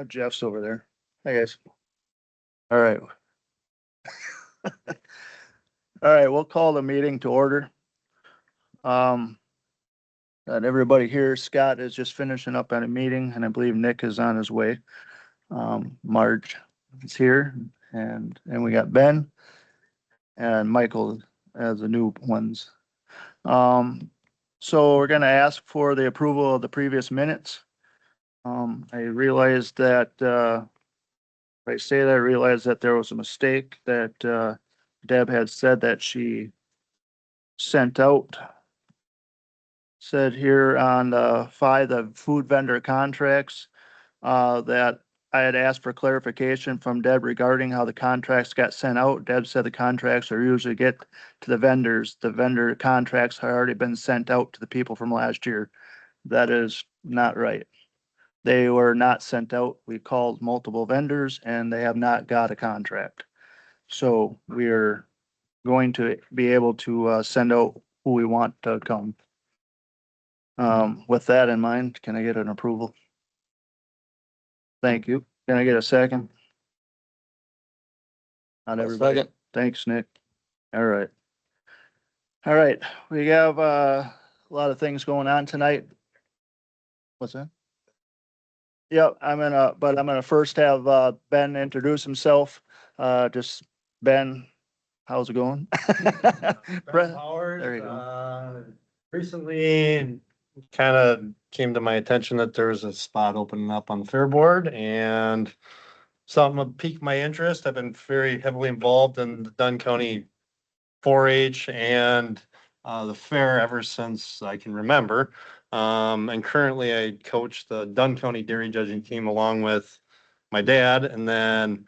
Jeff's over there. Hey guys. All right. All right, we'll call the meeting to order. And everybody here, Scott is just finishing up at a meeting and I believe Nick is on his way. Marge is here and we got Ben and Michael as the new ones. So we're gonna ask for the approval of the previous minutes. I realized that, I realized that there was a mistake that, Deb had said that she sent out. Said here on the food vendor contracts, that I had asked for clarification from Deb regarding how the contracts got sent out. Deb said the contracts are usually get to the vendors. The vendor contracts have already been sent out to the people from last year. That is not right. They were not sent out. We called multiple vendors and they have not got a contract. So we are going to be able to send out who we want to come. With that in mind, can I get an approval? Thank you. Can I get a second? Not everybody. Second. Thanks, Nick. All right. All right, we have a lot of things going on tonight. What's that? Yep, I'm gonna first have Ben introduce himself. Just Ben, how's it going? Ben Howard, There you go. Recently kind of came to my attention that there was a spot opening up on the Fair Board and something piqued my interest. I've been very heavily involved in the Dunn County 4-H and the fair ever since I can remember. And currently I coach the Dunn County dairy judging team along with my dad. And then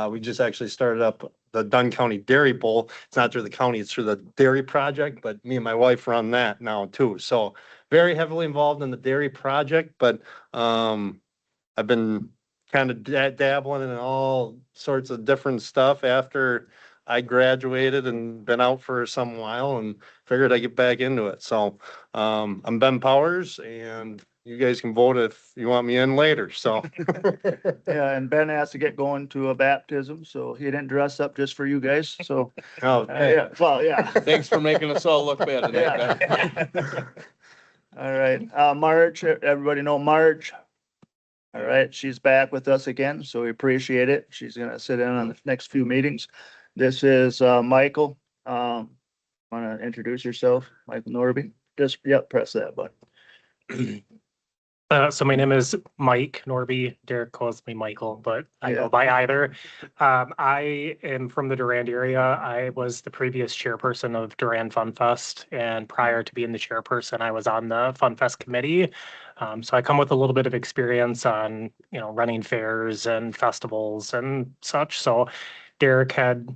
we just actually started up the Dunn County Dairy Bowl. It's not through the county, it's through the dairy project, but me and my wife run that now too. So very heavily involved in the dairy project, but I've been kind of dabbling in all sorts of different stuff after I graduated and been out for some while and figured I'd get back into it. So I'm Ben Powers and you guys can vote if you want me in later. So Yeah, and Ben has to get going to a baptism, so he didn't dress up just for you guys, so. oh, Yeah, well, yeah. Thanks for making us all look bad tonight, Ben. Yeah. All right, Marge, everybody know Marge? All right, she's back with us again, so we appreciate it. She's gonna sit in on the next few meetings. This is Michael. Wanna introduce yourself, Michael Norby? Just, yep, press that button. So my name is Mike Norby. Derek calls me Michael, but I Yeah. go by either. I am from the Durand area. I was the previous chairperson of Durand Fun Fest, and prior to being the chairperson, I was on the Fun Fest committee. So I come with a little bit of experience on, running fairs and festivals and such. So Derek had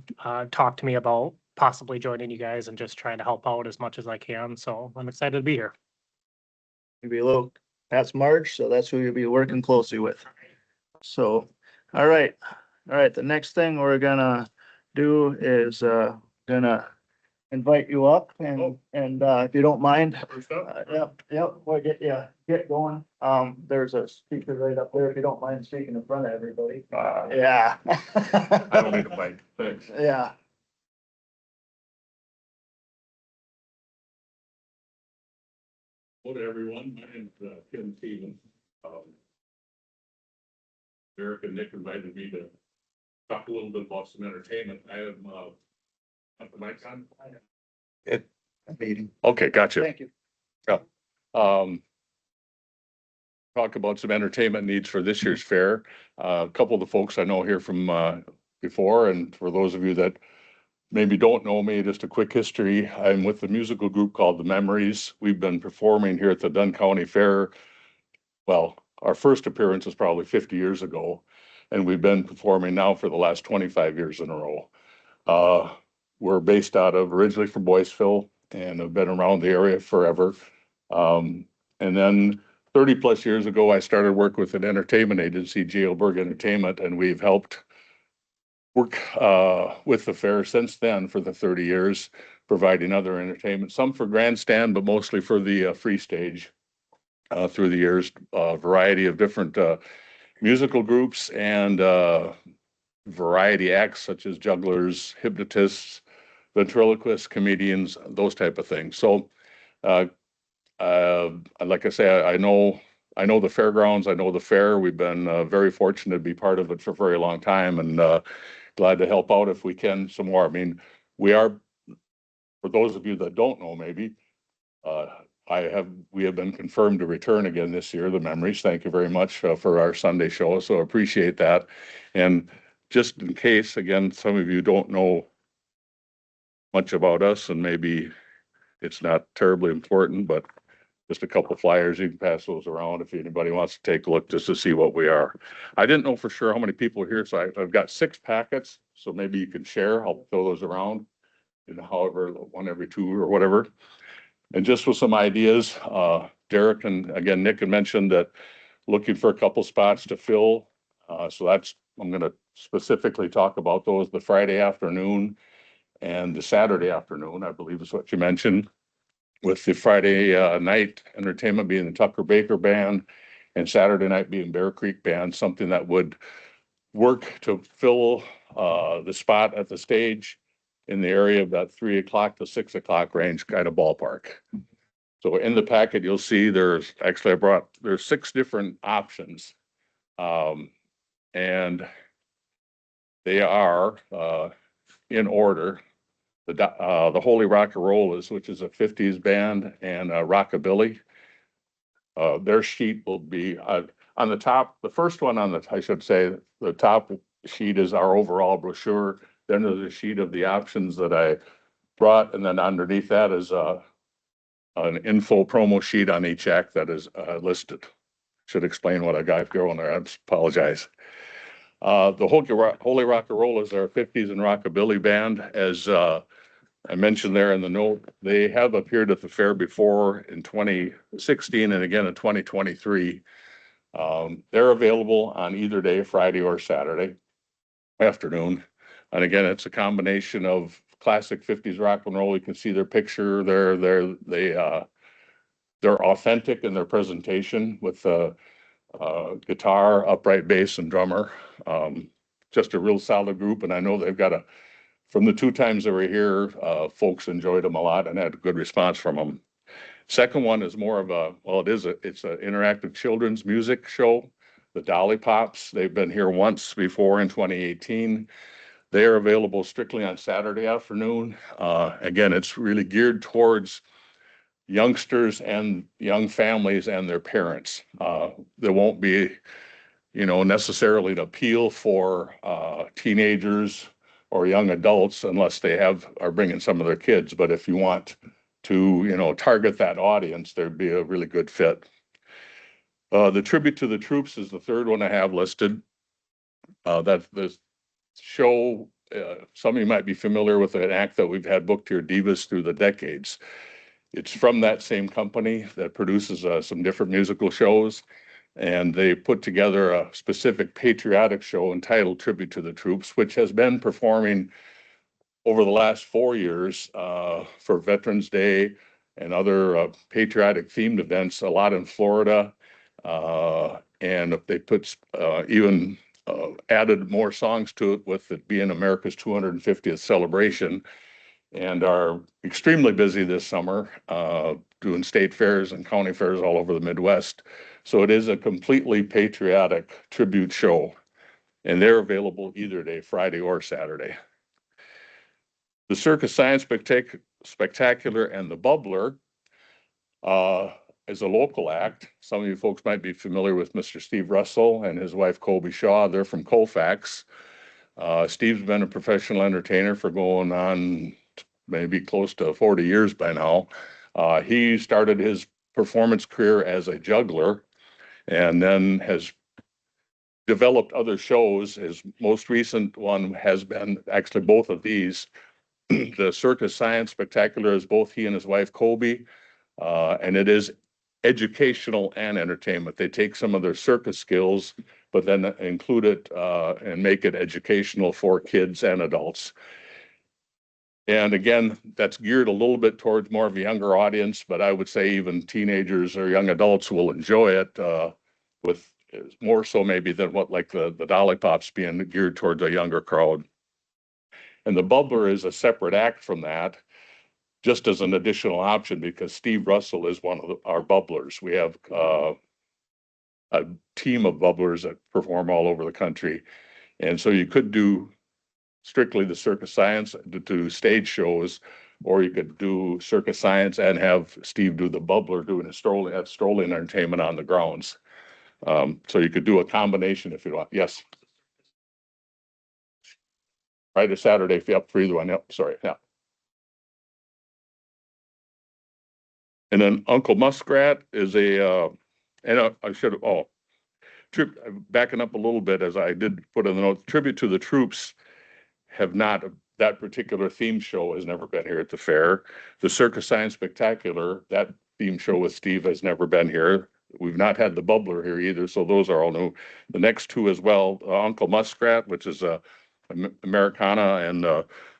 talked to me about possibly joining you guys and just trying to help out as much as I can. So I'm excited to be here. Maybe a little, that's Marge, so that's who you'll be working closely with. So, all right, the next thing we're gonna do is gonna invite you up and if you don't mind. Yep, we'll get going. There's a speaker right up there, if you don't mind speaking in front of everybody. Yeah. I don't need a mic, thanks. Yeah. Hello to everyone, my name's Tim Stevens. Derek and Nick invited me to talk a little bit about some entertainment. I am, at the mic on? Meeting. Okay, gotcha. Thank you. Talk about some entertainment needs for this year's fair. A couple of the folks I know here from before, and for those of you that maybe don't know me, just a quick history. I'm with a musical group called The Memories. We've been performing here at the Dunn County Fair. Well, our first appearance was probably 50 years ago, and we've been performing now for the last 25 years in a row. We're based out of originally from Boyceville and have been around the area forever. And then 30 plus years ago, I started work with an entertainment agency, Jailberg Entertainment, and we've helped work with the fair since then for the 30 years, providing other entertainment, some for grandstand, but mostly for the free stage through the years, a variety of different musical groups and variety acts such as jugglers, hypnotists, ventriloquists, comedians, those type of things. So, uh, like I say, I know the fairgrounds, I know the fair. We've been very fortunate to be part of it for a very long time, and glad to help out if we can some more. I mean, we are, for those of you that don't know, maybe, uh, we have been confirmed to return again this year, the Memories. Thank you very much for our Sunday show. So appreciate that. And just in case, again, some of you don't know much about us, and maybe it's not terribly important, but just a couple flyers, you can pass those around if anybody wants to take a look just to see what we are. I didn't know for sure how many people are here, so I've got 6 packets, so maybe you can share. I'll throw those around, and however, one every 2 or whatever. And just with some ideas, Derek and again, Nick had mentioned that looking for a couple spots to fill. So I'm going to specifically talk about those, the Friday afternoon and the Saturday afternoon, I believe is what you mentioned, with the Friday night entertainment being the Tucker Baker Band and Saturday night being Bear Creek Band, something that would work to fill the spot at the stage in the area of that 3 o'clock to 6 o'clock range kind of ballpark. So in the packet, you'll see there's 6 different options. And they are in order. The Holy Rock and Rollers, which is a 50s band, and Rockabilly. Their sheet will be on the top. The first one I should say, the top sheet is our overall brochure. Then there's a sheet of the options that I brought, and then underneath that is an info promo sheet on each act that is listed. Should explain what I got going there. I apologize. The Holy Rock and Roll is our 50s and Rockabilly band. As I mentioned there in the note, they have appeared at the fair before in 2016 and again in 2023. They're available on either day, Friday or Saturday afternoon. And again, it's a combination of classic 50s rock and roll. You can see their picture. They're authentic in their presentation with guitar, upright bass, and drummer. Just a real solid group, and I know they've got from the 2 times they were here, folks enjoyed them a lot and had a good response from them. Second one is more of it's an interactive children's music show, the Dolly Pops. They've been here once before in 2018. They are available strictly on Saturday afternoon. Again, it's really geared towards youngsters and young families and their parents. There won't be, necessarily an appeal for teenagers or young adults unless they are bringing some of their kids. But if you want to, target that audience, there'd be a really good fit. The Tribute to the Troops is the third one I have listed. That's the show. Some of you might be familiar with an act that we've had booked here, Divas Through the Decades. It's from that same company that produces some different musical shows, and they put together a specific patriotic show entitled Tribute to the Troops, which has been performing over the last 4 years for Veterans Day and other patriotic themed events, a lot in Florida. And they put even added more songs to it with it being America's 250th celebration, and are extremely busy this summer doing state fairs and county fairs all over the Midwest. So it is a completely patriotic tribute show, and they're available either day, Friday or Saturday. The Circus Science Spectacular and the Bubbler is a local act. Some of you folks might be familiar with Mr. Steve Russell and his wife Colby Shaw. They're from Colfax. Steve's been a professional entertainer for going on maybe close to 40 years by now. He started his performance career as a juggler and then has developed other shows. His most recent one has been actually both of these. The Circus Science Spectacular is both he and his wife Colby, and it is educational and entertainment. They take some of their circus skills, but then include it and make it educational for kids and adults. And again, that's geared a little bit towards more of a younger audience, but I would say even teenagers or young adults will enjoy it with is more so maybe than what like the Dolly Pops being geared towards a younger crowd. And the bubbler is a separate act from that, just as an additional option, because Steve Russell is one of our bubblers. We have a team of bubblers that perform all over the country. And so you could do strictly the Circus Science to do stage shows, or you could do Circus Science and have Steve do the bubbler doing a strolling entertainment on the grounds. So you could do a combination if you want. Yes. Friday, Saturday, yep, for either one. Yep, sorry. Yeah. And then Uncle Muskrat is I should have, backing up a little bit, as I did put in the notes, tribute to the troops have not, that particular theme show has never been here at the fair. The Circus Science Spectacular, that theme show with Steve has never been here. We've not had the bubbler here either, so those are all new. The next two as well, Uncle Muskrat, which is a Americana and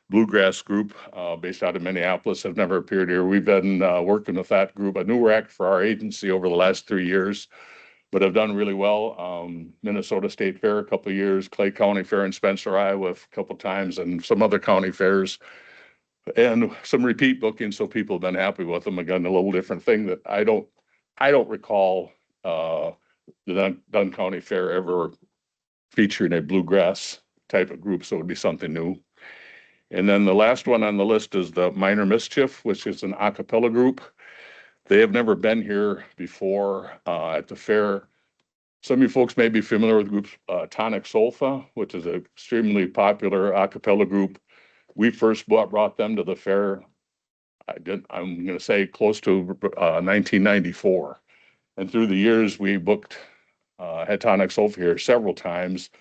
bluegrass group based out of Minneapolis, have never appeared here. We've been working with that group, a newer act for our agency over the last 3 years, but have done really well. Minnesota State Fair a couple of years, Clay County Fair in Spencer, Iowa a couple of times, and some other county fairs, and some repeat bookings. So people have been happy with them. Again, a little different thing that I don't recall the Dunn County Fair ever featuring a bluegrass type of group, so it would be something new. And then the last one on the list is the Minor Mischief, which is an a cappella group. They have never been here before at the fair. Some of you folks may be familiar with groups Tonic Solfa, which is an extremely popular a cappella group. We first brought them to the fair, I'm going to say close to 1994. And through the years, we booked, had Tonic Solfa here several times.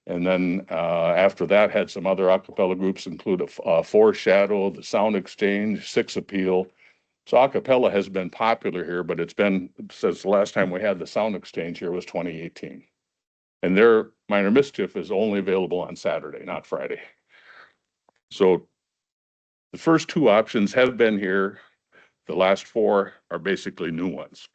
And then after that, had some other a cappella groups, include Foreshadow, the Sound Exchange, Six Appeal. So a cappella has been popular here, but it's been since the last time we had the Sound Exchange here was 2018. And their Minor Mischief is only available on Saturday, not Friday. So the first two options have been here. The last four are basically new ones.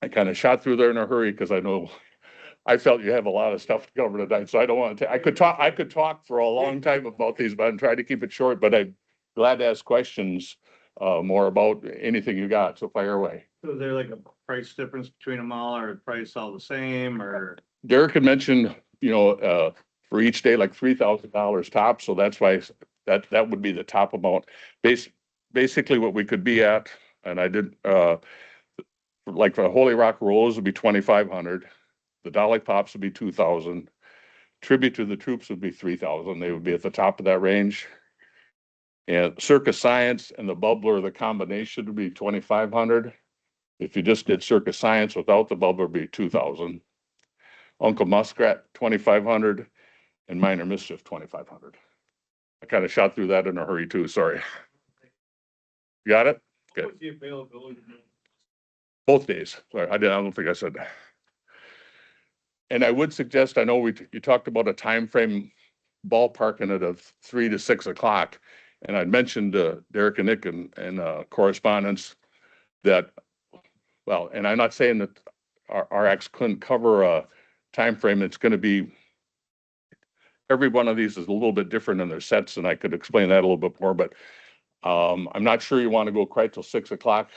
I kind of shot through there in a hurry because I felt you have a lot of stuff to cover tonight, so I don't want to. I could talk for a long time about these, but I'm trying to keep it short. But I'm glad to ask questions more about anything you got. So fire away. So is there like a price difference between them all, or price all the same, or? Derek had mentioned, for each day like $3,000 top, so that's why that would be the top amount. Basically, what we could be at, and I did like for Holy Rock Rolls would be 2,500. The Dolly Pops would be 2,000. Tribute to the Troops would be 3,000. They would be at the top of that range. And Circus Science and the bubbler, the combination would be 2,500. If you just did Circus Science without the bubbler, it'd be 2,000. Uncle Muskrat, 2,500, and Minor Mischief, 2,500. I kind of shot through that in a hurry too. Sorry. You got it? Good. What's the availability? Both days. Sorry, I don't think I said that. And I would suggest, I know you talked about a time frame ballparking it of 3 to 6 o'clock. And I'd mentioned Derek and Nick and correspondence that, well, and I'm not saying that our acts couldn't cover a time frame. It's going to be, every one of these is a little bit different in their sets, and I could explain that a little bit more, but I'm not sure you want to go quite till 6 o'clock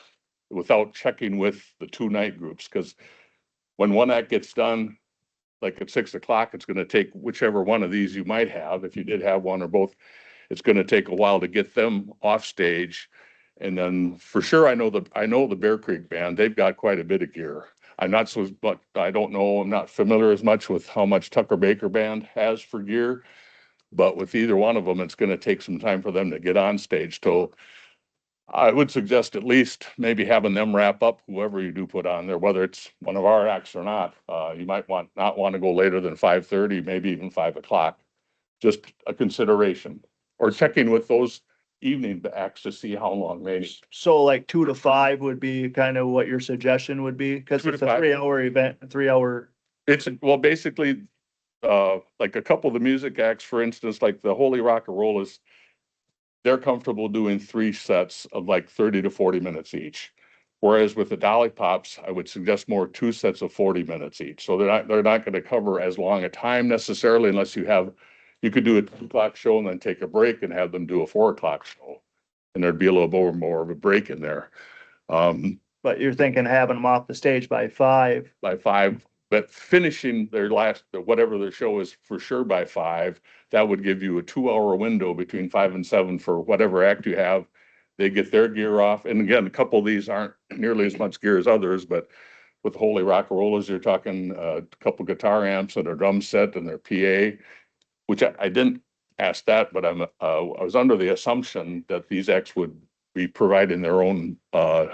without checking with the 2 night groups, because when one act gets done, like at 6 o'clock, it's going to take whichever one of these you might have, if you did have one or both, it's going to take a while to get them off stage. And then for sure, I know the Bear Creek Band, they've got quite a bit of gear. I'm not so, but I don't know, I'm not familiar as much with how much Tucker Baker Band has for gear, but with either one of them, it's going to take some time for them to get on stage. So I would suggest at least maybe having them wrap up whoever you do put on there, whether it's one of our acts or not. You might not want to go later than 5:30, maybe even 5 o'clock. Just a consideration, or checking with those evening acts to see how long maybe. So like 2 to 5 would be kind of what your suggestion would be, because 2 to it's a 5. 3-hour event, 3-hour. It's, well, basically, like a couple of the music acts, for instance, like the Holy Rock and Roll they're comfortable doing 3 sets of like 30 to 40 minutes each. Whereas with the Dolly Pops, I would suggest more 2 sets of 40 minutes each. So they're not going to cover as long a time necessarily unless you could do a 2 o'clock show and then take a break and have them do a 4 o'clock show. And there'd be a little more of a break in there. But you're thinking having them off the stage by 5. By 5, but finishing their last, whatever their show is for sure by 5, that would give you a 2-hour window between 5 and 7 for whatever act you have. They get their gear off. And again, a couple of these aren't nearly as much gear as others, but with Holy Rock and Rollers, you're talking a couple guitar amps and a drum set and their PA, which I didn't ask that, but I was under the assumption that these acts would be providing their own, That's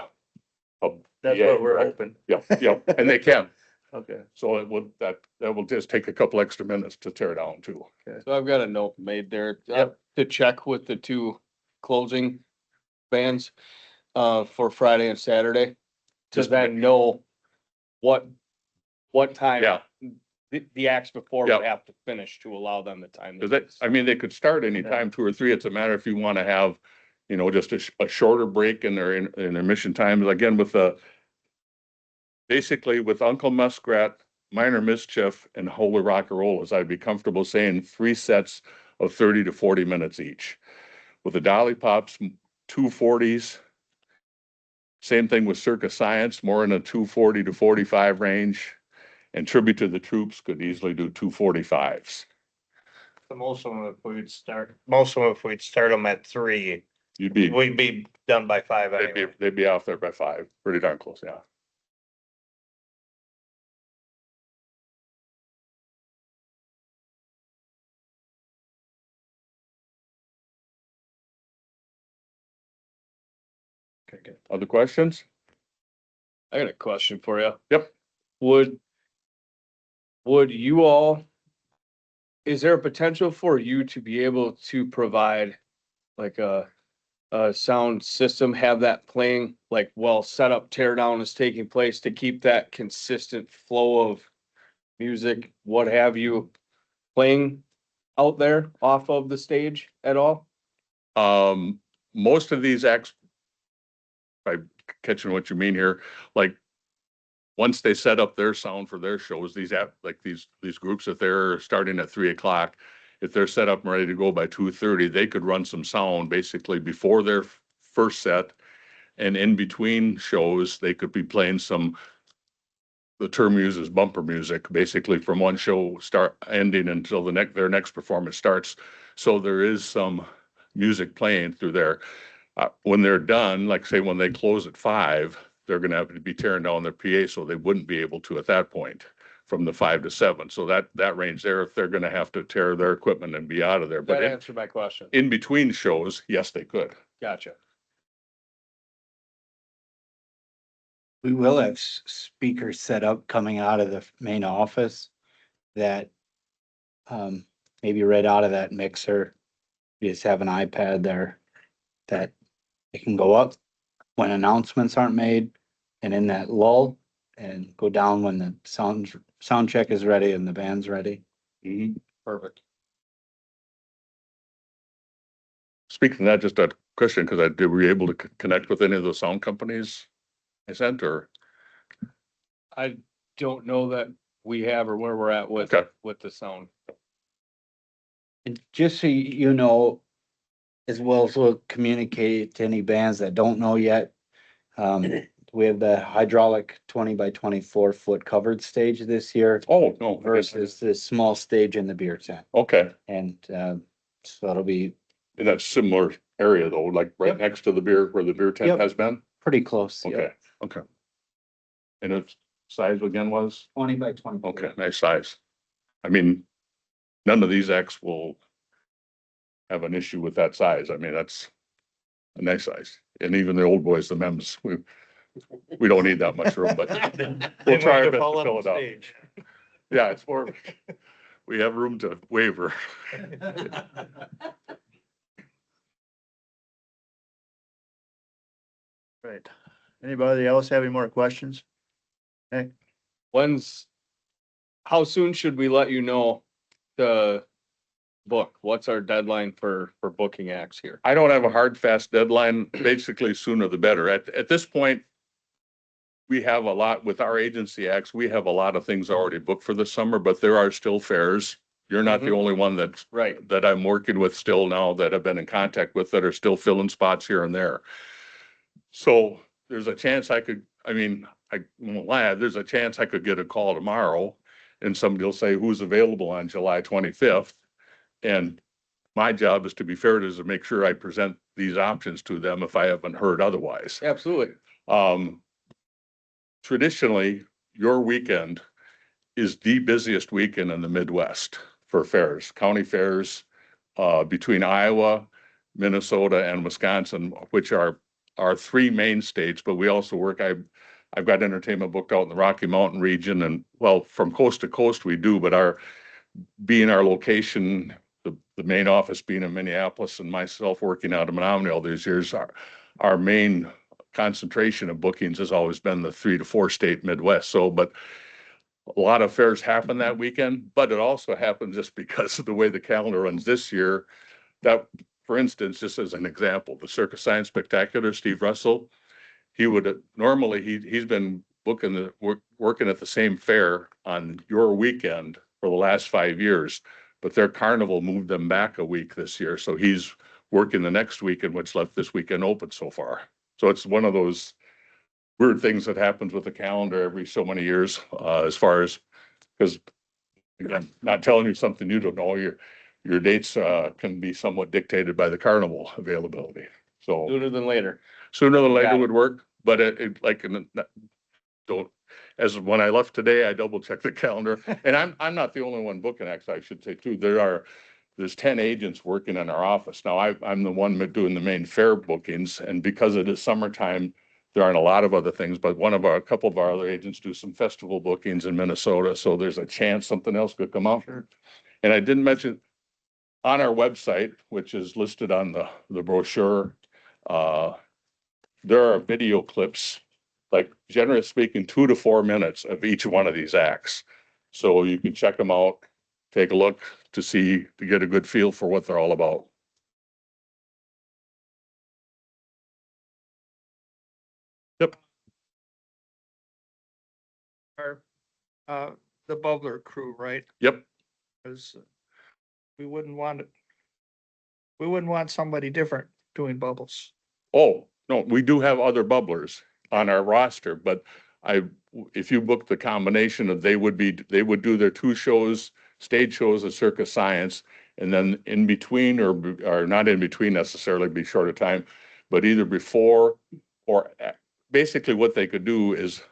PA, what we're right? hoping. Yeah, yeah, and they can. Okay. So that will just take a couple extra minutes to tear down too. So I've got a note made there, Yep. to check with the 2 closing bands, for Friday and Saturday. To Just then know what time. Yeah, The acts before Yeah. would have to finish to allow them the time. because I mean, they could start anytime, 2 or 3. It's a matter if you want to have, just a shorter break in their intermission times. Again, basically with Uncle Muskrat, Minor Mischief, and Holy Rock and Rollers, I'd be comfortable saying 3 sets of 30 to 40 minutes each. With the Dolly Pops, 240s. Same thing with Circus Science, more in a 240 to 45 range. And Tribute to the Troops could easily do 245s. Most of them, if we'd start them at 3, You'd be, we'd be done by 5 anyway. they'd be off there by 5, pretty darn close, yeah. Okay, good. Other questions? I got a question for you. Yep. Would you all, is there a potential for you to be able to provide like a sound system, have that playing, like while setup tear down is taking place to keep that consistent flow of music, what have you, playing out there off of the stage at all? Most of these acts, by catching what you mean here, like once they set up their sound for their shows, these groups, if they're starting at 3 o'clock, if they're set up and ready to go by 2:30, they could run some sound basically before their first set. And in between shows, they could be playing the term uses bumper music, basically from one show ending until their next performance starts. So there is some music playing through there. When they're done, like say when they close at 5, they're gonna have to be tearing down their PA, so they wouldn't be able to at that point from the 5 to 7. So that range there, if they're gonna have to tear their equipment and be out of there. That But answered my question. in between shows, yes, they could. Gotcha. We will have speakers set up coming out of the main office that maybe right out of that mixer, you just have an iPad there that it can go up when announcements aren't made and in that lull and go down when the sound check is ready and the band's ready. Perfect. Speaking of that, just a question, because were you able to connect with any of those sound companies I sent, or? I don't know that we have or where we're at with, Okay. with the sound. And just so you know, as well as we'll communicate to any bands that don't know yet. We have the hydraulic 20 by 24 foot covered stage this year Oh, no. versus the small stage in the beer tent. Okay, And so it'll be in that similar area though, like right Yep. next to where the beer tent Yep. has been? pretty close. yeah. Okay, okay. And its size again was? 20 by 20. Okay, nice size. I mean, none of these X will have an issue with that size. I mean, that's a nice size. And even the old boys, the MEMS, we don't need that much room, but we'll try our best to fill it up. Yeah, it's more, we have room to waver. Right. Anybody else have any more questions? How soon should we let you know the book? What's our deadline for booking acts here? I don't have a hard, fast deadline. Basically, sooner the better. At this point, we have a lot with our agency acts, we have a lot of things already booked for the summer, but there are still fairs. You're not the Mhm. only one that's Right. that I'm working with still now that I've been in contact with that are still filling spots here and there. So there's a chance I won't lie, there's a chance I could get a call tomorrow and somebody will say who's available on July 25th. And my job is to be fair to make sure I present these options to them if I haven't heard otherwise. Absolutely. Um, Traditionally, your weekend is the busiest weekend in the Midwest for fairs, county fairs, between Iowa, Minnesota, and Wisconsin, which are our three main states, but we also work, I've got entertainment booked out in the Rocky Mountain region and well, from coast to coast we do, but being our location, the main office being in Minneapolis and myself working out of Menominee all these years, our main concentration of bookings has always been the 3 to 4 state Midwest. So, but a lot of fairs happen that weekend, but it also happened just because of the way the calendar runs this year. That, for instance, just as an example, the Circus Science Spectacular, Steve Russell, he would normally he's been working at the same fair on your weekend for the last 5 years, but their carnival moved them back a week this year. So he's working the next weekend, which left this weekend open so far. So it's one of those weird things that happens with the calendar every so many years, as far as, because again, not telling you something you don't know, your dates can be somewhat dictated by the carnival availability. So Sooner than later. sooner than Got later it. would work, but it like, don't, as when I left today, I double checked the calendar and I'm not the only one booking acts, I should say too. There's 10 agents working in our office. Now I'm the one doing the main fair bookings, and because it is summertime, there aren't a lot of other things, but a couple of our other agents do some festival bookings in Minnesota. So there's a chance something else could come out. Sure. And I didn't mention on our website, which is listed on the brochure, there are video clips, like generally speaking, 2 to 4 minutes of each one of these acts. So you can check them out, take a look to get a good feel for what they're all about. Yep. The bubbler crew, right? Yep. Because we wouldn't want it. We wouldn't want somebody different doing bubbles. Oh, no, we do have other bubblers on our roster, but if you book the combination of, they would do their 2 shows, stage shows of Circus Science, and then in between or not in between necessarily, be short of time, but either before or basically what they could do is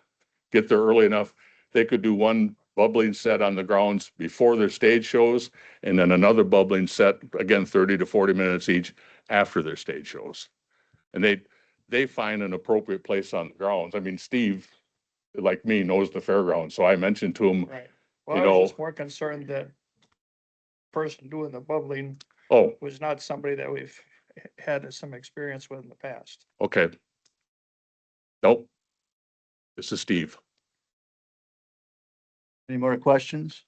get there early enough. They could do one bubbling set on the grounds before their stage shows, and then another bubbling set, again, 30 to 40 minutes each after their stage shows. And they find an appropriate place on the grounds. I mean, Steve, like me, knows the fairgrounds, so I mentioned to him, Right. Well, You I was know- just more concerned that person doing the bubbling oh, was not somebody that we've had some experience with in the past. okay. Nope. This is Steve. Any more questions?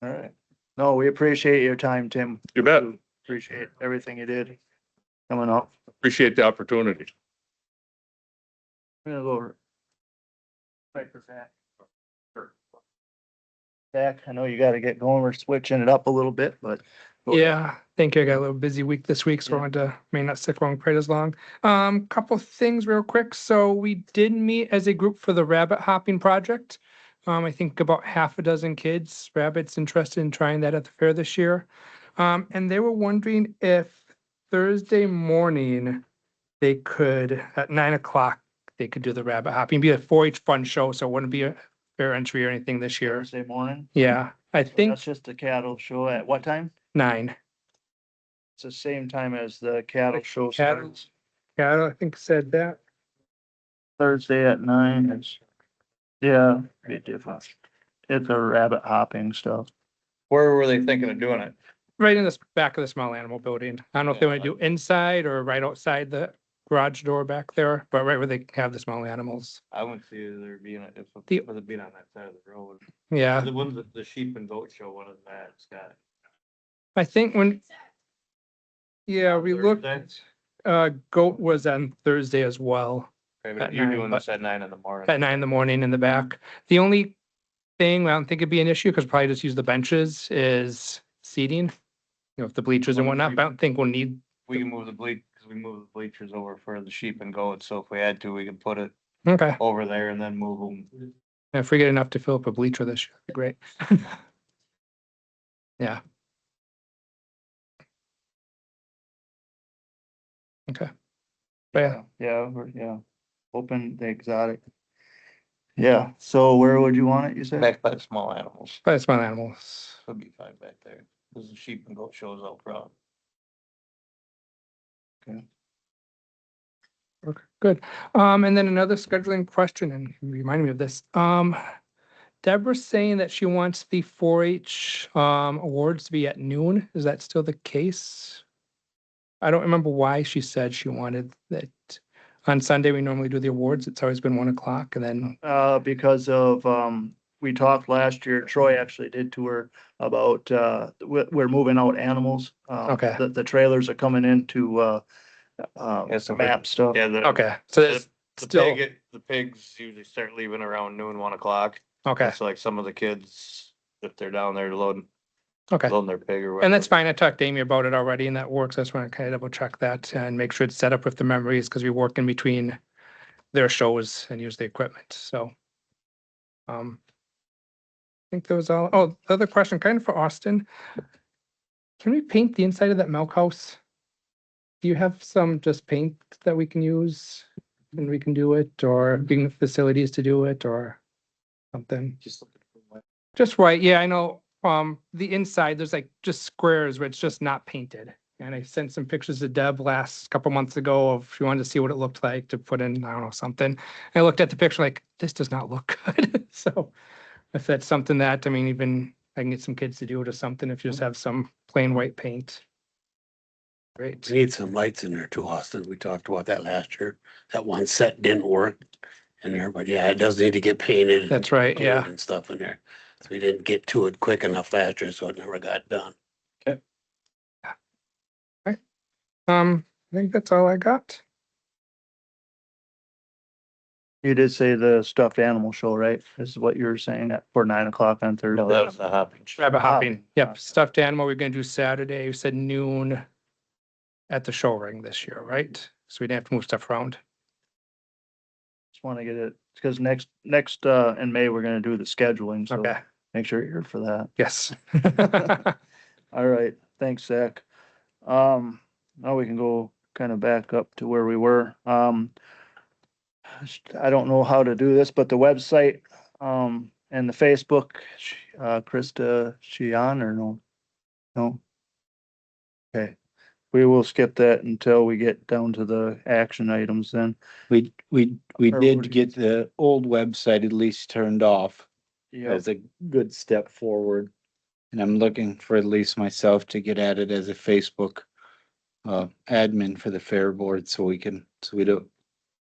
All right. No, we appreciate your time, Tim. You bet. Appreciate everything you did coming up. Appreciate the opportunity. I'm gonna go over. Right for Zach. Zach, I know you gotta get going. We're switching it up a little bit, but. go ahead. Yeah, thank you. I got a little busy week this week, so I Yeah. wanted to may not stick around quite as long. Couple things real quick. So we did meet as a group for the rabbit hopping project. I think about half a dozen kids, rabbits interested in trying that at the fair this year. And they were wondering if Thursday morning they could, at 9 o'clock, they could do the rabbit hopping, be a 4-H fun show, so it wouldn't be a fair entry or anything this year. Thursday morning. Yeah, I think That's just the cattle show at what time? 9. It's the same time as the cattle show Cattle. starts. Yeah, I think said that. Thursday at 9 is, yeah, be different. It's a rabbit hopping stuff. Where were they thinking of doing it? Right in the back of the small animal building. I don't know if they want to do inside or right outside the garage door back there, but right where they have the small animals. I wouldn't see there being, The- with it being on that side of the road. Yeah, The one, the sheep and goat show, one of that, Scott. I think yeah, we looked, goat was on Thursday as well. Okay, At but you're 9, doing but- this at 9 in the morning. at 9 in the morning in the back. The only thing I don't think it'd be an issue, because probably just use the benches, is seating. You know, if the bleachers and whatnot, but I don't think we'll need, We can move the because we move the bleachers over for the sheep and goats, so if we had to, we could put it okay. over there and then move them. If we get enough to fill up a bleacher this year, it'd be great. Yeah. Okay. But yeah, Yeah, open the exotic. Yeah, so where would you want it, you said? Back by the small animals, but small animals. it'll be fine back there, because the sheep and goat shows out front. Okay, good. And then another scheduling question, and you reminded me of this. Deborah's saying that she wants the 4-H awards to be at noon. Is that still the case? I don't remember why she said she wanted that. On Sunday, we normally do the awards. It's always been 1 o'clock, and then, Because of, we talked last year, Troy actually did to her about, we're moving out animals. Okay. The trailers are coming in to, Yeah, so- map stuff. Yeah, the. okay, so it's The still, the pigs usually start leaving around noon, 1 o'clock. okay, It's like some of the kids, if they're down there loading okay. their pig or whatever. And that's fine. I talked to Amy about it already and that works. I just want to kind of double check that and make sure it's set up with the memories because we work in between their shows and use the equipment. So, I think that was all. Oh, the other question kind of for Austin. Can we paint the inside of that milk house? Do you have some just paint that we can use and we can do it or being facilities to do it or something? Just right, yeah, I know, the inside, there's like just squares where it's just not painted. And I sent some pictures to Deb last couple months ago of, she wanted to see what it looked like to put in, I don't know, something. And I looked at the picture like, this does not look good. So if that's something that, I mean, even I can get some kids to do it or something, if you just have some plain white paint. Great. We need some lights in there too, Austin. We talked about that last year. That one set didn't work in there, but yeah, it does need to get painted. That's right, yeah. And stuff in there. So we didn't get to it quick enough last year, so it never got done. I think that's all I got. You did say the stuffed animal show, right? This is what you were saying at, for 9 o'clock on Thursday. No, that was the hopping. Rabbit hopping. Yep, stuffed animal, we're gonna do Saturday. We said noon at the show ring this year, right? So we didn't have to move stuff around. Just want to get it, because next, in May, we're gonna do the scheduling, so Okay, make sure you're here for that. yes. All right, thanks, Zach. Now we can go kind of back up to where we were. I don't know how to do this, but the website, and the Facebook, Krista Sheehan or no? No? Okay, we will skip that until we get down to the action items then. We Or what did do get the old website at least turned off Yeah, as a good step forward. And I'm looking for at least myself to get at it as a Facebook admin for the fair board so we do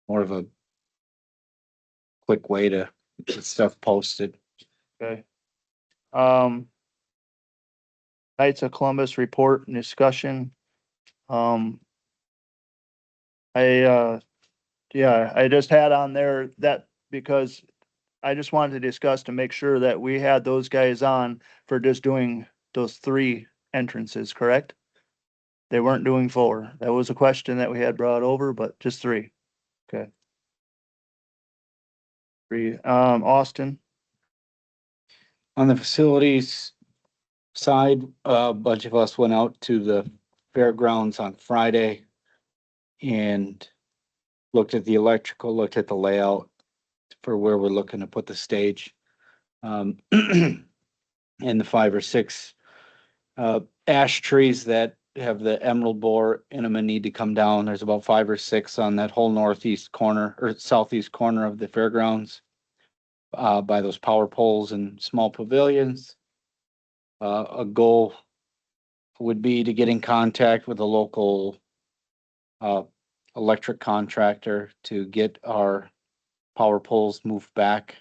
more of a quick way to get stuff posted. okay. Knights of Columbus report and discussion. I just had on there that because I just wanted to discuss to make sure that we had those guys on for just doing those 3 entrances, correct? They weren't doing 4. That was a question that we had brought over, but just 3. Okay. 3, Austin, On the facilities side, a bunch of us went out to the fairgrounds on Friday and looked at the electrical, looked at the layout for where we're looking to put the stage. And the 5 or 6 ash trees that have the emerald borer in them and need to come down. There's about 5 or 6 on that whole northeast corner or southeast corner of the fairgrounds by those power poles and small pavilions. A goal would be to get in contact with a local electric contractor to get our power poles moved back.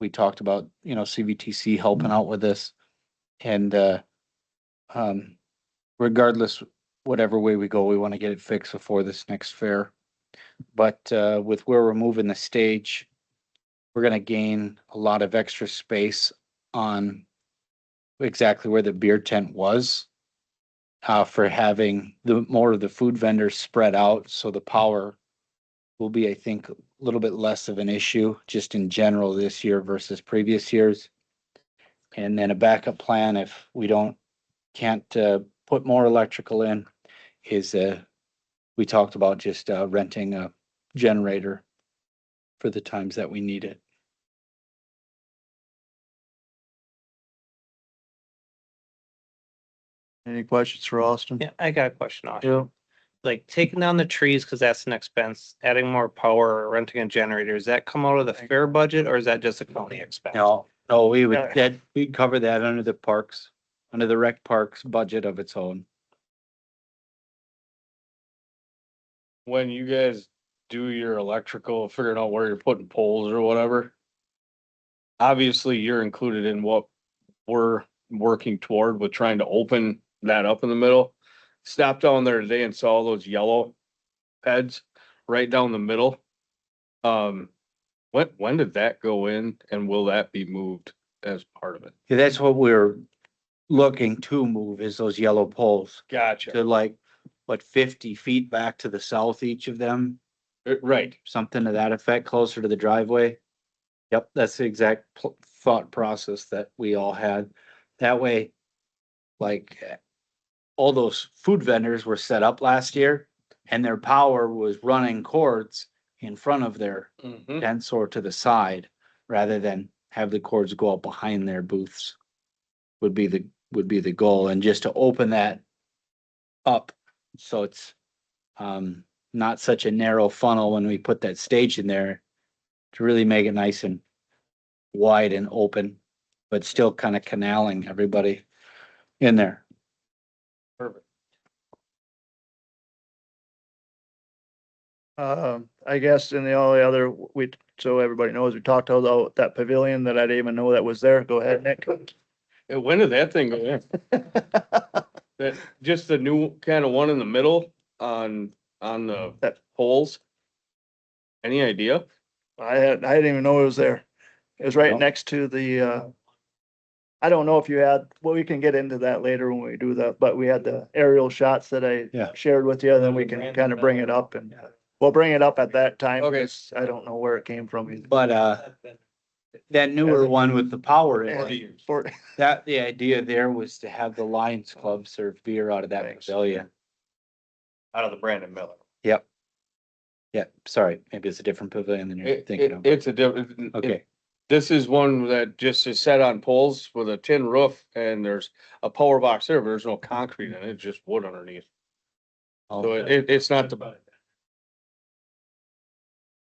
We talked about, CVTC helping out with this. And regardless, whatever way we go, we want to get it fixed before this next fair. But with where we're moving the stage, we're gonna gain a lot of extra space on exactly where the beer tent was. For having the more of the food vendors spread out, so the power will be, I think, a little bit less of an issue just in general this year versus previous years. And then a backup plan if we can't put more electrical in is we talked about just renting a generator for the times that we need it. Any questions for Austin? Yeah, I got a question, Austin. Yeah. Like taking down the trees, cause that's an expense, adding more power, or renting a generator, does that come out of the fair budget or is that just a county expense? No, we would, Yeah. we'd cover that under the parks, under the rec parks budget of its own. When you guys do your electrical, figuring out where you're putting poles or whatever, obviously you're included in what we're working toward with trying to open that up in the middle. Stopped down there today and saw those yellow heads right down the middle. When did that go in and will that be moved as part of it? Yeah, that's what we're looking to move is those yellow poles Gotcha. to like, what, 50 feet back to the south, each of them, Right. something to that effect, closer to the driveway. Yep, that's the exact thought process that we all had. That way, like, all those food vendors were set up last year and their power was running cords in front of their Mhm. tents or to the side, rather than have the cords go out behind their booths would be the goal. And just to open that up so it's not such a narrow funnel when we put that stage in there, to really make it nice and wide and open, but still kind of canaling everybody in there. Perfect. I guess in the only other, so everybody knows, we talked about that pavilion that I didn't even know that was there. Go ahead, Nick. When did that thing go in? That, just the new kind of one in the middle on the That- poles? Any idea? I didn't even know it was there. It was right No. next to the, I don't know if you had, well, we can get into that later when we do that, but we had the aerial shots that I Yeah. shared with you, then we can kind of bring it up and we'll bring it up at that time. Okay. 'Cause I don't know where it came from either. But that newer one with the power in it, 40 years. that the idea there was to have the Lions Club serve beer out of that Thanks. pavilion. Out of the Brandon Miller. Yep. Yep, sorry, maybe it's a different pavilion than you're thinking of. It's a different. Okay, This is one that just is set on poles with a tin roof and there's a power box there, but there's no concrete in it, it's just wood underneath. So it's not the.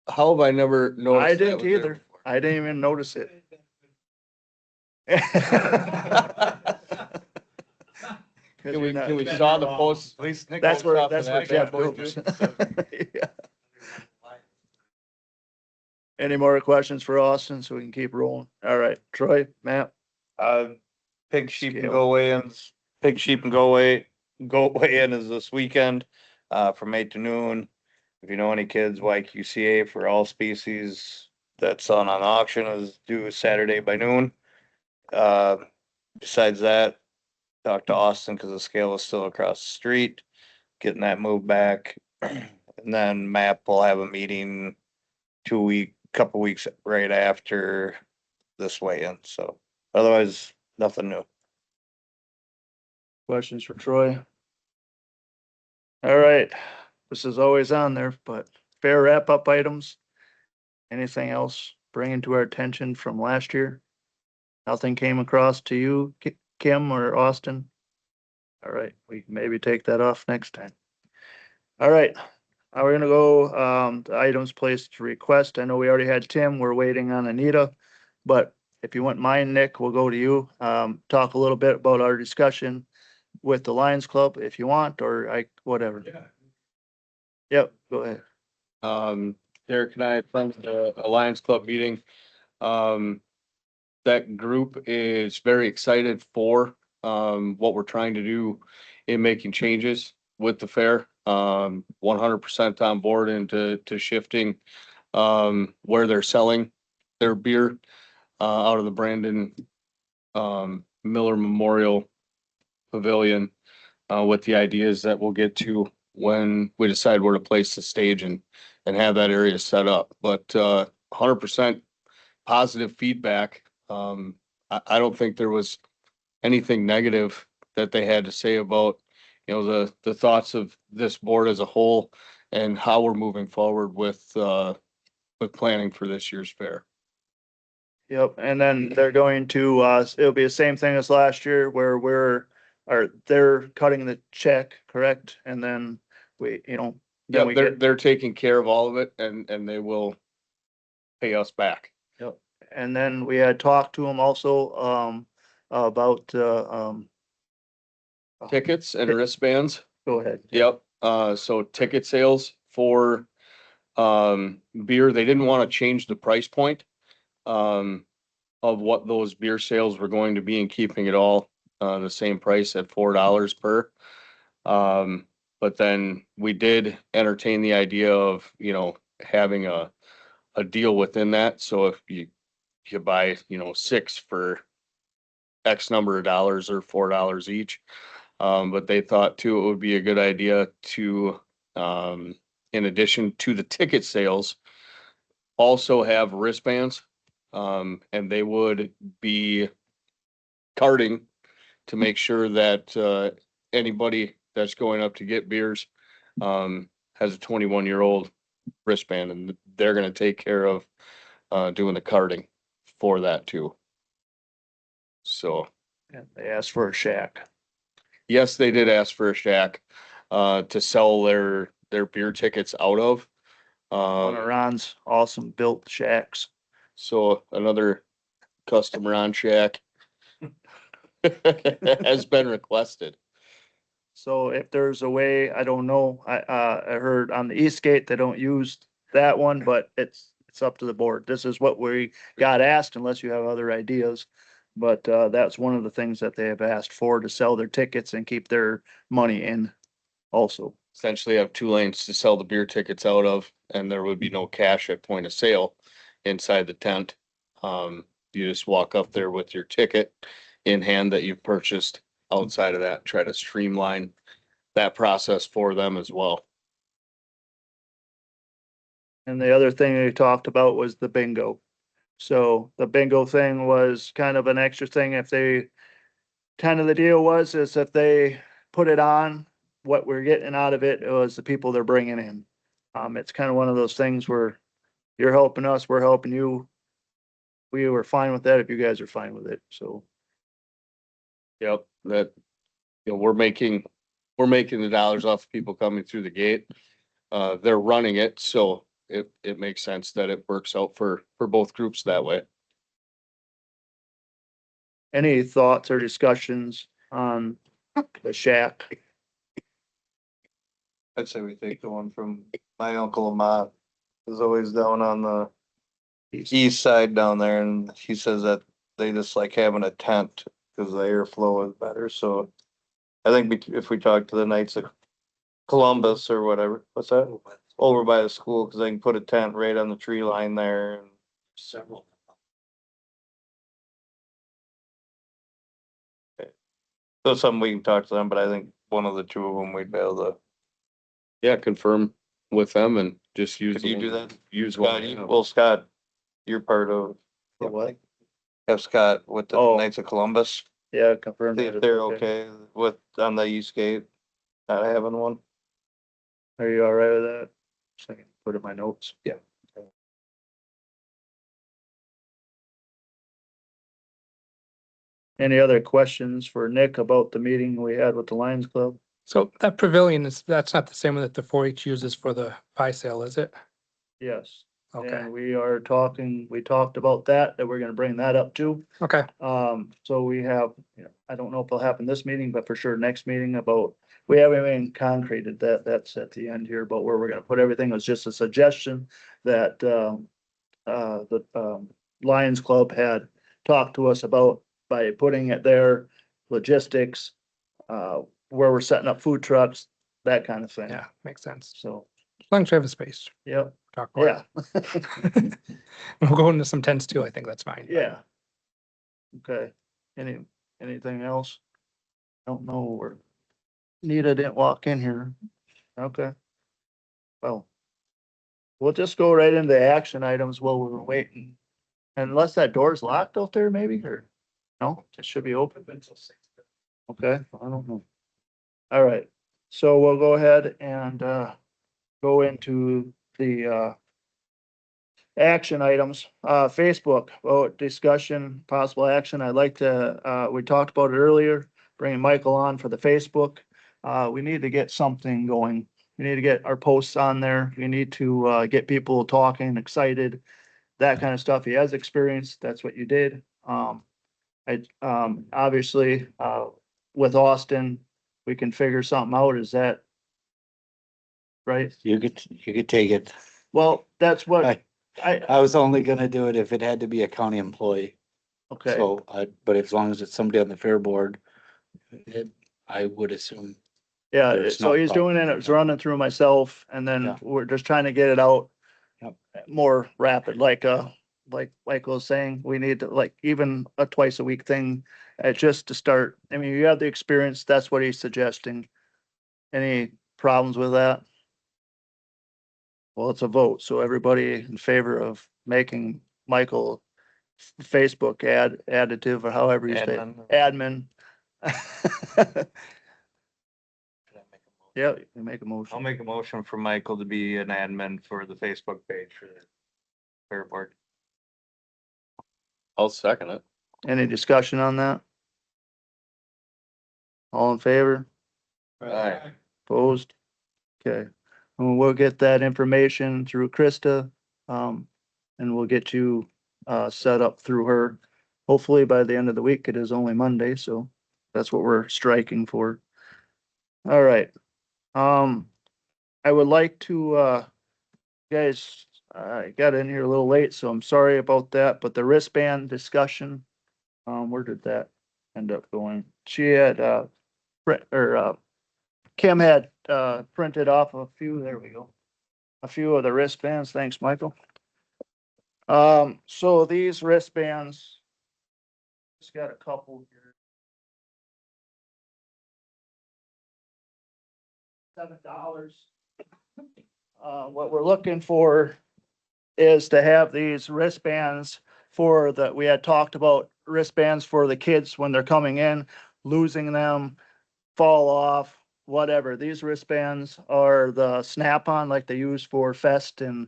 How have I never noticed? I that didn't was there either. before? I didn't even notice it. Can we saw the posts? At least Nick That's goes where, off of that's where that Jeff bad boy, built too. it. Yeah. Any more questions for Austin so we can keep rolling? All right, Troy, Matt, Pig, sheep and Scale. go weigh-ins, pig, sheep and go weigh-in is this weekend, from 8 to noon. If you know any kids, YQCA for all species that's selling on auction is due Saturday by noon. Besides that, talk to Austin because the scale is still across the street, getting that moved back. And then MAP will have a meeting couple weeks right after this weigh-in, so otherwise, nothing new. questions for Troy? All right, this is always on there, but fair wrap-up items. Anything else bringing to our attention from last year? Nothing came across to you, Kim or Austin? All right, we can maybe take that off next time. All right, now we're gonna go, the items placed to request. I know we already had Tim, we're waiting on Anita. But if you wouldn't mind, Nick, we'll go to you. Talk a little bit about our discussion with the Lions Club if you want, or whatever. Yep, go ahead. Derek and I attended the Alliance Club meeting. That group is very excited for, what we're trying to do in making changes with the fair. 100% on board into shifting where they're selling their beer out of the Brandon Miller Memorial Pavilion with the ideas that we'll get to when we decide where to place the stage and have that area set up. But 100% positive feedback. I don't think there was anything negative that they had to say about, you know, the thoughts of this board as a whole and how we're moving forward with planning for this year's fair. Yep, and then they're going to, it'll be the same thing as last year where they're cutting the check, correct? And then we, you know, then Yeah, we they're, get, they're taking care of all of it and they will pay us back. and then we had talked to them also, about, Tickets and wristbands. go ahead. Yep, so ticket sales for beer, they didn't want to change the price point of what those beer sales were going to be and keeping it all the same price at $4 per. But then we did entertain the idea of, you know, having a deal within that. So if you buy, you know, 6 for X number of dollars or $4 each. But they thought too, it would be a good idea to, in addition to the ticket sales, also have wristbands. And they would be carding to make sure that anybody that's going up to get beers has a 21-year-old wristband, and they're going to take care of doing the carding for that too. So And they asked for a shack. yes, they did ask for a shack to sell their beer tickets out of. One of Ron's awesome built shacks. So another customer on shack has been requested. So if there's a way, I don't know, I heard on the East Gate, they don't use that one, but it's up to the board. This is what we got asked unless you have other ideas. But, that's one of the things that they have asked for, to sell their tickets and keep their money in also. Essentially have 2 lanes to sell the beer tickets out of, and there would be no cash at point of sale inside the tent. You just walk up there with your ticket in hand that you've purchased. Outside of that, try to streamline that process for them as well. And the other thing they talked about was the bingo. So the bingo thing was kind of an extra thing if they, kind of the deal was, is if they put it on, what we're getting out of it was the people they're bringing in. It's kind of one of those things where you're helping us, we're helping you. We were fine with that if you guys are fine with it, so. Yep, that, you know, we're making the dollars off people coming through the gate. They're running it, so it makes sense that it works out for both groups that way. Any thoughts or discussions on the shack? I'd say we take the one from my uncle Amat, is always down on the east side down there, and he says that they just like having a tent because the airflow is better, so I think if we talk to the Knights of Columbus or whatever, what's that? Over by the school, because they can put a tent right on the tree line there and Several. so something we can talk to them, but I think one of the two of them we'd be able to. Yeah, confirm with them and just use. Could you do that? Use Scott, one. well, Scott, you're part of. For what? Have Scott with the Oh. Knights of Columbus, Yeah, confirm. see that if it's they're okay with, on the East Gate, not having one. Are you all right with that? So I can put in my notes. Yeah. Any other questions for Nick about the meeting we had with the Lions Club? So that pavilion that's not the same one that the 4-H uses for the pie sale, is it? Yes. Okay, And we talked about that we're gonna bring that up too. okay, So we have, you know, I don't know if it'll happen this meeting, but for sure next meeting about, we haven't even concreted that, that's at the end here, but where we're gonna put everything was just a suggestion that, the Lions Club had talked to us about by putting it there, logistics, where we're setting up food trucks, that kind of thing. Yeah, makes sense. So, As long as we have a space, to yep, talk more. yeah, We'll go into some tents too. I think that's fine. yeah. Okay, anything else? Don't know where. Nita didn't walk in here. Okay. Well, we'll just go right into the action items while we're waiting. Unless that door's locked out there, maybe, or, no, it should be open. Okay, I don't know. All right, so we'll go ahead and, go into the, action items. Facebook, discussion, possible action. I'd like to, we talked about it earlier, bringing Michael on for the Facebook. We need to get something going. We need to get our posts on there. We need to, get people talking, excited, that kind of stuff. He has experience. That's what you did. Obviously, with Austin, we can figure something out. Is that right? You could take it. Well, that's what I was only gonna do it if it had to be a county employee. okay. So but as long as it's somebody on the fair board, I would assume. Yeah, there's so no he's doing it, it's running through myself, and then Yeah. we're just trying to get it out. Yep. More rapid, like Michael was saying, we need to, like, even a twice a week thing, just to start. I mean, you have the experience, that's what he's suggesting. Any problems with that? Well, it's a vote, so everybody in favor of making Michael Facebook additive, or however you say it, admin. Yeah, you can make a I'll motion. make a motion for Michael to be an admin for the Facebook page for the fair board. I'll second it. Any discussion on that? All in favor? Aye. Opposed? Okay, and we'll get that information through Krista, and we'll get you, set up through her. Hopefully by the end of the week, it is only Monday, so that's what we're striking for. All right, I would like to, guys, I got in here a little late, so I'm sorry about that, but the wristband discussion, where did that end up going? She had, Kim had, printed off a few, there we go. A few of the wristbands, thanks, Michael. So these wristbands, just got a couple here. $7. What we're looking for is to have these wristbands for we had talked about wristbands for the kids when they're coming in, losing them, fall off, whatever. These wristbands are the snap-on like they use for Fest and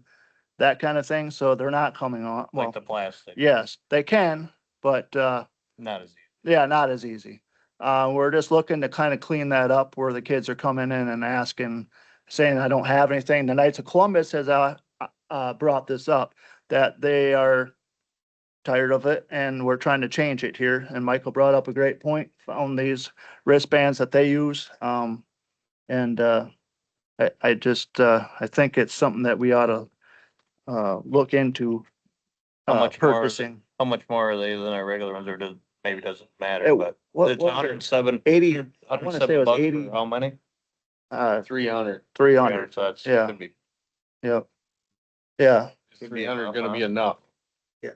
that kind of thing, so they're not coming on. Well, Like the plastic, yes, they can, but, not as easy. yeah, not as easy. We're just looking to kind of clean that up where the kids are coming in and asking, saying, I don't have anything. The Knights of Columbus has, brought this up, that they are tired of it and we're trying to change it here. And Michael brought up a great point, found these wristbands that they use. I just, I think it's something that we ought to, look into. How much more is it? Purchasing. How much more are they than our regular ones, or maybe doesn't matter, It- but what it's was it? 107. 80, I wanna say it 107 was bucks 80. for how many? 300. 300. So that's, Yeah. could be. Yep. Yeah, 300 gonna be enough. Yeah.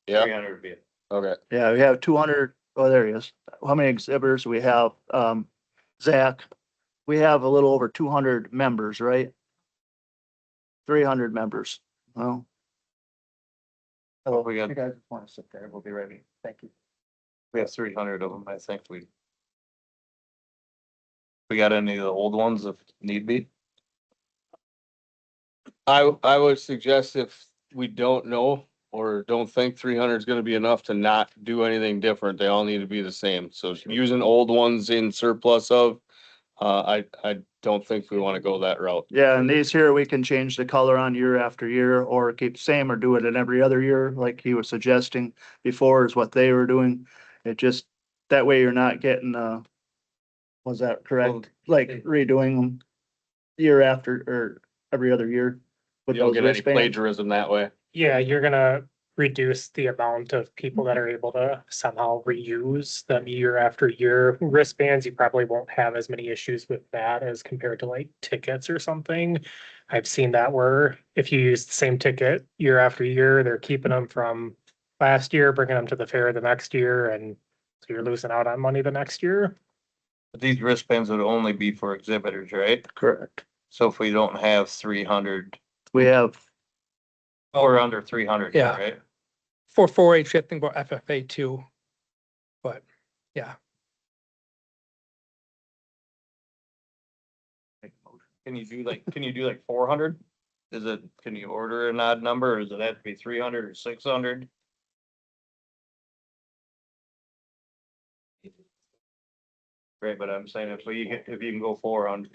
Yeah, 300 would be it. okay. yeah, we have 200, oh, there he is. How many exhibitors we have? Zach, we have a little over 200 members, right? 300 members. Well. Hello, We got- you guys want to sit there? We'll be ready. Thank you. We have 300 of them, I think we got any of the old ones if need be? I would suggest if we don't know or don't think 300 is gonna be enough to not do anything different, they all need to be the same. So using old ones in surplus of, I don't think we wanna go that route. Yeah, and these here, we can change the color on year after year or keep the same or do it in every other year, like he was suggesting before is what they were doing. It just, that way you're not getting, was that correct? Like redoing them year after or every other year. With You don't those get any wristbands. plagiarism that way. Yeah, you're gonna, reduce the amount of people that are able to somehow reuse them year after year. Wristbands, you probably won't have as many issues with that as compared to like tickets or something. I've seen that where if you use the same ticket year after year, they're keeping them from last year, bringing them to the fair the next year, and so you're losing out on money the next year. But these wristbands would only be for exhibitors, right? Correct. So if we don't have 300 We have, or under 300, Yeah. right? For 4-H, I think about FFA too. But, yeah. Can you do like 400? Can you order an odd number or does it have to be 300 or 600? Right, but I'm saying if you can go 400,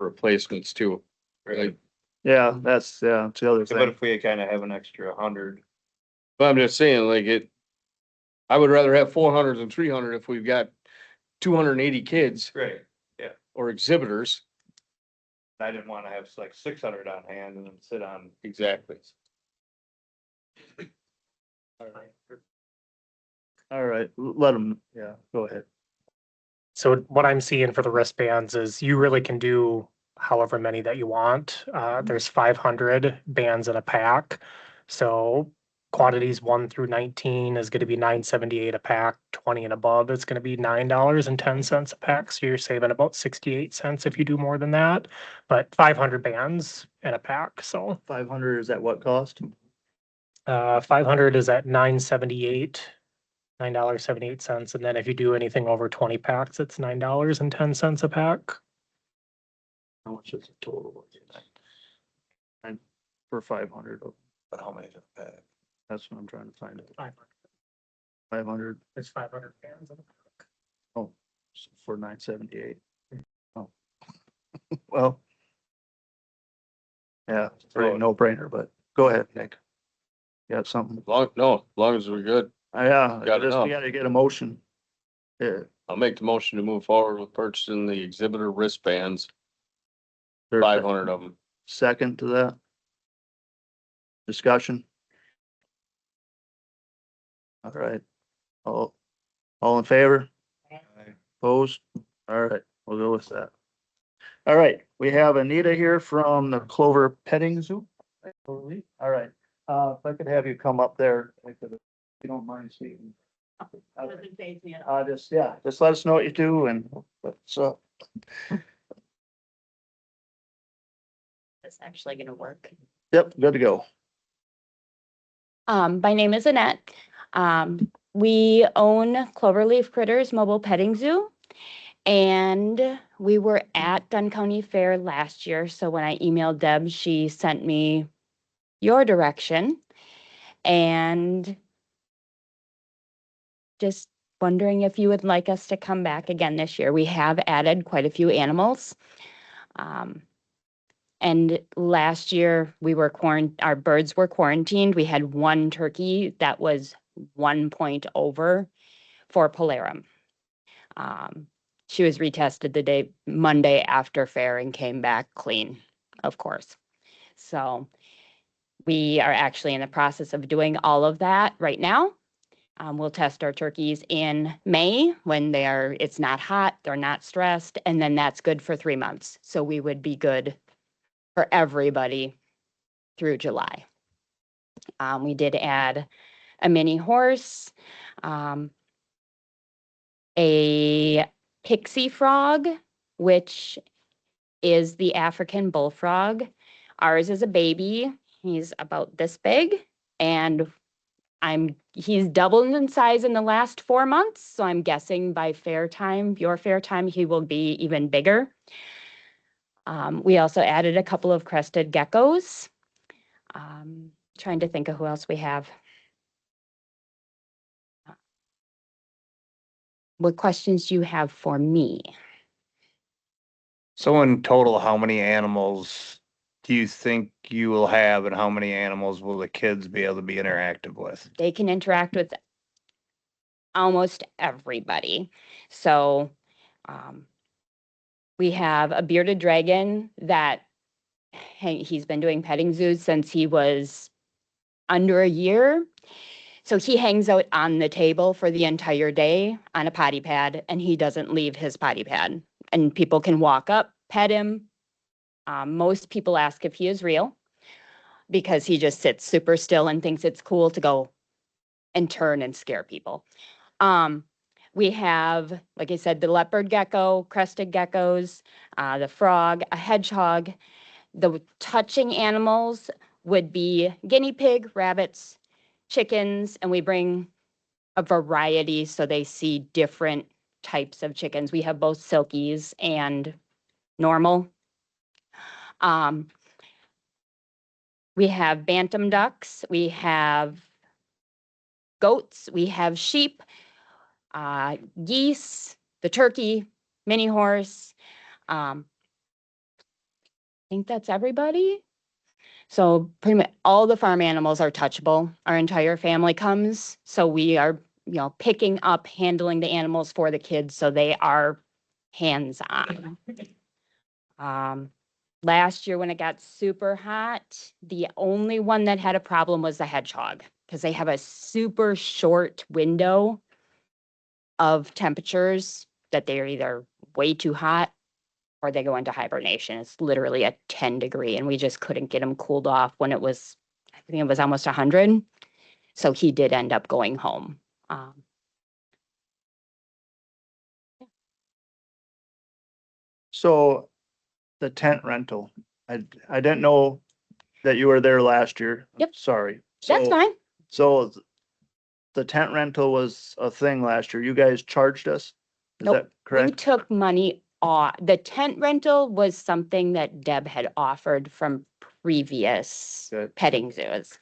Replacements too. right? yeah, that's the other But thing. if we kind of have an extra 100, But I'm just saying, I would rather have 400 than 300 if we've got 280 kids right? or exhibitors. I didn't want to have like 600 on hand and then sit on. Exactly. All right, let them, yeah, go ahead. So what I'm seeing for the wristbands is you really can do however many that you want. There's 500 bands in a pack. So quantities 1 through 19 is going to be $9.78 a pack. 20 and above is going to be $9.10 a pack. So you're saving about 68 cents if you do more than that. But 500 bands in a pack. So 500 is at what cost? 500 is at $9.78. And then if you do anything over 20 packs, it's $9.10 a pack. How much is the total? And for 500, But how many is a pack? that's what I'm trying to find out. 500. 500, There's 500 bands in a pack. oh, for 978. Oh. Well. Yeah, it's a pretty no brainer, but go ahead, Nick. You got something? As long as we're good, Yeah, Got just, enough. we gotta get a motion. Yeah. I'll make the motion to move forward with purchasing the exhibitor wristbands, There's a 500 of them. second to that? Discussion? All right. All in favor? Opposed? All right, we'll go with that. All right, we have Anita here from the Clover Petting Zoo. All right, if I could have you come up there, if you don't mind speaking. Just let us know what you do and what's up. It's actually gonna work. Yep, good to go. My name is Annette. We own Cloverleaf Critters Mobile Petting Zoo. And we were at Dunn County Fair last year. So when I emailed Deb, she sent me your direction. And just wondering if you would like us to come back again this year. We have added quite a few animals. And last year we were our birds were quarantined. We had one turkey that was 1 point over for Polarum. She was retested Monday after fair and came back clean, of course. So we are actually in the process of doing all of that right now. We'll test our turkeys in May when it's not hot, they're not stressed, and then that's good for 3 months. So we would be good for everybody through July. We did add a mini horse, a pixie frog, which is the African bullfrog. Ours is a baby. He's about this big, and he's doubled in size in the last 4 months. So I'm guessing by your fair time, he will be even bigger. We also added a couple of crested geckos. Trying to think of who else we have. What questions do you have for me? So in total, how many animals do you think you will have and how many animals will the kids be able to be interactive with? They can interact with almost everybody. So we have a bearded dragon that he's been doing petting zoos since he was under a year. So he hangs out on the table for the entire day on a potty pad, and he doesn't leave his potty pad. And people can walk up, pet him. Most people ask if he is real because he just sits super still and thinks it's cool to go and turn and scare people. We have, like I said, the leopard gecko, crested geckos, the frog, a hedgehog. The touching animals would be guinea pig, rabbits, chickens, and we bring a variety so they see different types of chickens. We have both silkies and normal. We have bantam ducks, we have goats, we have sheep, geese, the turkey, mini horse. I think that's everybody. So pretty much all the farm animals are touchable. Our entire family comes, so we are, picking up, handling the animals for the kids, so they are hands-on. Last year when it got super hot, the only one that had a problem was the hedgehog, because they have a super short window of temperatures that they're either way too hot or they go into hibernation. It's literally a 10-degree, and we just couldn't get him cooled off when it was, I think it was almost 100. So he did end up going home. So the tent rental, I didn't know that you were there last year. Yep. Sorry. That's So- fine. So the tent rental was a thing last year. You guys charged us? Is Nope. that We correct? took money off. The tent rental was something that Deb had offered from previous Good. petting zoos.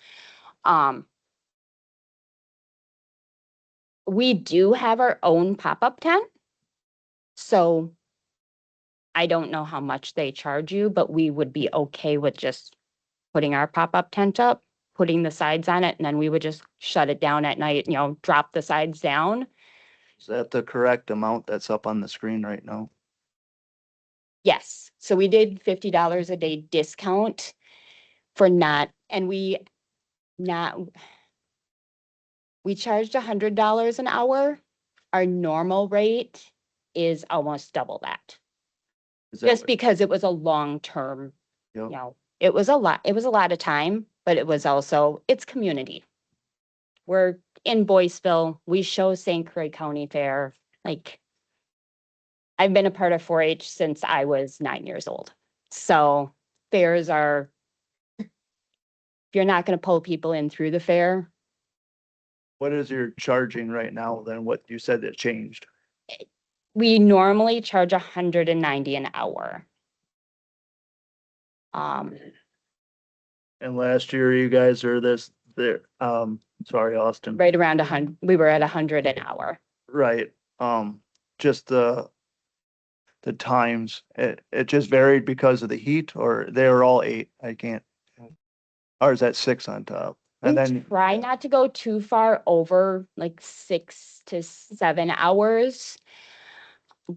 We do have our own pop-up tent. So I don't know how much they charge you, but we would be okay with just putting our pop-up tent up, putting the sides on it, and then we would just shut it down at night, drop the sides down. Is that the correct amount that's up on the screen right now? Yes, so we did $50 a day discount for not, and we charged $100 an hour. Our normal rate is almost double that. Is that Just what- because it was a long-term, Yep. it was a lot of time, but it was also, it's community. We're in Boyceville, we show St. Croix County Fair, like, I've been a part of 4-H since I was 9 years old. So fairs are, if you're not gonna pull people in through the fair, What is your charging right now than what you said that changed? we normally charge $190 an hour. And last year you guys are sorry, Austin. Right around 100, we were at 100 an hour. Right, just the times, it just varied because of the heat, or they were all 8, I can't. Or is that 6 on top? And We then, try not to go too far over like 6 to 7 hours.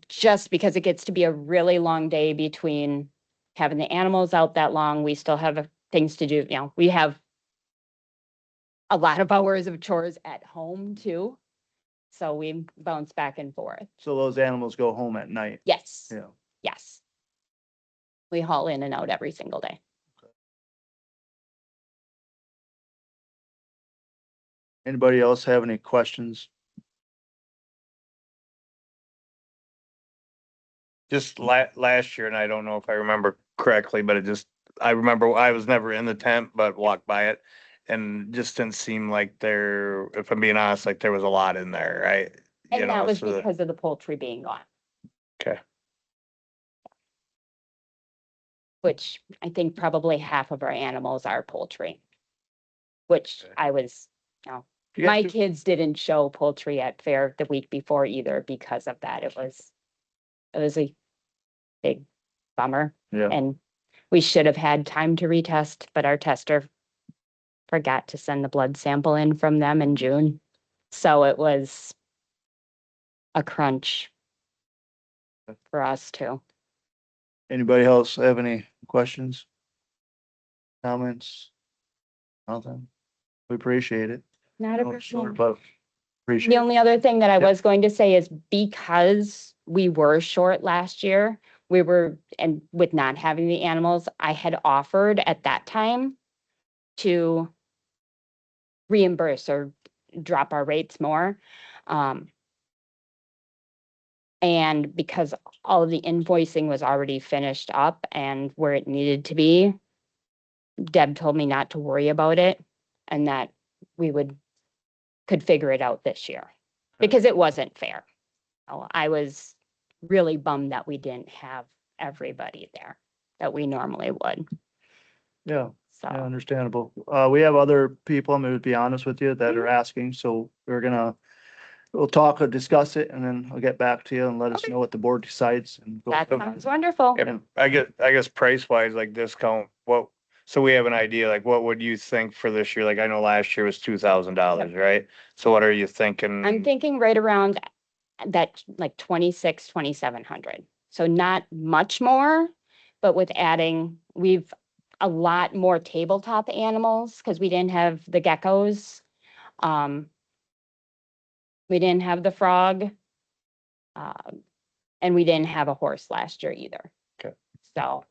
Just because it gets to be a really long day between having the animals out that long. We still have things to do, we have a lot of hours of chores at home too. So we bounce back and forth. so those animals go home at night? Yes, Yeah. yes. We haul in and out every single day. Anybody else have any questions? Just last year, and I don't know if I remember correctly, but I remember I was never in the tent, but walked by it. And just didn't seem like if I'm being honest, like there was a lot in there, right? You And know, that was so because of the poultry being gone. Okay. Which I think probably half of our animals are poultry. Which Okay. I was, You guys my do- kids didn't show poultry at fair the week before either because of that. It was a big bummer. Yeah, And we should have had time to retest, but our tester forgot to send the blood sample in from them in June. So it was a crunch for us too. anybody else have any questions? comments? Nothing? We appreciate it. Not a Oh, sure, problem. but appreciate The it. only other thing that I Yeah. was going to say is because we were short last year, and with not having the animals, I had offered at that time to reimburse or drop our rates more. And because all of the invoicing was already finished up and where it needed to be, Deb told me not to worry about it and that we could figure it out this year. Because it wasn't fair. Oh, I was really bummed that we didn't have everybody there that we normally would, Yeah, yeah, so. understandable. We have other people, I'm gonna be honest with you, that are asking, so we'll talk or discuss it, and then I'll get back to you and let us Okay. know what the board decides and go. That from sounds wonderful. If, I guess price wise, like discount, so we have an idea, like what would you think for this year? Like I know last year was $2,000, right? So what are you thinking? I'm thinking right around that, like 2,700. So not much more, but with adding, we've a lot more tabletop animals because we didn't have the geckos. We didn't have the frog. And we didn't have a horse last year either. Okay. So,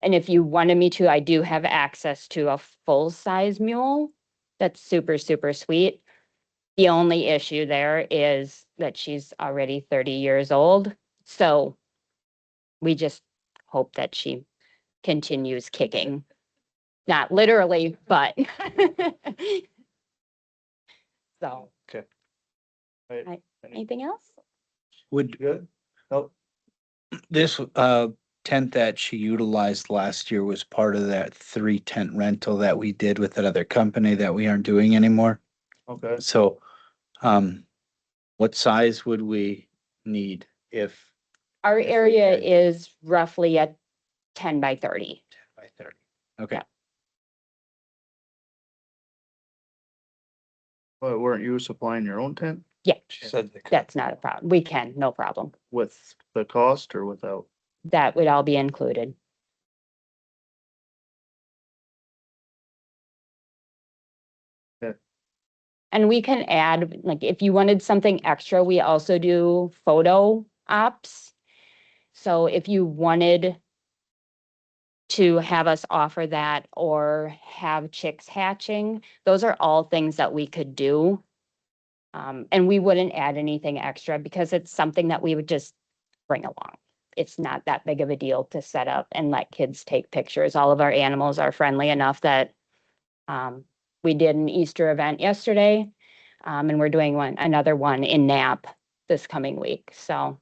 and if you wanted me to, I do have access to a full-size mule. That's super, super sweet. The only issue there is that she's already 30 years old. So we just hope that she continues kicking. Not literally, but. So. Okay. Anything else? Would Good? Oh, this, tent that she utilized last year was part of that 3 tent rental that we did with that other company that we aren't doing anymore? okay. So, what size would we need if Our If we area could. is roughly at 10 by 30. by 30? Okay. Yeah. But weren't you supplying your own tent Yeah, She said they could. that's not a problem. We can, no problem. with the cost or without? That would all be included. Okay. And we can add, like, if you wanted something extra, we also do photo ops. So if you wanted to have us offer that or have chicks hatching, those are all things that we could do. And we wouldn't add anything extra because it's something that we would just bring along. It's not that big of a deal to set up and let kids take pictures. All of our animals are friendly enough that we did an Easter event yesterday, and we're doing another one in Nap this coming week. So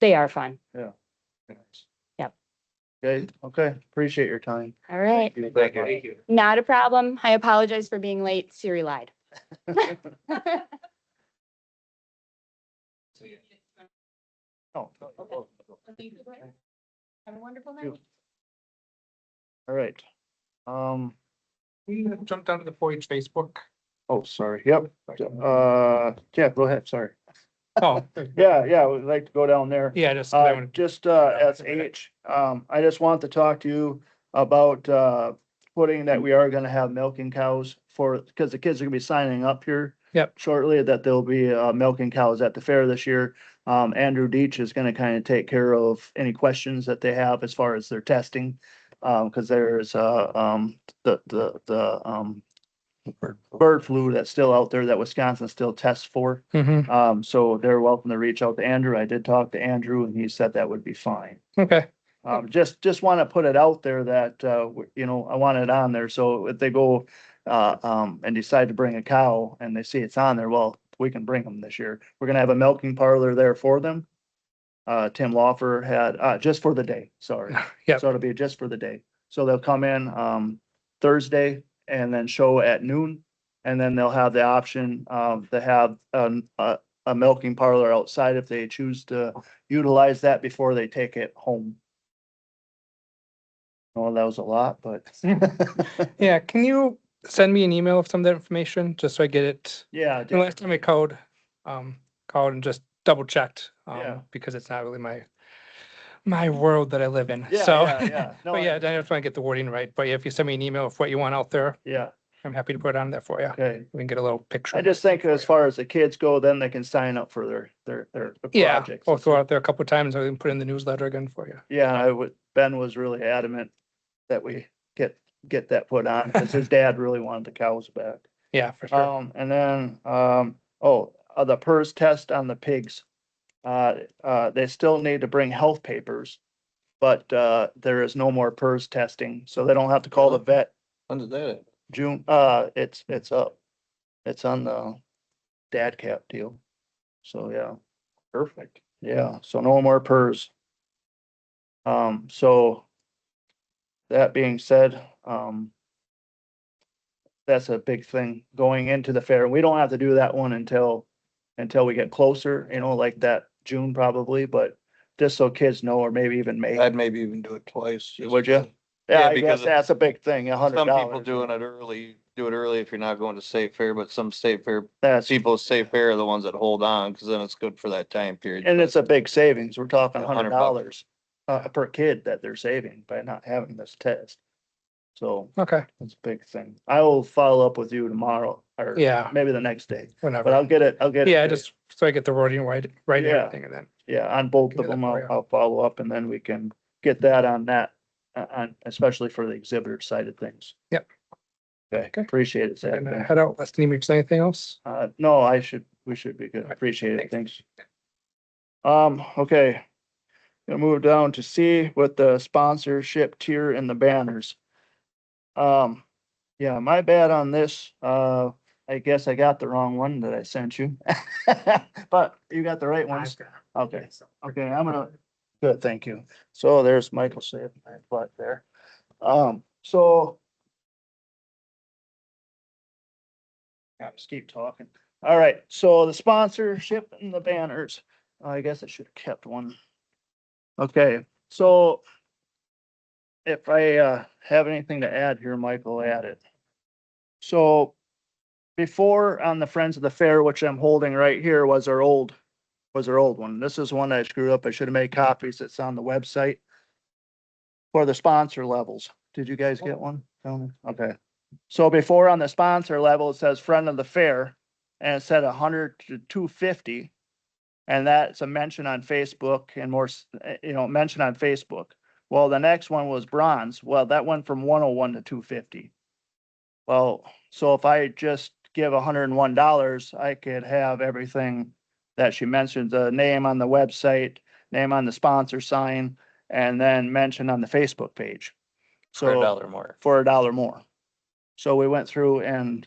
they are fun. Yeah. Yep. Okay, appreciate your time. All right. Thank you. Not a problem. I apologize for being late. Siri lied. Oh, Have a wonderful night. all right. We jumped down to the 4-H Facebook. Oh, sorry, yep, yeah, go ahead, sorry. Oh, Yeah, we'd like to go down there. yeah, just, 'cause I wanna- Just, as H, I just want to talk to you about, putting that we are gonna have milking cows because the kids are gonna be signing up here. Yep. Shortly, that there'll be, milking cows at the fair this year. Andrew Deach is gonna kind of take care of any questions that they have as far as their testing. Cause there's, bird flu that's still out there that Wisconsin still tests for. Mhm. So they're welcome to reach out to Andrew. I did talk to Andrew and he said that would be fine. Okay, Just want to put it out there that, I want it on there. So if they go, and decide to bring a cow and they see it's on there, well, we can bring them this year. We're gonna have a milking parlor there for them. Tim Lawfer had, just for the day, sorry. Yep. So it'll be just for the day. So they'll come in, Thursday and then show at noon. And then they'll have the option, to have, a milking parlor outside if they choose to utilize that before they take it home. Well, that was a lot, but. yeah, can you send me an email of some of that information, just so I get it? Yeah, The last time I called and just double checked, Yeah. because it's not really my world that I live in. Yeah, So, yeah, yeah. No, but I yeah, I understand. just want to get the wording right. But if you send me an email of what you want out there, Yeah, I'm happy to put it on there for you. okay. We can get a little picture. I just think as far as the kids go, then they can sign up for their Yeah, projects. I'll throw it out there a couple of times. I can put in the newsletter again for you. Yeah, Ben was really adamant that we get that put on, because his dad really wanted the cows back. Yeah, for sure. And then, the PERS test on the pigs. They still need to bring health papers, but, there is no more PERS testing, so they don't have to call the vet. When did that? June, it's up. It's on the dad cap deal. So, yeah, Perfect. yeah, so no more PERS. So that being said, that's a big thing going into the fair. We don't have to do that one until we get closer, like that June probably, but just so kids know, or maybe even May. I'd maybe even do it twice. just Would you? to- Yeah, Yeah, I guess because that's a big thing, $100. Some people doing it early, do it early if you're not going to state fair, but some state fair, That's, people at state fair are the ones that hold on, cause then it's good for that time period. and it's a big savings. We're talking Yeah, $100 $100. per kid that they're saving by not having this test. So Okay, it's a big thing. I will follow up with you tomorrow, or yeah, maybe the next day, but whenever. I'll get it. Yeah, to- just so I get the wording right and Yeah. everything and then. Yeah, on both Give of me that them, for I'll, you. I'll follow up, and then we can get that on that, on, especially for the exhibitor side of things. Yep. Okay, Okay. appreciate it, Zach. And head out. Let's need me to say anything else. No, we should be good. Alright, Appreciate it. thanks. Thanks. Okay. Gonna move down to C with the sponsorship tier and the banners. Yeah, my bad on this. I guess I got the wrong one that I sent you. But you got the right ones. Okay, okay, good, thank you. So there's Michael saving my butt there. So. Yeah, just keep talking. All right, so the sponsorship and the banners. I guess I should have kept one. Okay, so. If I have anything to add here, Michael, add it. So. Before on the Friends of the Fair, which I'm holding right here, was our old one. This is one I screwed up. I should have made copies. It's on the website. For the sponsor levels. Did you guys get one? Tony? Okay. So before on the sponsor level, it says Friend of the Fair, and it said 100 to 250. And that's a mention on Facebook and more, mention on Facebook. Well, the next one was bronze. Well, that went from 101 to 250. Well, so if I just give $101, I could have everything that she mentioned, the name on the website, name on the sponsor sign, and then mention on the Facebook page. For So $1 more. for $1 more. So we went through and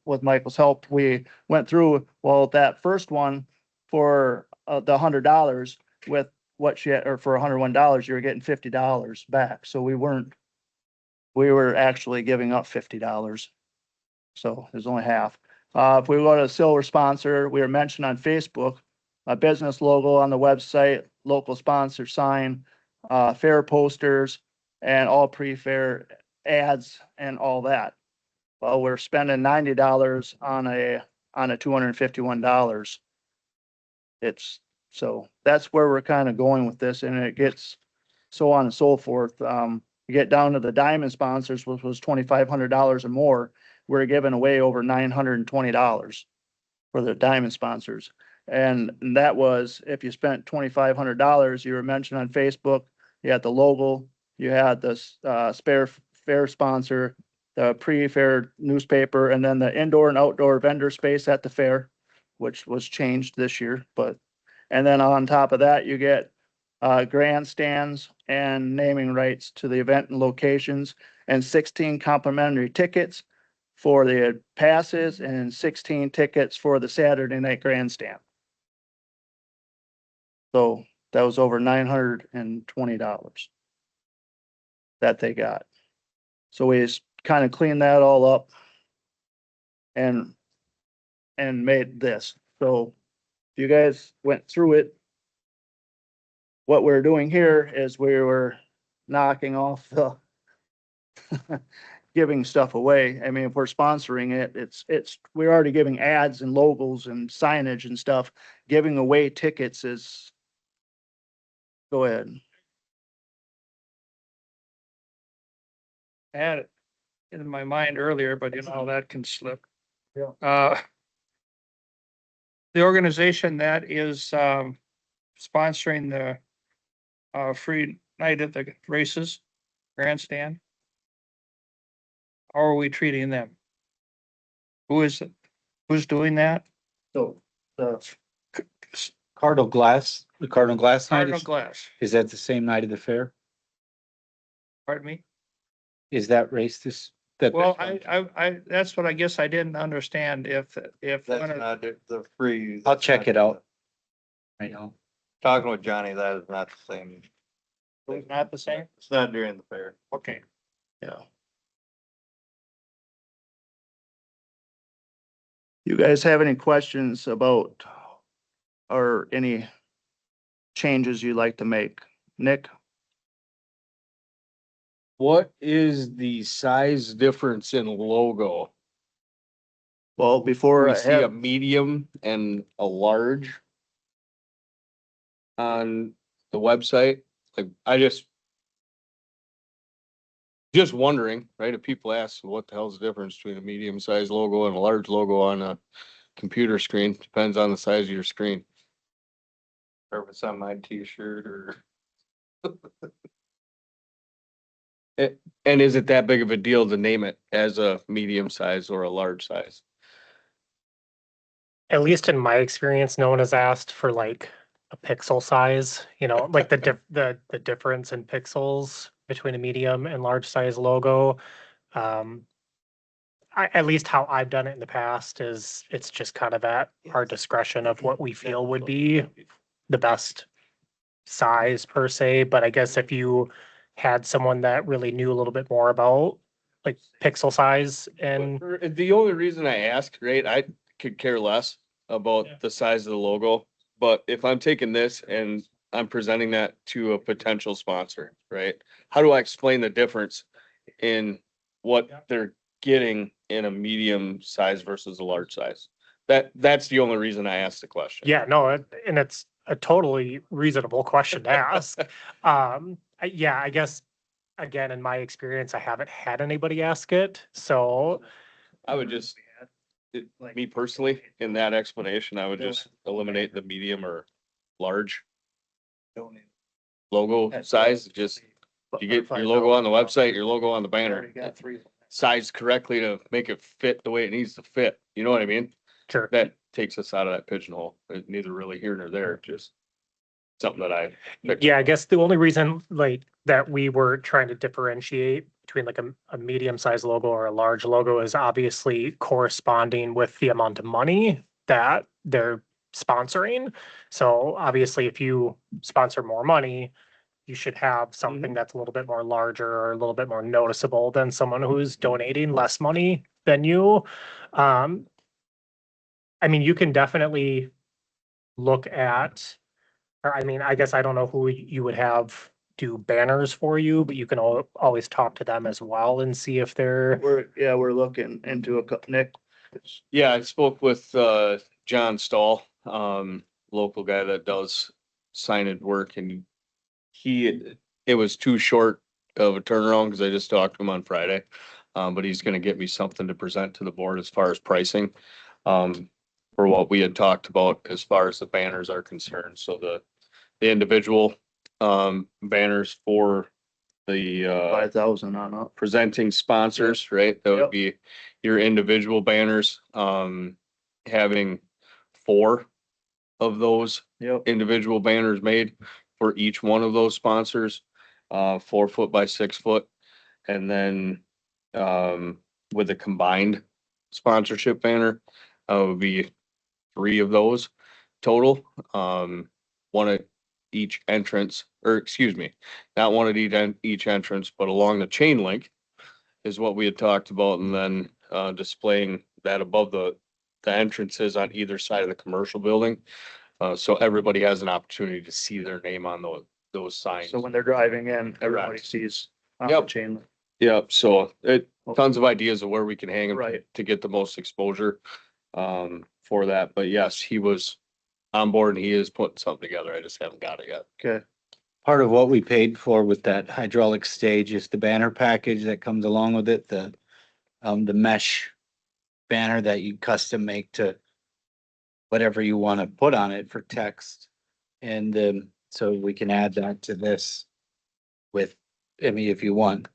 with Michael's help, we went through, well, that first one for the $100 with what she had, or for $101, you were getting $50 back. So we were actually giving up $50. So there's only half. If we go to a silver sponsor, we were mentioned on Facebook, a business logo on the website, local sponsor sign, fair posters, and all pre-fair ads and all that. Well, we're spending $90 on a $251. So that's where we're kind of going with this, and it gets so on and so forth. You get down to the diamond sponsors, which was $2,500 or more. We're giving away over $920 for the diamond sponsors. And that was, if you spent $2,500, you were mentioned on Facebook, you had the logo, you had the fair sponsor, the pre-fair newspaper, and then the indoor and outdoor vendor space at the fair, which was changed this year, and then on top of that, you get grandstands and naming rights to the event and locations, and 16 complimentary tickets for the passes and 16 tickets for the Saturday night grandstand. So that was over $920 that they got. So we just kind of cleaned that all up and made this. So if you guys went through it, what we're doing here is we were knocking off the giving stuff away. I mean, if we're sponsoring it, we're already giving ads and logos and signage and stuff. Giving away tickets is Go ahead. I had it in my mind earlier, but you know, that can slip. Yeah. The organization that is, sponsoring the, free night at the races, grandstand. How are we treating them? Who is it? Who's doing that? So, the Cardinal Glass, the Cardinal Glass night, Cardinal Glass, is that the same night of the fair? pardon me? Is that race this? That Well, that's what I guess I didn't understand if That's one of, not the free. I'll check it out. Right now. Talking with Johnny, that is not the same. it's not the same? It's not during the fair. Okay. yeah. You guys have any questions about or any changes you'd like to make? Nick? What is the size difference in logo? Well, before We I see a have, medium and a large on the website. Like, I just wondering, right? If people ask what the hell's the difference between a medium sized logo and a large logo on a computer screen, depends on the size of your screen. Or if it's on my t-shirt or. And is it that big of a deal to name it as a medium size or a large size? At least in my experience, no one has asked for like a pixel size, like the difference in pixels between a medium and large size logo. At least how I've done it in the past is it's just kind of at our discretion of what we feel would be the best size per se. But I guess if you had someone that really knew a little bit more about like pixel size and The only reason I asked, right, I could care less about the size of the logo, but if I'm taking this and I'm presenting that to a potential sponsor, right? How do I explain the difference in what they're getting in a medium size versus a large size? That's the only reason I asked the question. yeah, no, and it's a totally reasonable question to ask. Yeah, I guess again, in my experience, I haven't had anybody ask it, so I would just, me personally, in that explanation, I would just eliminate the medium or large logo size, just you get your logo on the website, your logo on the banner, sized correctly to make it fit the way it needs to fit. You know what I mean? sure. That takes us out of that pigeonhole. It's neither really here nor there, just something that I. picked Yeah, I up. guess the only reason like that we were trying to differentiate between like a medium-sized logo or a large logo is obviously corresponding with the amount of money that they're sponsoring. So obviously, if you sponsor more money, you should have something that's a little bit more larger or a little bit more noticeable than someone who's donating less money than you. Um, I mean, you can definitely look at, or I mean, I guess I don't know who you would have do banners for you, but you can always talk to them as well and see if they're, we're looking into Nick. Yeah, I spoke with John Stahl, local guy that does signage work, and it was too short of a turnaround because I just talked to him on Friday. But he's gonna get me something to present to the board as far as pricing. For what we had talked about as far as the banners are concerned. So the individual banners for the 5,000 on up. presenting sponsors, right? That would Yep. be your individual banners, having 4 of those Yep. individual banners made for each one of those sponsors, 4 foot by 6 foot. And then, with a combined sponsorship banner, would be 3 of those total. One at each entrance, or excuse me, not one at each entrance, but along the chain link is what we had talked about, and then displaying that above the entrances on either side of the commercial building. So everybody has an opportunity to see their name on those signs. So when they're driving in, everybody Correct. sees on the Yep. chain link. Yep, so tons of ideas of where we can hang them Right. to get the most exposure for that. But yes, he was on board and he is putting something together. I just haven't got it yet. Okay. part of what we paid for with that hydraulic stage is the banner package that comes along with it, the mesh banner that you custom make to whatever you want to put on it for text. And so we can add that to this with, I mean, if you want.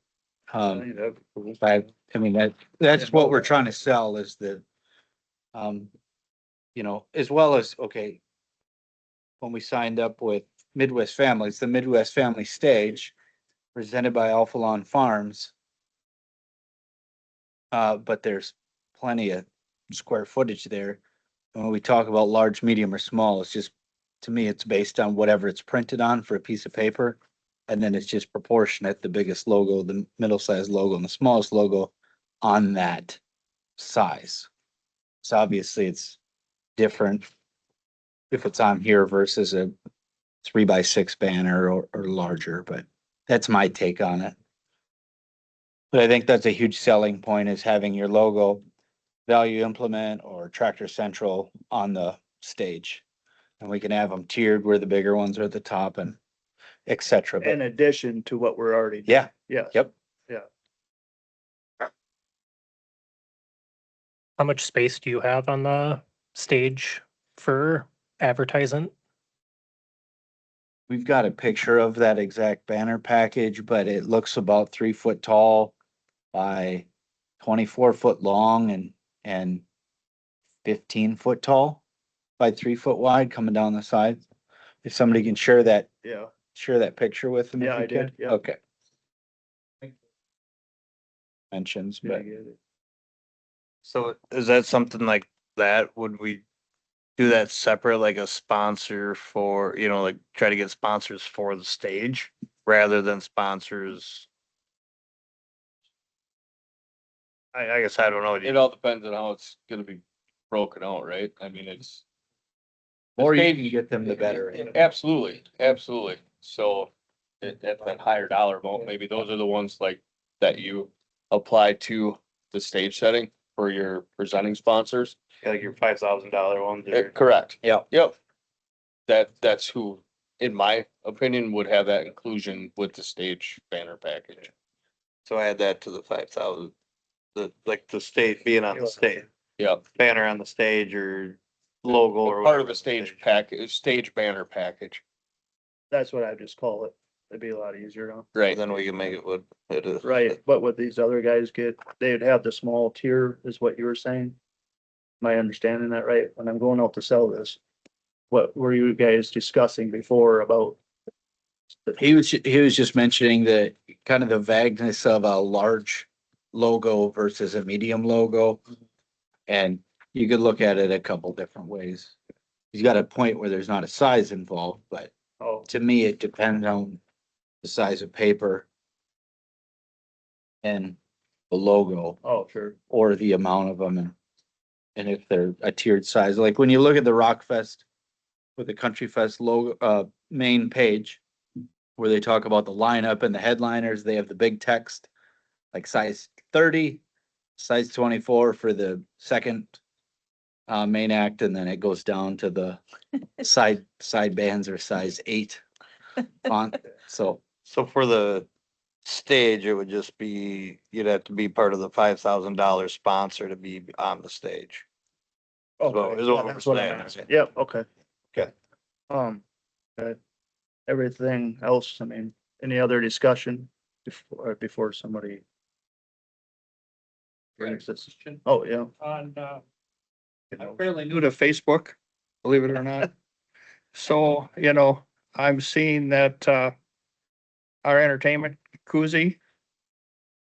I mean, that's what we're trying to sell is the, you know, as well as, okay, when we signed up with Midwest Families, the Midwest Family Stage presented by Alpha Lawn Farms. But there's plenty of square footage there. And when we talk about large, medium, or small, it's just, to me, it's based on whatever it's printed on for a piece of paper. And then it's just proportionate, the biggest logo, the middle sized logo, and the smallest logo on that size. So obviously it's different if it's on here versus a 3x6 banner or larger, but that's my take on it. But I think that's a huge selling point is having your logo, Value Implement or Tractor Central on the stage. And we can have them tiered where the bigger ones are at the top and et cetera. In But addition to what we're already. doing. yeah, Yes. yep. How much space do you have on the stage for advertising? We've got a picture of that exact banner package, but it looks about 3 foot tall by 24 foot long and 15 foot tall by 3 foot wide coming down the side. If somebody can share that picture with them. if Yeah, you I did, could. yeah. Okay. Mentions, but So is that something like that? Would we do that separate, like a sponsor for, you know, like try to get sponsors for the stage rather than sponsors? I guess I don't know. It all depends on how it's gonna be broken out, right? I mean, it's. more you stage- can get them, the better. Absolutely, absolutely. So at that higher dollar amount, maybe those are the ones like that you apply to the stage setting for your presenting sponsors. Like your $5,000 ones Correct. Yeah. Yep. That's who, in my opinion, would have that inclusion with the stage banner package. So add that to the 5,000, like the stage, being on the stage, Yep. banner on the stage or logo or. Part of whatever a stage stage. package, stage banner package. That's what I just call it. It'd be a lot easier, huh? Right. Then we can make it what it is. Right, but what these other guys get, they'd have the small tier is what you were saying? Am I understanding that right? When I'm going out to sell this, what were you guys discussing before about? He was just mentioning the kind of the vagueness of a large logo versus a medium logo. And you could look at it a couple different ways. He's got a point where there's not a size involved, but Oh, to me, it depends on the size of paper and the logo oh, sure. or the amount of them. And if they're a tiered size, like when you look at the Rock Fest with the Country Fest logo, main page, where they talk about the lineup and the headliners, they have the big text, like size 30, size 24 for the second main act, and then it goes down to the side bands are size 8 font. So So for the stage, it would just be, you'd have to be part of the $5,000 sponsor to be on the stage. Okay, is what yeah, we're that's what I'm saying. asking. Yep, okay. Okay. Okay. Everything else, I mean, any other discussion before somebody? brings this? Oh, yeah. On, I'm fairly new to Facebook, believe it or not. So, you know, I'm seeing that, our entertainment koozie.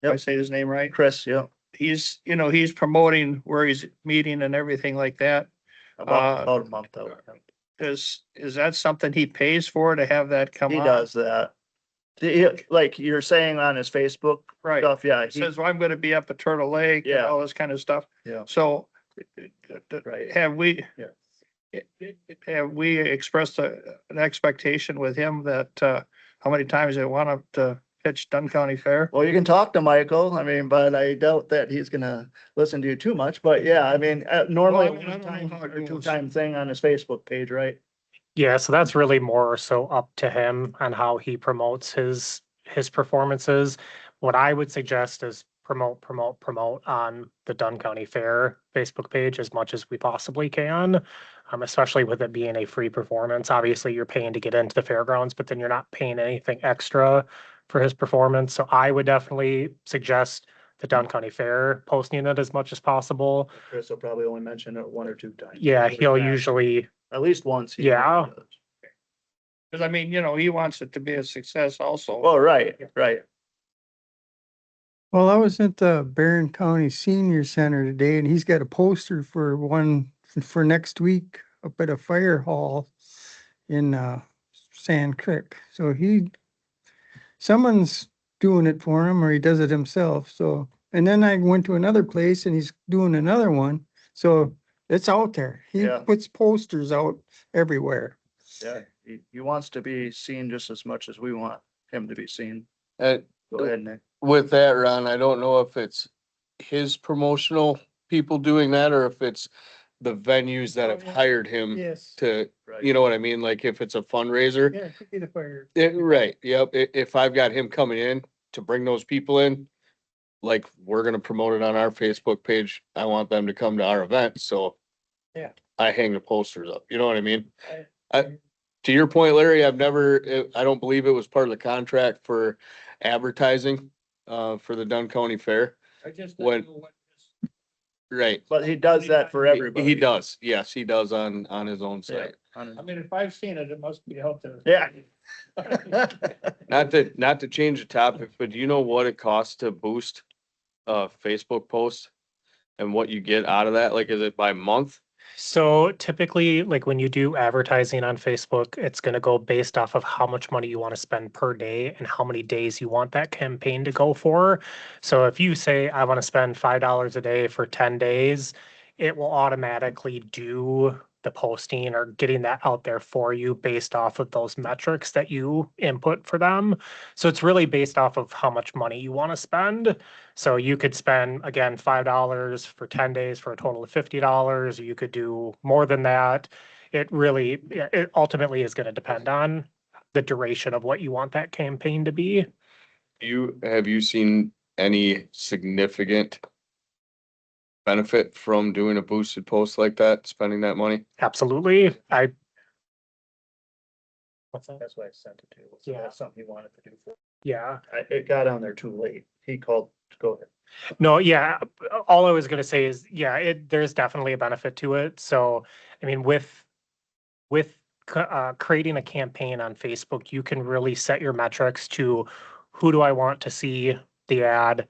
If I Yep. say his name right, Chris, yeah. he's, you know, he's promoting where he's meeting and everything like that. About a month out. Is that something he pays for to have that come He on? does that. Like you're saying on his Facebook Right. stuff, yeah. He says, well, I'm gonna be up at Turtle Lake and Yeah. all this kind of stuff. Yeah. So Right. have we? Yeah. Have we expressed an expectation with him that, how many times they want him to pitch Dunn County Fair? Well, you can talk to Michael, I mean, but I doubt that he's gonna listen to you too much, but yeah, I mean, normally Well, I mean, I one don't know time how it or goes. 2 time thing on his Facebook page, right? Yeah, so that's really more so up to him on how he promotes his performances. What I would suggest is promote on the Dunn County Fair Facebook page as much as we possibly can. Especially with it being a free performance. Obviously, you're paying to get into the fairgrounds, but then you're not paying anything extra for his performance. So I would definitely suggest the Dunn County Fair posting it as much as possible. Chris will probably only mention it 1 or 2 times. Yeah, he'll usually, At least once. he Yeah. does. Cause I mean, he wants it to be a success also. Well, right, right. Well, I was at the Barron County Senior Center today and he's got a poster for one for next week up at a fire hall in Sand Creek. So someone's doing it for him or he does it himself. So, and then I went to another place and he's doing another one. So it's out there. He Yeah. puts posters out everywhere. Yeah, he wants to be seen just as much as we want him to be seen. And Go ahead, Nick. with that, Ron, I don't know if it's his promotional people doing that or if it's the venues that have hired him Yes. to, Right. you know what I mean? Like if it's a fundraiser. Yeah, it could be the fire. Right, yep. If I've got him coming in to bring those people in, like, we're gonna promote it on our Facebook page. I want them to come to our event, so. Yeah. I hang the posters up, you know what I mean? I- To your point, Larry, I don't believe it was part of the contract for advertising, for the Dunn County Fair. I just. When- Right. But he does that for everybody. He does, yes, he does on his own Yeah. site. I mean, if I've seen it, it must be out there. Yeah. Not to change the topic, but do you know what it costs to boost a Facebook post? And what you get out of that? Like, is it by month? so typically, like when you do advertising on Facebook, it's gonna go based off of how much money you want to spend per day and how many days you want that campaign to go for. So if you say, I want to spend $5 a day for 10 days, it will automatically do the posting or getting that out there for you based off of those metrics that you input for them. So it's really based off of how much money you want to spend. So you could spend, again, $5 for 10 days for a total of $50. You could do more than that. It really, it ultimately is going to depend on the duration of what you want that campaign to be. Have you seen any significant benefit from doing a boosted post like that, spending that money? Absolutely. What's that? That's why I sent it to you. So Yeah. that's something he wanted to do for. Yeah. It got on there too late. He called, go ahead. No, yeah, all I was gonna say is, yeah, there's definitely a benefit to it. So, I mean, with creating a campaign on Facebook, you can really set your metrics to who do I want to see the ad.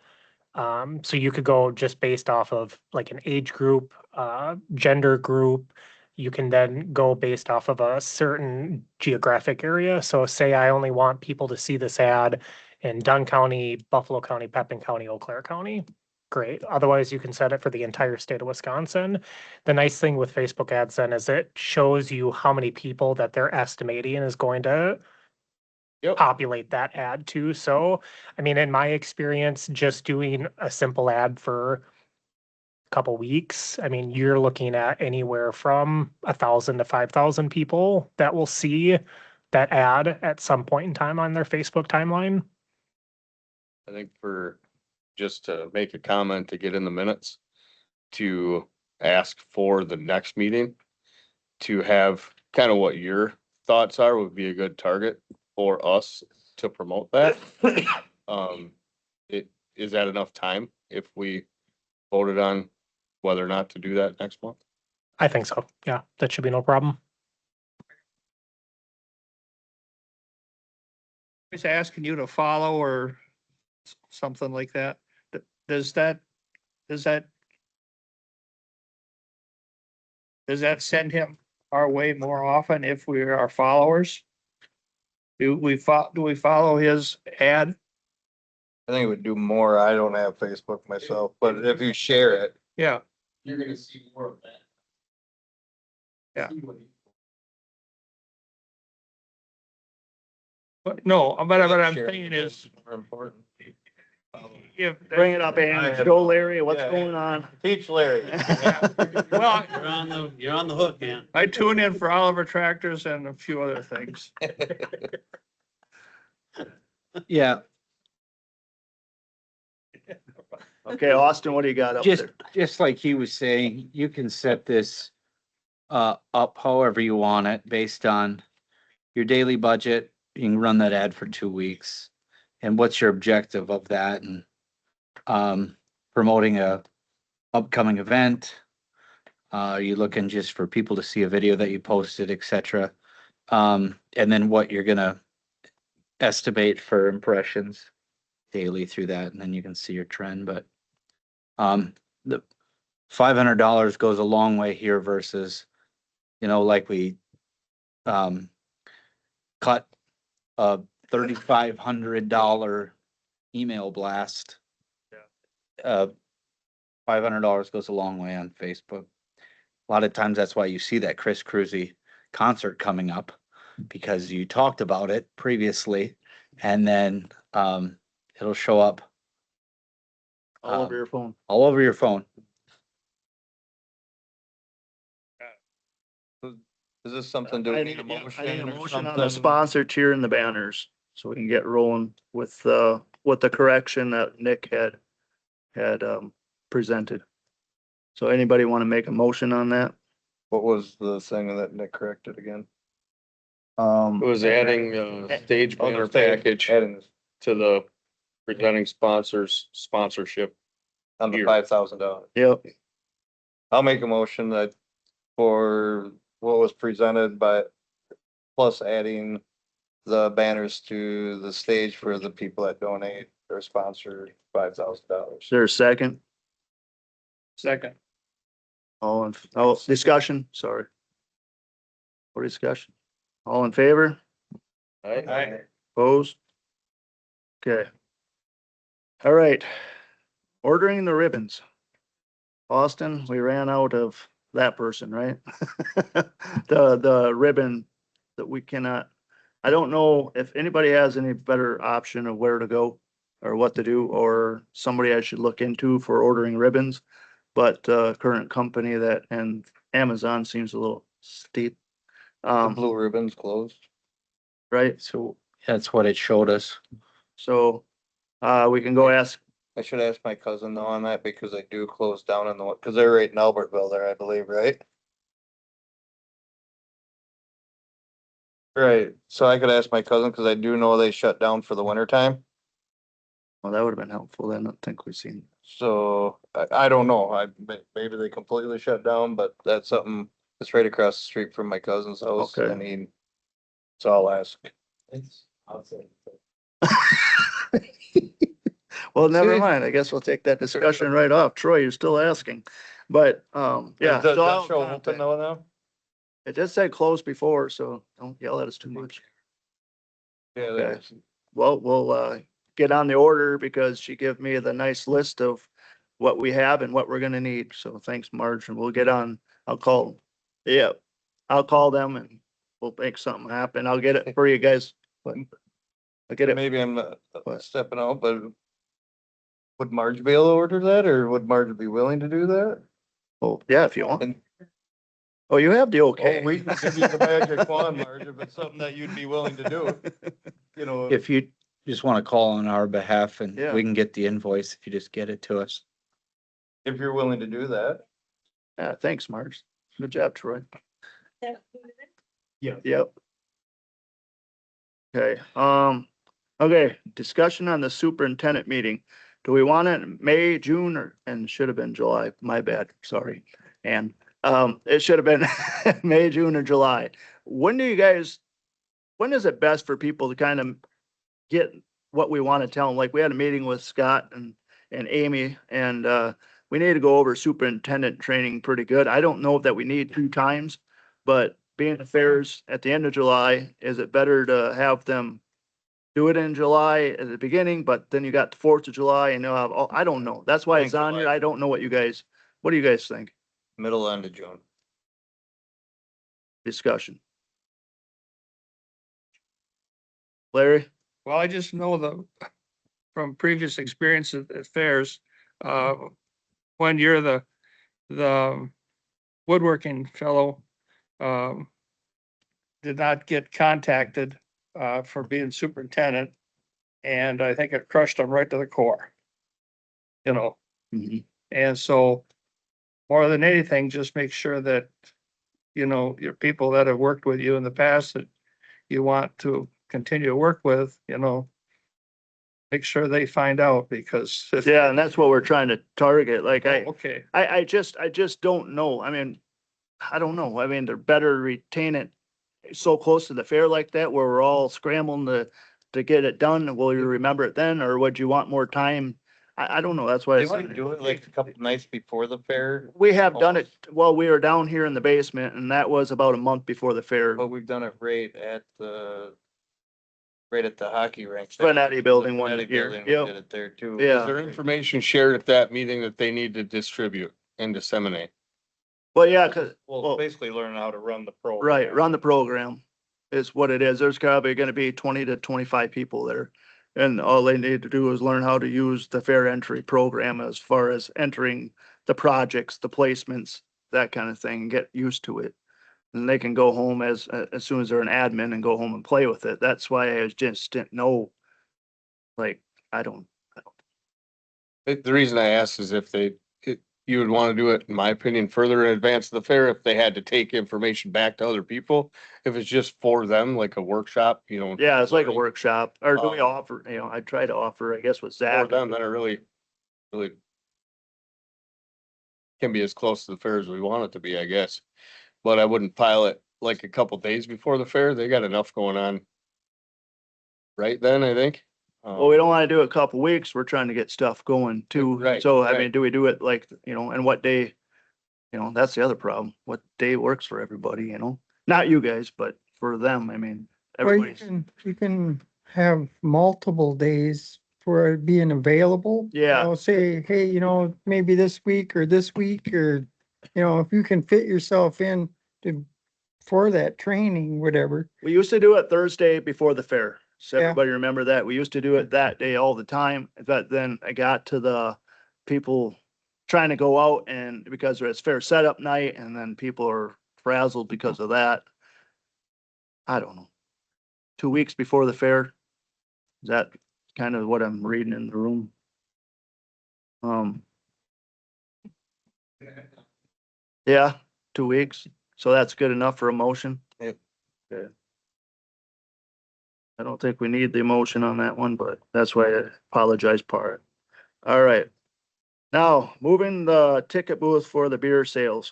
So you could go just based off of like an age group, gender group. You can then go based off of a certain geographic area. So say I only want people to see this ad in Dunn County, Buffalo County, Pepin County, Eau Claire County. Great. Otherwise, you can set it for the entire state of Wisconsin. The nice thing with Facebook ads then is it shows you how many people that they're estimating is going to Yep. populate that ad too. So, I mean, in my experience, just doing a simple ad for a couple weeks, I mean, you're looking at anywhere from 1,000 to 5,000 people that will see that ad at some point in time on their Facebook timeline. I think just to make a comment to get in the minutes, to ask for the next meeting, to have kind of what your thoughts are would be a good target for us to promote that. Is that enough time if we voted on whether or not to do that next month? I think so. Yeah, that should be no problem. He's asking you to follow or something like that. Does that send him our way more often if we are followers? Do we follow his ad? I think it would do more. I don't have Facebook myself, but if you share it. Yeah, You're gonna see more of that. Yeah. but no, but what I'm saying is, More important. Bring it up, and show Larry what's going on. Teach Larry. Well, You're on the hook, man. I tune in for Oliver Tractors and a few other things. Yeah, Okay, Austin, what do you got up just, there? just like he was saying, you can set this up however you want it based on your daily budget. You can run that ad for 2 weeks. And what's your objective of that? And promoting a upcoming event. Are you looking just for people to see a video that you posted, et cetera? And then what you're gonna estimate for impressions daily through that, and then you can see your trend. But the $500 goes a long way here versus, like we cut a $3,500 email blast. $500 goes a long way on Facebook. A lot of times that's why you see that Chris Cruzy concert coming up, because you talked about it previously, and then it'll show up All over your phone. all over your phone. Is this something, do I we need need a motion? I need a or motion on the something? sponsor tier and the banners, so we can get rolling with the correction that Nick had presented. So anybody want to make a motion on that? What was the thing that Nick corrected again? It was adding stage Oh, the banner stage, package adding this to the presenting sponsors sponsorship. on the Here. $5,000. Yep, I'll make a motion that for what was presented by, plus adding the banners to the stage for the people that donate or sponsor $5,000. is there a second? Second. Discussion, sorry. For discussion. All in favor? Aye. Opposed? Okay. All right. Ordering the ribbons. Austin, we ran out of that person, right? The ribbon that we cannot, I don't know if anybody has any better option of where to go or what to do, or somebody I should look into for ordering ribbons. But current company and Amazon seems a little steep. The blue ribbon's closed. Right? So that's what it showed us. So we can go ask, I should ask my cousin though on that because they do close down in the, because they're right in Albertville there, I believe, right? Right, so I could ask my cousin because I do know they shut down for the winter time. well, that would have been helpful. I don't think we've seen. So I don't know. Maybe they completely shut down, but that's something that's right across the street from my cousin's house. Okay. I mean, so I'll ask. Well, never mind. I guess we'll take that discussion right off. Troy, you're still asking. But, yeah. Does so that I'll show contact- open though now? It just said closed before, so don't yell at us too much. Yeah. Okay. Well, we'll get on the order because she gave me the nice list of what we have and what we're gonna need. So thanks, Marge, and we'll get on. I'll call. Yeah, I'll call them and we'll make something happen. I'll get it for you guys. But I'll get it. Maybe I'm What? stepping out, but would Marge be able to order that or would Marge be willing to do that? Oh, yeah, if you want. And- Oh, you have the Oh, okay. we can give you the magic wand, Marge, if it's something that you'd be willing to do, you know. If you just want to call on our behalf and Yeah. we can get the invoice if you just get it to us. If you're willing to do that. Yeah, thanks, Marge. Good job, Troy. Yeah. Yep. Okay, okay, discussion on the superintendent meeting. Do we want it in May, June, and should have been July? My bad, sorry. And, it should have been May, June, or July. When is it best for people to kind of get what we want to tell them? Like, we had a meeting with Scott and Amy, and, we need to go over superintendent training pretty good. I don't know that we need 2 times, but being affairs at the end of July, is it better to have them do it in July at the beginning, but then you got the 4th of July and they'll have, I don't know. That's why I it's think on here. July. I don't know what do you guys think? Middle end of June. Discussion. Larry? Well, I just know from previous experiences at fairs, when you're the woodworking fellow, did not get contacted, for being superintendent. And I think it crushed him right to the core. You know, Mhm. and so more than anything, just make sure that, you know, your people that have worked with you in the past that you want to continue to work with, you know, make sure they find out because. Yeah, and that's what we're trying to target. Like Oh, okay. I just don't know. I mean, I don't know. I mean, they're better retain it so close to the fair like that where we're all scrambling to get it done. Will you remember it then, or would you want more time? I don't know. That's why I They might said, do it like a couple nights before the fair, we have done it, well, we were down here in the basement and that was about a month before the fair. but we've done it right at the hockey rink. Benetti building one Benetti year. building, we Yep. did it there too. Yeah. Is there information shared at that meeting that they need to distribute and disseminate? Well, yeah, cause, Well, well, basically learn how to run the program. right, run the program is what it is. There's probably gonna be 20 to 25 people there. And all they need to do is learn how to use the fair entry program as far as entering the projects, the placements, that kind of thing, get used to it. And they can go home as soon as they're an admin and go home and play with it. That's why I just didn't know. Like, I don't, The reason I asked is if you would want to do it, in my opinion, further in advance of the fair, if they had to take information back to other people. If it's just for them, like a workshop, you know. yeah, it's like a workshop, or do we Um, offer, you know, I try to offer, I guess with For Zach. them, that are really can be as close to the fair as we want it to be, I guess. But I wouldn't pile it like a couple days before the fair. They got enough going on right then, I think. Well, we don't wanna do it a couple weeks. We're trying to get stuff going too. Right, So, I right. mean, do we do it like, you know, and what day? You know, that's the other problem. What day works for everybody, you know? Not you guys, but for them, I mean, Well, everybody's, you can have multiple days for it being available. Yeah. You know, say, hey, you know, maybe this week, or, you know, if you can fit yourself in to, for that training, whatever. we used to do it Thursday before the fair. So Yeah. everybody remember that? We used to do it that day all the time. But then I got to the people trying to go out and because it's fair setup night and then people are frazzled because of that. I don't know. 2 weeks before the fair. Is that kind of what I'm reading in the room? Yeah, 2 weeks. So that's good enough for a motion? Yep. Okay. I don't think we need the emotion on that one, but that's why I apologize part. All right. Now, moving the ticket booth for the beer sales.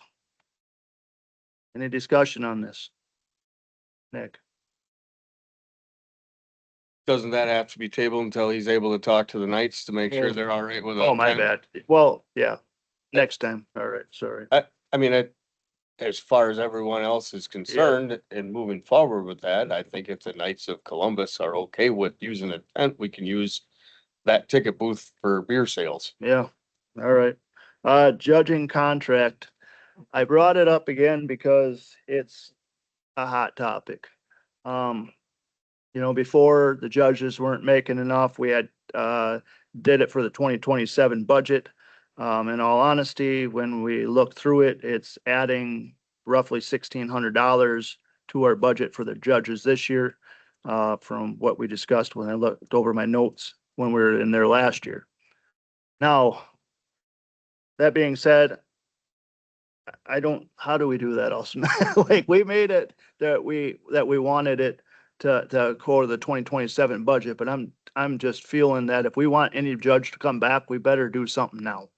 Any discussion on this? Nick? Doesn't that have to be tabled until he's able to talk to the Knights to make sure they're all right with it? Oh, my bad. Well, yeah, next time. All right, sorry. I mean, as far as everyone else is concerned and moving forward with that, I think if the Knights of Columbus are okay with using a tent, we can use that ticket booth for beer sales. Yeah, all right. Judging contract. I brought it up again because it's a hot topic. You know, before the judges weren't making enough, we had, did it for the 2027 budget. In all honesty, when we look through it, it's adding roughly $1,600 to our budget for the judges this year, from what we discussed when I looked over my notes when we were in there last year. Now, that being said, I don't, how do we do that, Austin? Like, we made it that we wanted it to go to the 2027 budget, but I'm just feeling that if we want any judge to come back, we better do something now.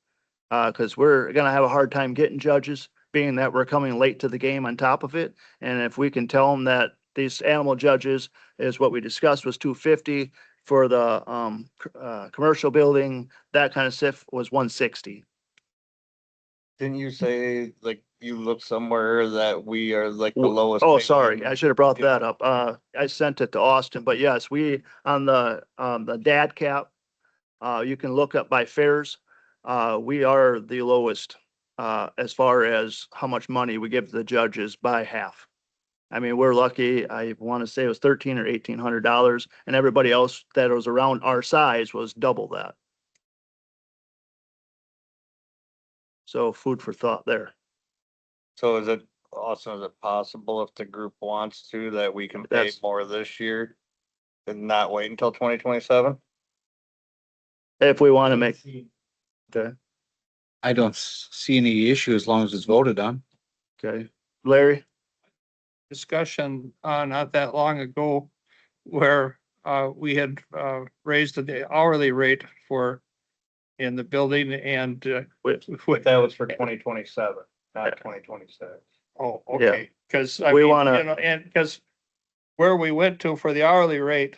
Cause we're gonna have a hard time getting judges, being that we're coming late to the game on top of it. And if we can tell them that these animal judges is what we discussed was 250 for the, commercial building, that kind of stuff was 160. Didn't you say like you looked somewhere that we are like the W- lowest? Oh, paid sorry, in- I should have brought that up. I sent it to Austin, but yes, we, on the dad cap, you can look up by fairs. We are the lowest, as far as how much money we give the judges by half. I mean, we're lucky. I want to say it was $1,300 or $1,800, and everybody else that was around our size was double that. So food for thought there. So is it, Austin, is it possible if the group wants to, that we can pay That's- more this year and not wait until 2027? If we want to make, okay, I don't see any issue as long as it's voted on. okay. Larry? Discussion, not that long ago where, we had, raised the hourly rate for in the building and, Wait, with, That was for 2027, not 2026. oh, okay, because I We mean, wanna- you know, and because where we went to for the hourly rate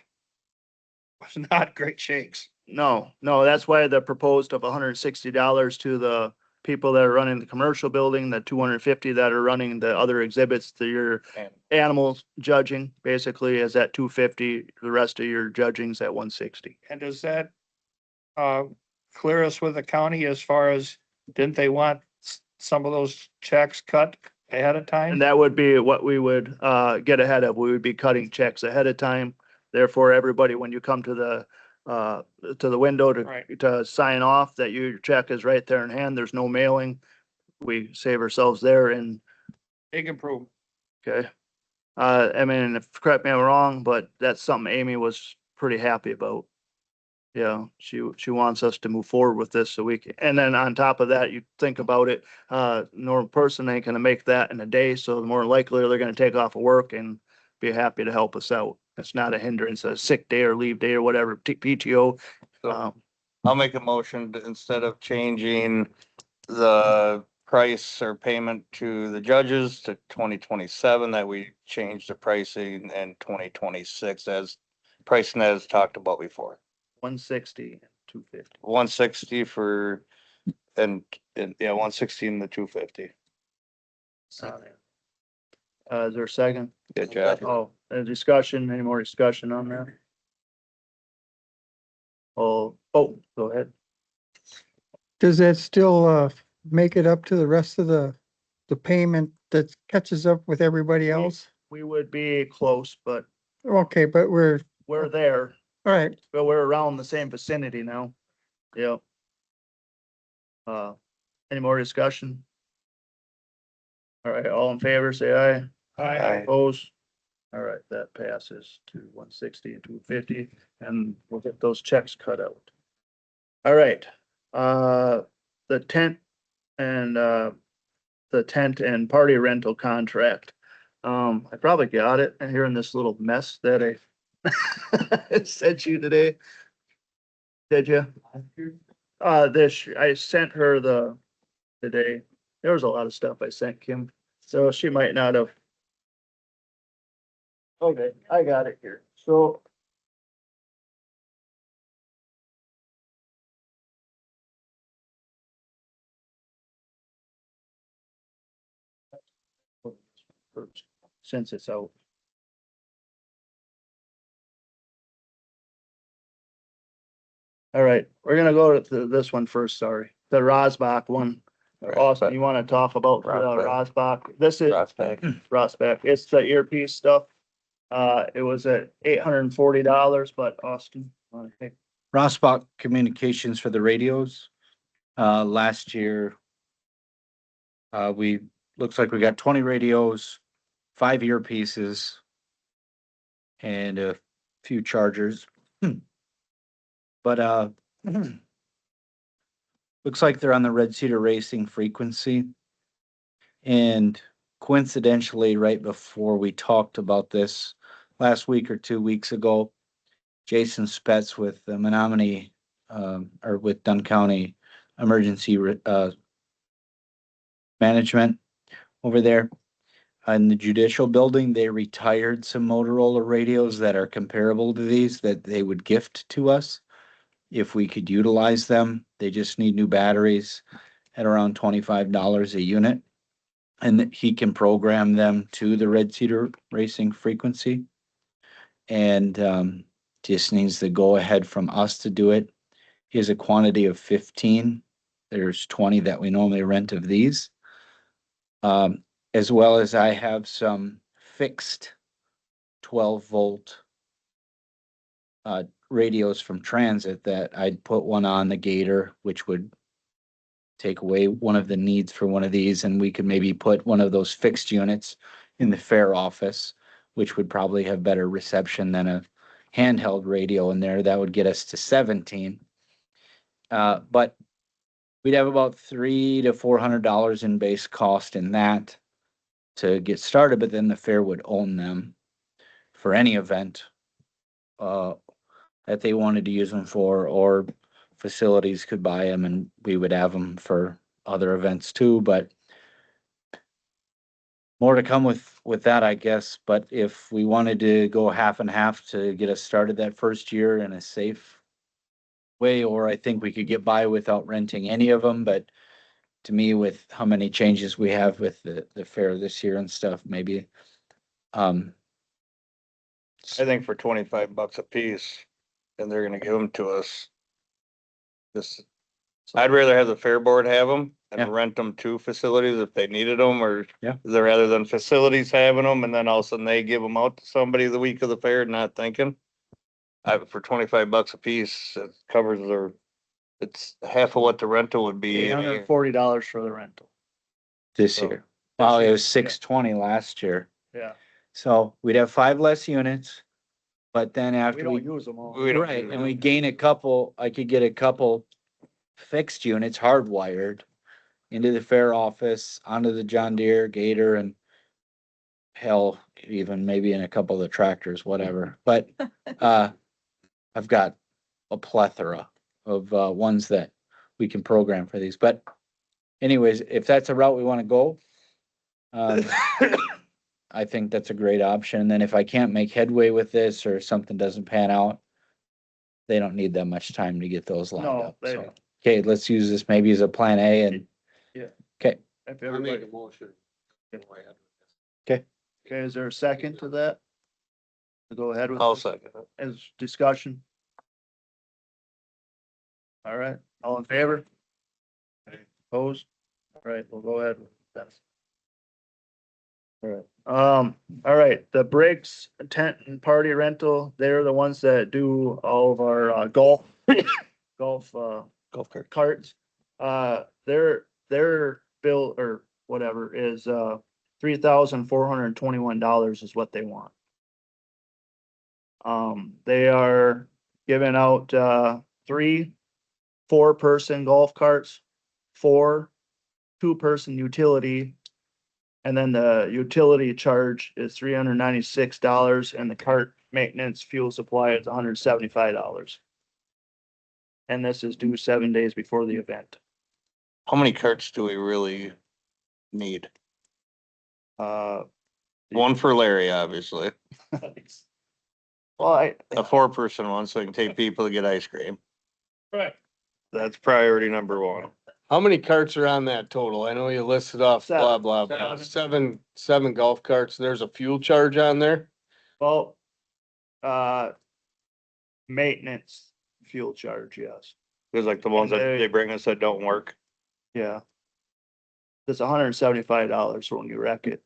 was not great shakes. No, that's why the proposed of $160 to the people that are running the commercial building, the 250 that are running the other exhibits, your And animal judging basically is at 250. The rest of your judging's at 160. And does that, clear us with the county as far as, didn't they want some of those checks cut ahead of time? And that would be what we would get ahead of. We would be cutting checks ahead of time. Therefore, everybody, when you come to the window Right. to sign off, that your check is right there in hand. There's no mailing. We save ourselves there and, Big improvement. okay. I mean, correct me if I'm wrong, but that's something Amy was pretty happy about. Yeah, she wants us to move forward with this so we can, and then on top of that, you think about it, normal person ain't gonna make that in a day, so the more likely they're gonna take off of work and be happy to help us out. It's not a hindrance, a sick day or leave day or whatever, PTO. so I'll make a motion to, instead of changing the price or payment to the judges to 2027, that we change the pricing in 2026 as pricing as talked about before. 160, 250. 160 for, and yeah, 160 and the 250. Is there a second? Good job. Oh, a discussion, any more discussion on that? Oh, go ahead. Does that still, make it up to the rest of the payment that catches up with everybody else? We would be close, but Okay, but we're, we're there, all right, but we're around the same vicinity now. Yep. Any more discussion? All right, all in favor, say aye. Aye. Opposed? All right, that passes to 160 and 250, and we'll get those checks cut out. All right, the tent and party rental contract. I probably got it here in this little mess that I sent you today. Did you? I sent her today. There was a lot of stuff I sent Kim, so she might not have. Okay, I got it here. So. Since it's out. All right, we're gonna go to this one first, sorry. The Rosbach one. Austin, you wanna talk about Rosbach? This is Rosbach. It's the earpiece stuff. It was at $840, but Austin, wanna take? Rossbach Communications for the radios. Last year, looks like we got 20 radios, 5 earpieces, and a few chargers. But looks like they're on the Red Cedar Racing frequency. And coincidentally, right before we talked about this last week or 2 weeks ago, Jason Spetz with the Menominee, or with Dunn County Emergency Management over there in the judicial building, they retired some Motorola radios that are comparable to these that they would gift to us if we could utilize them. They just need new batteries at around $25 a unit. And that he can program them to the Red Cedar Racing frequency. And just needs the go ahead from us to do it. He has a quantity of 15. There's 20 that we normally rent of these. As well as I have some fixed 12-volt radios from Transit that I'd put one on the Gator, which would take away one of the needs for one of these, and we could maybe put one of those fixed units in the fair office, which would probably have better reception than a handheld radio in there. That would get us to 17. But we'd have about $300 to $400 in base cost in that to get started, but then the fair would own them for any event that they wanted to use them for, or facilities could buy them and we would have them for other events too, but more to come with that, I guess. But if we wanted to go half and half to get us started that first year in a safe way, or I think we could get by without renting any of them, but to me, with how many changes we have with the fair this year and stuff, maybe, I think for $25 a piece, and they're gonna give them to us. This, I'd rather have the fair board have them Yeah. and rent them to facilities if they needed them, or Yeah. rather than facilities having them and then all of a sudden they give them out to somebody the week of the fair, not thinking. For $25 a piece, it covers their, it's half of what the rental would be. in a year. $840 for the rental. this So- year. Well, it was 620 last year. Yeah. So we'd have 5 less units, but then We after we don't use them all. We don't right, use and them. we gain a couple, I could get a couple fixed units hardwired into the fair office, onto the John Deere, Gator, and hell, even maybe in a couple of the tractors, whatever. But I've got a plethora of ones that we can program for these. But anyways, if that's a route we want to go, I think that's a great option. And then if I can't make headway with this or something doesn't pan out, they don't need that much time to get those lined No, up. they So, don't. okay, let's use this maybe as a plan A and. Yeah. Okay, If everybody, motion. okay, is there a second to that? To go ahead with I'll this second it. as discussion? All right, all in favor? Opposed? All right, we'll go ahead with that. All right, all right, the Briggs tent and party rental, they're the ones that do all of our golf golf Golf cart. carts. Their bill or whatever is $3,421 is what they want. They are giving out 3 4-person golf carts, 4 2-person utility, and then the utility charge is $396, and the cart maintenance fuel supply is $175. And this is due 7 days before the event. How many carts do we really need? Uh, One for Larry, obviously, well, a 4-person one, so I can take people to get ice cream. Right. That's priority number 1. How many carts are on that total? I know you listed off blah, 7. blah, blah. 7 golf carts. There's a fuel charge on there. Well, maintenance fuel charge, yes, There's like the ones that And they bring us that don't work. yeah. It's $175 when you wreck it.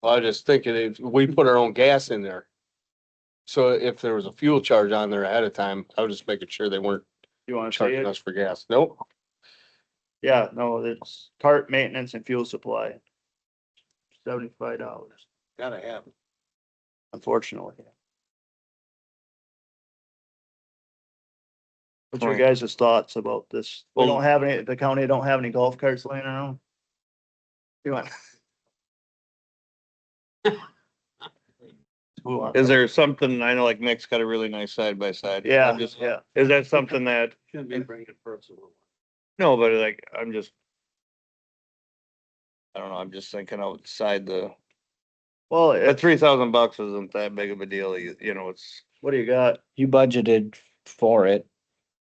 I was just thinking if we put our own gas in there. So if there was a fuel charge on there ahead of time, I was just making sure they weren't You wanna say charging it? us for gas. Nope. Yeah, no, it's cart maintenance and fuel supply. $75, Gotta have. unfortunately. What's your Right. guys' thoughts about this? We Well- don't have any, the county don't have any golf carts laying around? You want? Who wants- Is there something, I know like Nick's got a really nice side by side. Yeah, I'm just, yeah. is that something that, Shouldn't be bringing personal. no, but like, I'm just. I don't know, I'm just thinking outside Well, but $3,000 isn't that big of a deal, you know, it's. what do you got? you budgeted for it.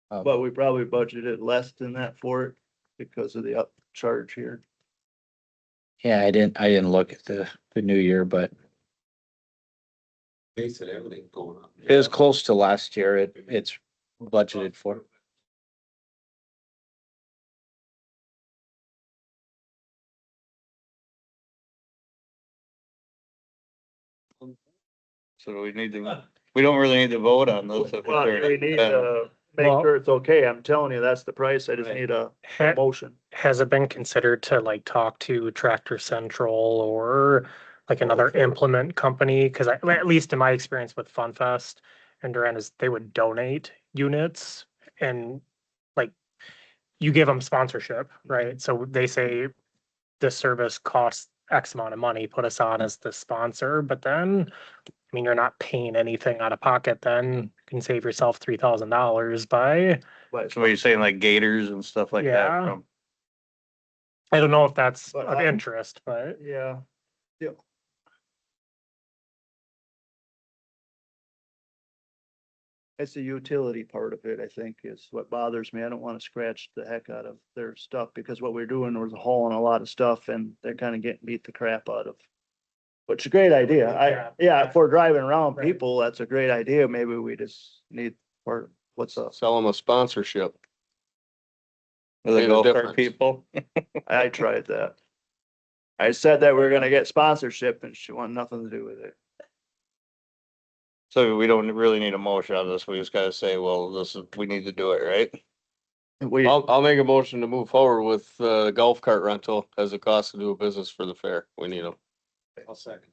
But we probably budgeted less than that for it because of the upcharge here. Yeah, I didn't look at the new year, but Base of everything going on. it was close to last year. It's budgeted for. So we need to, we don't really need to vote on this. if Well, it's we need already to make Well- sure it's okay. I'm telling you, that's the price. I just Right. need a Ha- motion. Has it been considered to like talk to Tractor Central or like another implement company? Cause at least in my experience with FunFest and Duran is they would donate units and like you give them sponsorship, right? So they say this service costs X amount of money, put us on as the sponsor, but then I mean, you're not paying anything out of pocket then. You can save yourself $3,000 by, So what you're saying like gators and stuff like that Yeah. from, I don't know if that's But of I- interest, but Yeah. Yeah. It's the utility part of it, I think, is what bothers me. I don't want to scratch the heck out of their stuff because what we're doing was hauling a lot of stuff and they're kind of getting beat the crap out of. Which is a great idea. Yeah, if we're driving around Right. people, that's a great idea. Maybe we just need, or what's up? Sell them a sponsorship. for the Pay the go kart difference. people. I tried that. I said that we're gonna get sponsorship and she wanted nothing to do with it. So we don't really need a motion on this. We just gotta say, well, this is, we need to do it, right? We, I'll make a motion to move forward with, golf cart rental as a cost to do a business for the fair. We need them. I'll second.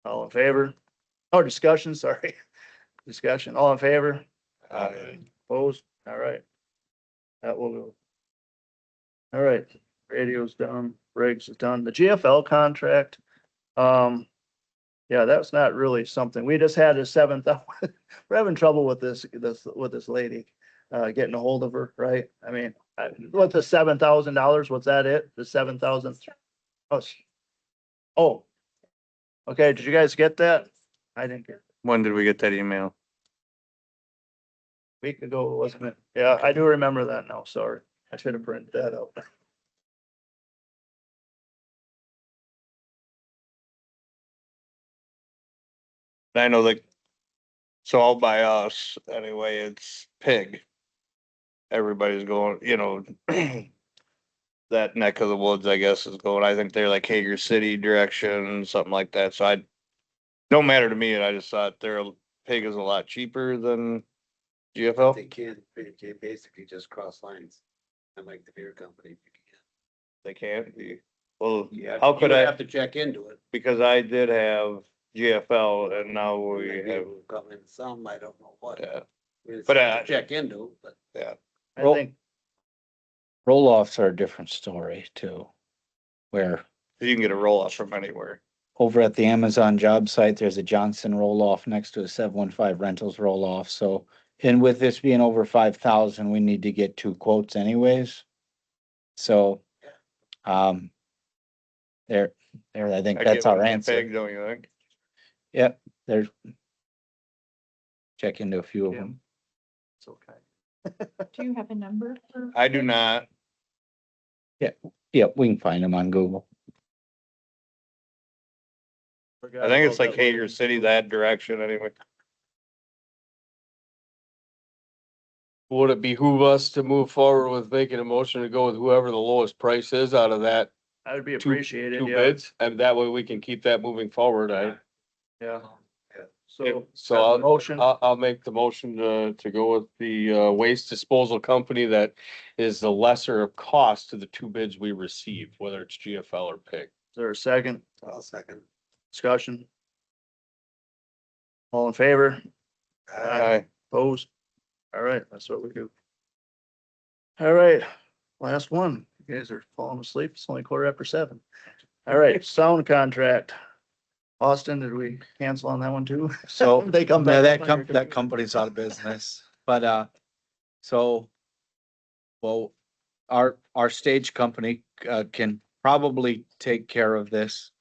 all in favor? Oh, discussion, sorry. Discussion, all in favor? Opposed? All right. That will go. All right, radio's done, Briggs is done. The GFL contract. Yeah, that's not really something. We just had a seventh, we're having trouble with this lady, getting a hold of her, right? I mean, what's the $7,000? What's that it? The 7,000? Oh. Okay, did you guys get that? I didn't get it. When did we get that email? Week ago, wasn't it? Yeah, I do remember that now, sorry. I should have printed that out. I know like, so all by us, anyway, it's pig. Everybody's going, that neck of the woods, I guess, is going, I think they're like Hager City direction, something like that, so don't matter to me, and I just thought pig is a lot cheaper than GFL. They can't basically just cross lines. And like the beer company. They can't be, well, You have- how you could would I, have to check into it. because I did have GFL and now we Maybe have, it will come in some, I don't know what. yeah, It's But, something to check into, but. yeah. I Roll- think, Roll-offs are a different story too. Where You can get a roll off from anywhere. over at the Amazon job site, there's a Johnson roll-off next to a 715 rentals roll-off, so. And with this being over 5,000, we need to get 2 quotes anyways. So, there, I think I'd that's get our one with answer. pig, don't you think? Yep, there's. Check into a few of Yeah. them. it's okay. Do you have a number for? I do not. Yep, we can find them on Google. I think it's like Hager City, that direction anyway. Would it behoove us to move forward with making a motion to go with whoever the lowest price is out of that That would be two appreciated, yeah, bids? And that way we can keep that moving forward. yeah. So, So have a I'll, motion, I'll make the motion to go with the, waste disposal company that is the lesser of cost to the 2 bids we receive, whether it's GFL or PIG. is there a second I'll second. discussion? All in favor? Aye. Opposed? All right, that's what we do. All right, last one. You guys are falling asleep. It's only 7:15. All right, sound contract. Austin, did we cancel on that one too? So They come yeah, back. that company's out of business, but, so. Well, our stage company, can probably take care of this.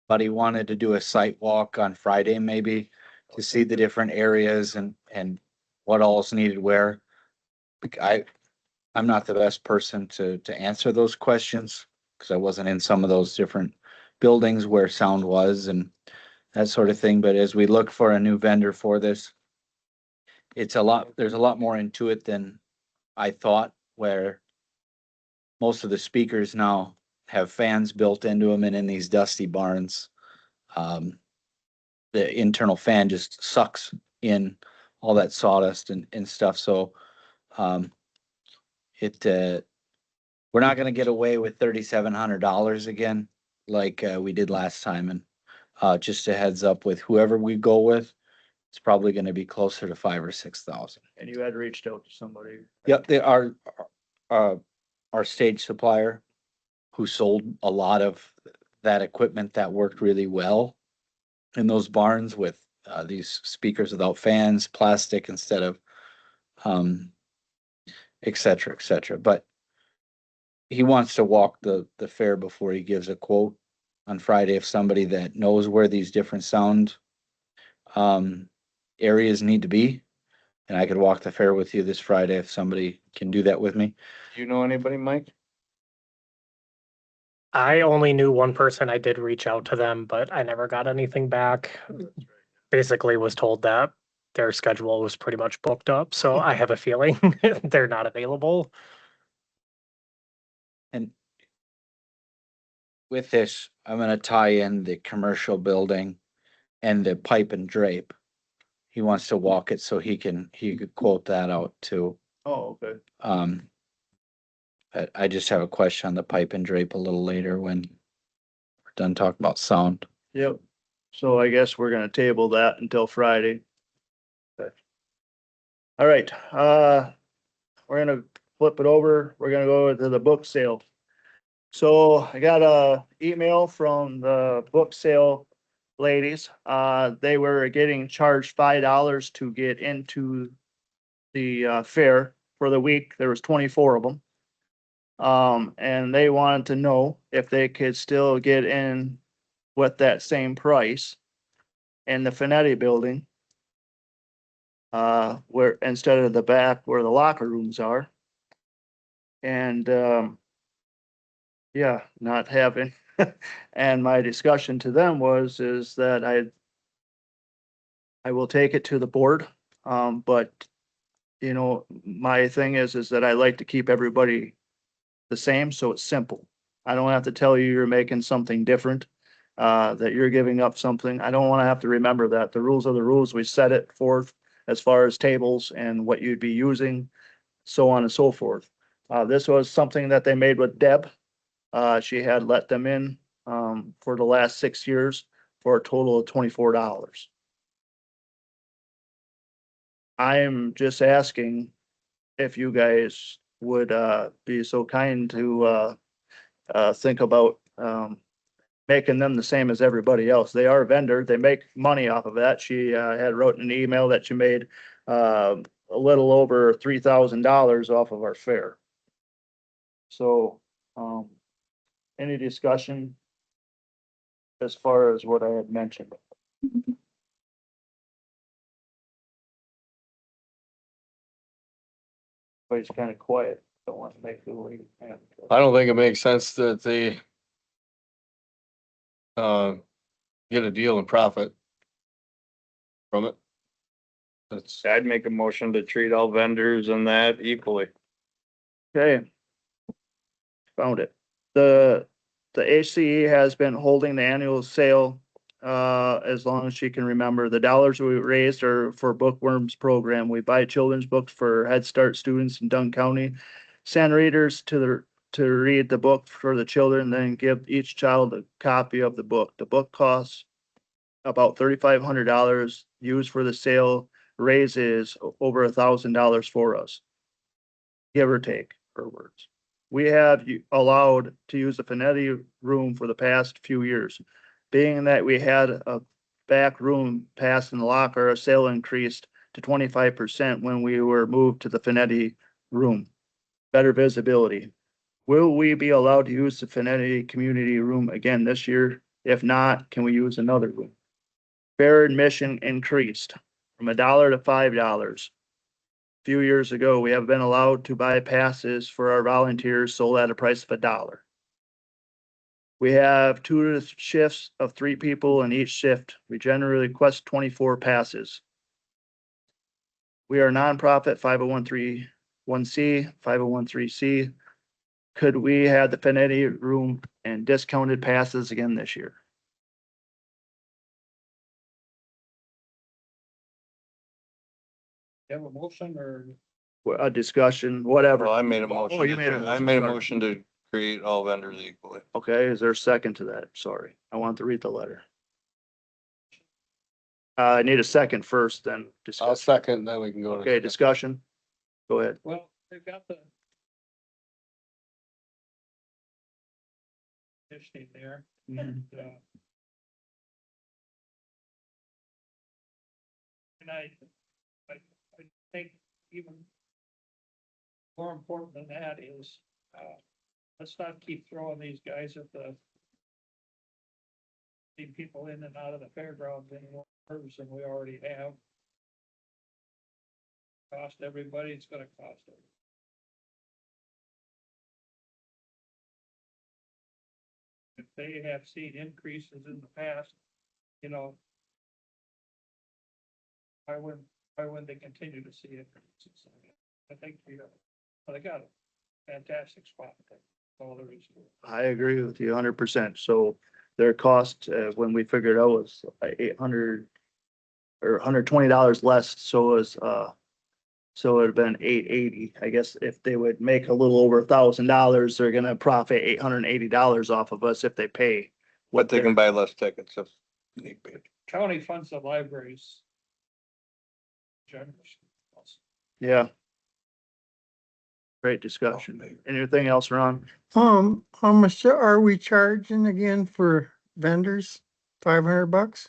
But he wanted to do a site walk on Friday maybe to see the different areas and what all's needed where. I'm not the best person to answer those questions, cause I wasn't in some of those different buildings where sound was and that sort of thing, but as we look for a new vendor for this, there's a lot more into it than I thought, where most of the speakers now have fans built into them and in these dusty barns. the internal fan just sucks in all that sawdust and stuff. So, we're not gonna get away with $3,700 again, like, we did last time. And, just a heads up with whoever we go with, it's probably gonna be closer to 5 or 6,000. And you had reached out to somebody. Yep, they are, our stage supplier who sold a lot of that equipment that worked really well in those barns with, these speakers without fans, plastic instead of, et cetera, et cetera. But he wants to walk the fair before he gives a quote on Friday. If somebody that knows where these different sound, areas need to be. And I could walk the fair with you this Friday if somebody can do that with me. Do you know anybody, Mike? I only knew one person. I did reach out to them, but I never got anything back. Basically was told that their schedule was pretty much booked up, so I have a feeling they're not available. And with this, I'm gonna tie in the commercial building and the pipe and drape. He wants to walk it so he could quote that out too. Oh, okay. I just have a question on the pipe and drape a little later when we're done talking about sound. Yep. So I guess we're gonna table that until Friday. Okay. All right, we're gonna flip it over. We're gonna go to the book sale. So I got a email from the book sale ladies. They were getting charged $5 to get into the fair for the week. There was 24 of them. And they wanted to know if they could still get in with that same price in the Finetti building. Where instead of the back where the locker rooms are. And, yeah, not having, and my discussion to them is that I will take it to the board. But, you know, my thing is that I like to keep everybody the same, so it's simple. I don't have to tell you you're making something different, that you're giving up something. I don't want to have to remember that. The rules are the rules. We set it forth as far as tables and what you'd be using, so on and so forth. This was something that they made with Deb. She had let them in, for the last 6 years for a total of $24. I am just asking if you guys would, be so kind to, think about, making them the same as everybody else. They are a vendor. They make money off of that. She, had wrote in an email that she made, a little over $3,000 off of our fair. So, any discussion as far as what I had mentioned? But it's kind of quiet. Don't want to make the way. I don't think it makes sense that they get a deal and profit from it. That's, I'd make a motion to treat all vendors and that equally. Okay. Found it. The HCE has been holding the annual sale, as long as she can remember. The dollars we raised are for Bookworms program. We buy children's books for Head Start students in Dunn County. Send readers to read the book for the children, then give each child a copy of the book. The book costs about $3,500. Used for the sale raises over $1,000 for us. Give or take, her words. We have allowed to use the Finetti room for the past few years. Being that we had a back room passed in the locker, our sale increased to 25% when we were moved to the Finetti room. Better visibility. Will we be allowed to use the Finetti community room again this year? If not, can we use another room? Fair admission increased from $1 to $5. Few years ago, we have been allowed to buy passes for our volunteers sold at a price of $1. We have 2 shifts of 3 people in each shift. We generally request 24 passes. We are a nonprofit 501(c), 501(c). Could we have the Finetti room and discounted passes again this year? have a motion or? A discussion, whatever. Well, I made a Oh, motion. you made a I motion, made a sorry. motion to create all vendors equally. Okay, is there a second to that? Sorry, I want to read the letter. I need a second first, then I'll discuss. second, then we can go. to- Okay, discussion. Go ahead. Well, they've got the. Conditioning there and, and I think even more important than that is, let's not keep throwing these guys at the people in and out of the fairgrounds any more than we already have. Cost everybody, it's gonna cost everybody. If they have seen increases in the past, you know, why wouldn't they continue to see increases? I think they got a fantastic spot there. All there is to it. I agree with you 100%. So their cost, when we figured out was $800 or $120 less. So it was, so it'd been $880. I guess if they would make a little over $1,000, they're gonna profit $880 off of us if they pay. But they can buy less tickets if need be. County funds the libraries. Generous. Yeah. Great discussion. Anything else, Ron? How much are we charging again for vendors? $500?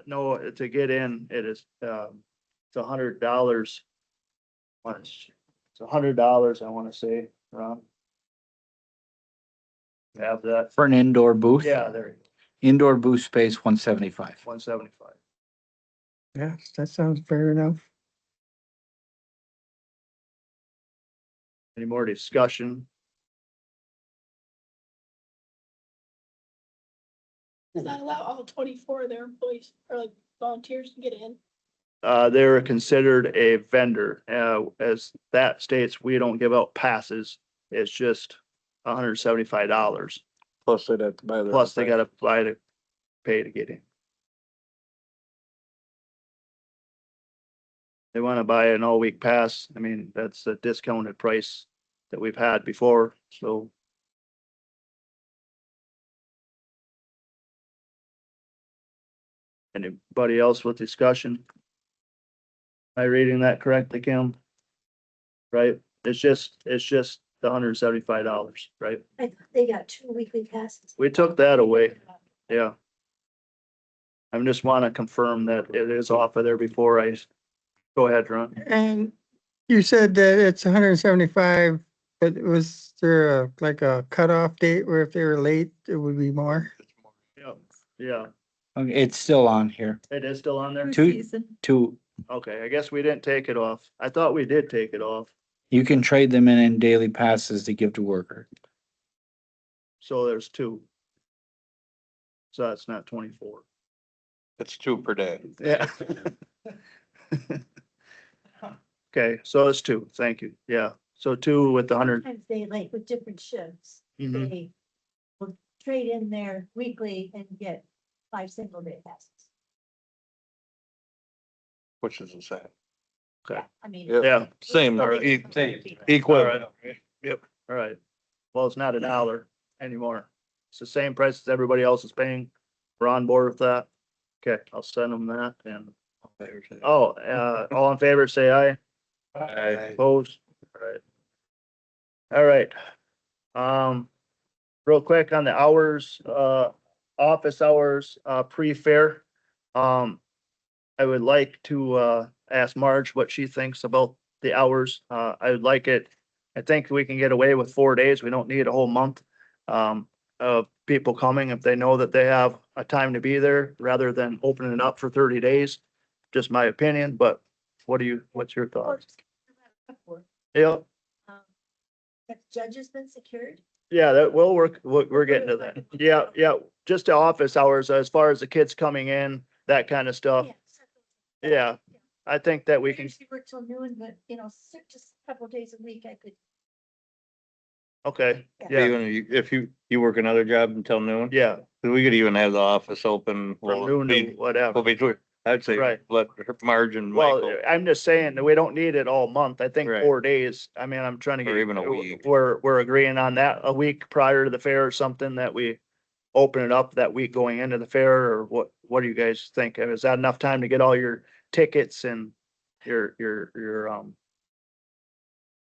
No, to get in, it is, it's $100. It's $100, I wanna say, Ron. Have that. For an indoor booth? Yeah, there, Indoor booth space, 175. 175. Yes, that sounds fair enough. Any more discussion? Does that allow all 24 of their employees or like volunteers to get in? They're considered a vendor. As that states, we don't give out passes. It's just $175. Plus they'd have to buy their. Plus they gotta pay to get in. They wanna buy an all-week pass. I mean, that's a discounted price that we've had before, so. Anybody else with discussion? Am I reading that correctly, Kim? Right? It's just the $175, right? They got 2 weekly passes. We took that away. Yeah. I just wanna confirm that it is off of there before I go ahead, Ron. And you said that it's 175, but was there like a cutoff date where if they were late, it would be more? Yeah. Yeah, Okay, it's still on here. it is still on there? Two, Okay, I guess we didn't take it off. I thought we did take it off. you can trade them in daily passes to give to worker. So there's two. So that's not 24. It's 2 per day. Yeah. Okay, so it's two. Thank you. Yeah. So two with the 100. Sometimes they like with different shifts, Mhm. they will trade in their weekly and get 5 single day passes. Which is the same. Okay. I mean. Yeah. Same, All right. equivalent. All right. Well, it's not $1 anymore. It's the same price as everybody else is paying. We're on board with that. Okay, I'll send them that and, all in favor, say aye. Opposed? All right. Real quick on the hours, office hours, pre-fair. I would like to, ask Marge what she thinks about the hours. I would like it. I think we can get away with 4 days. We don't need a whole month, of people coming if they know that they have a time to be there rather than opening it up for 30 days. Just my opinion, but what's your thoughts? Yeah, Have judges been secured? yeah, that will work. We're getting to that. Yeah, yeah, just the office hours as far as the kids coming in, that kind of stuff. Yeah, I think that we I can, usually work till noon, but you know, just a couple of days a week, I could. okay, yeah, Even if you work another job until noon, yeah, we could even have the office open. from noon to whatever. Well, between, I'd say Right. let her margin Well, Michael, I'm just saying that we don't need it all month. I think Right. 4 days. I mean, I'm trying to Or get. even a week. We're agreeing on that a week prior to the fair or something that we open it up that week going into the fair, or what do you guys think? Is that enough time to get all your tickets and your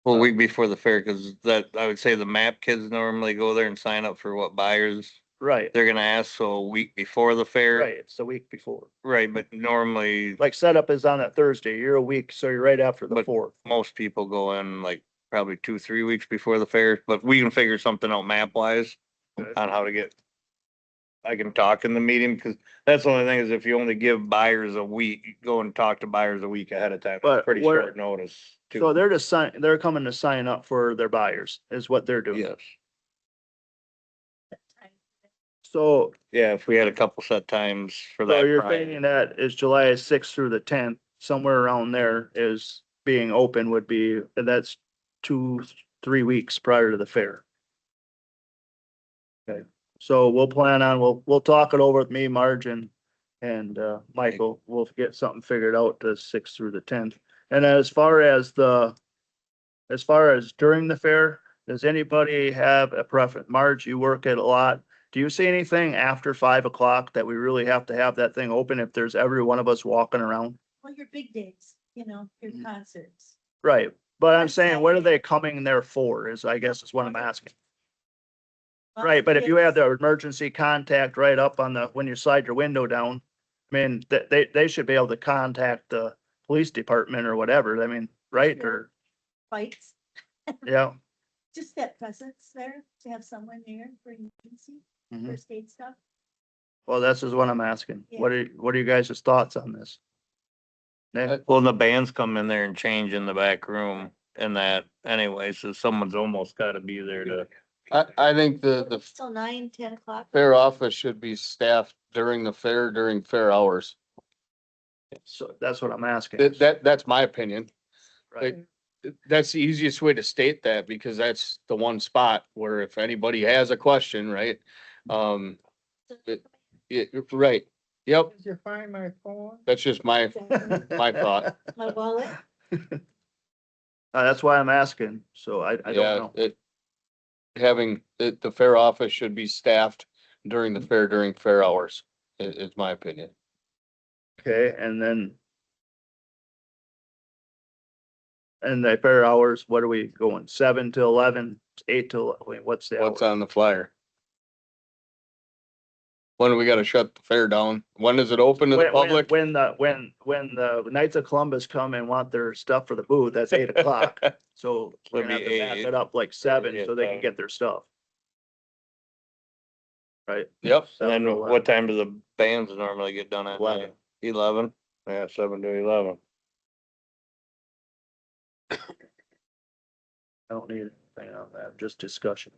well, week before the fair, cause that, I would say the map kids normally go there and sign up for what buyers right, they're gonna ask, so a week before the fair. right, it's the week before. Right, but normally, Like setup is on that Thursday, you're a week, so you're right after the But- 4th. most people go in like probably 2, 3 weeks before the fair, but we can figure something out map wise Okay. on how to get. I can talk in the meeting, cause that's the only thing is if you only give buyers a week, go and talk to buyers a week ahead of time. But It's pretty where- short notice So too. they're coming to sign up for their buyers is what they're doing. Yes, So, yeah, if we had a couple set times for so that. you're price. thinking that is July 6th through the 10th, somewhere around there is being open would be, and that's 2, 3 weeks prior to the fair. Okay, so we'll plan on, we'll talk it over with me, Marge and Michael. We'll get something figured out the 6th through the 10th. And as far as during the fair, does anybody have a preference? Marge, you work it a lot. Do you see anything after 5 o'clock that we really have to have that thing open if there's every one of us walking around? Well, your big days, your Mm-hmm. concerts. Right, but I'm On saying, what are Saturday. they coming there for is, I guess is what I'm asking. Well, Right, but if you have kids- the emergency contact right up on when you slide your window down, I mean, they should be able to contact the police department or whatever, I mean, right, or, Fights, yeah. just that presence there, to have someone there for emergency, Mhm. first aid stuff. Well, this is what I'm asking. What are you guys' thoughts on this? Nick? Well, the bands come in there and change in the back room and that anyway, so someone's almost gotta be there to. I think the Till 9, 10 o'clock. fair office should be staffed during the fair, during fair hours. So that's what I'm asking. That's my opinion. Right. That's the easiest way to state that because that's the one spot where if anybody has a question, right? Right, yep, Did you find my phone? that's just my thought. My wallet. That's why I'm asking, so I don't Yeah, know. having, the fair office should be staffed during the fair, during fair hours, is my opinion. Okay, and then. And the fair hours, what are we going, 7 to 11, 8 to, wait, what's the What's hour? on the flyer? When do we gotta shut the fair down? When is it open to the public? When the Knights of Columbus come and want their stuff for the booth, that's 8 o'clock. So we're gonna have to back it up like 7 so they can get their stuff. Right? Yep, And 7 to then 11. what time do the bands normally get done at? 11. 11? Yeah, 7 to 11. I don't need anything on that, just discussion.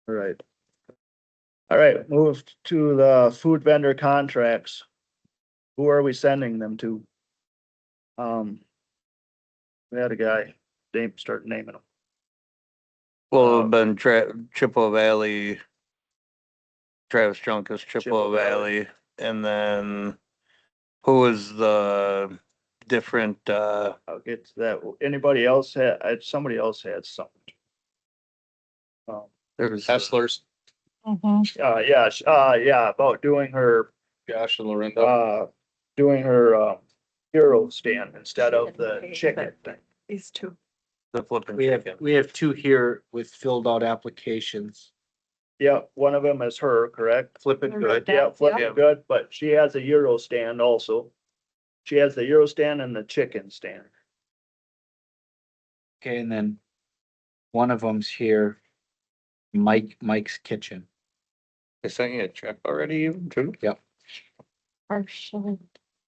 All right. All right, move to the food vendor contracts. Who are we sending them to? We had a guy, start naming them. Well, it'd been Chippewa Valley. Travis Junkus, Chippewa Chippewa Valley. Valley, and then who was the different, I'll get to that. Anybody else somebody else had something. there was. Hesslers, Yeah, about doing her, Josh and Lorinda. doing her, hero stand instead of the chicken thing. These two. The flipping We have, chicken. we have two here with filled out applications. Yeah, one of them is her, correct? Flipping good. Yeah, flipping Yeah. good, but she has a Euro stand also. She has the Euro stand and the chicken stand. Okay, and then one of them's here, Mike's Kitchen. They sent you a check already, even too? Partial,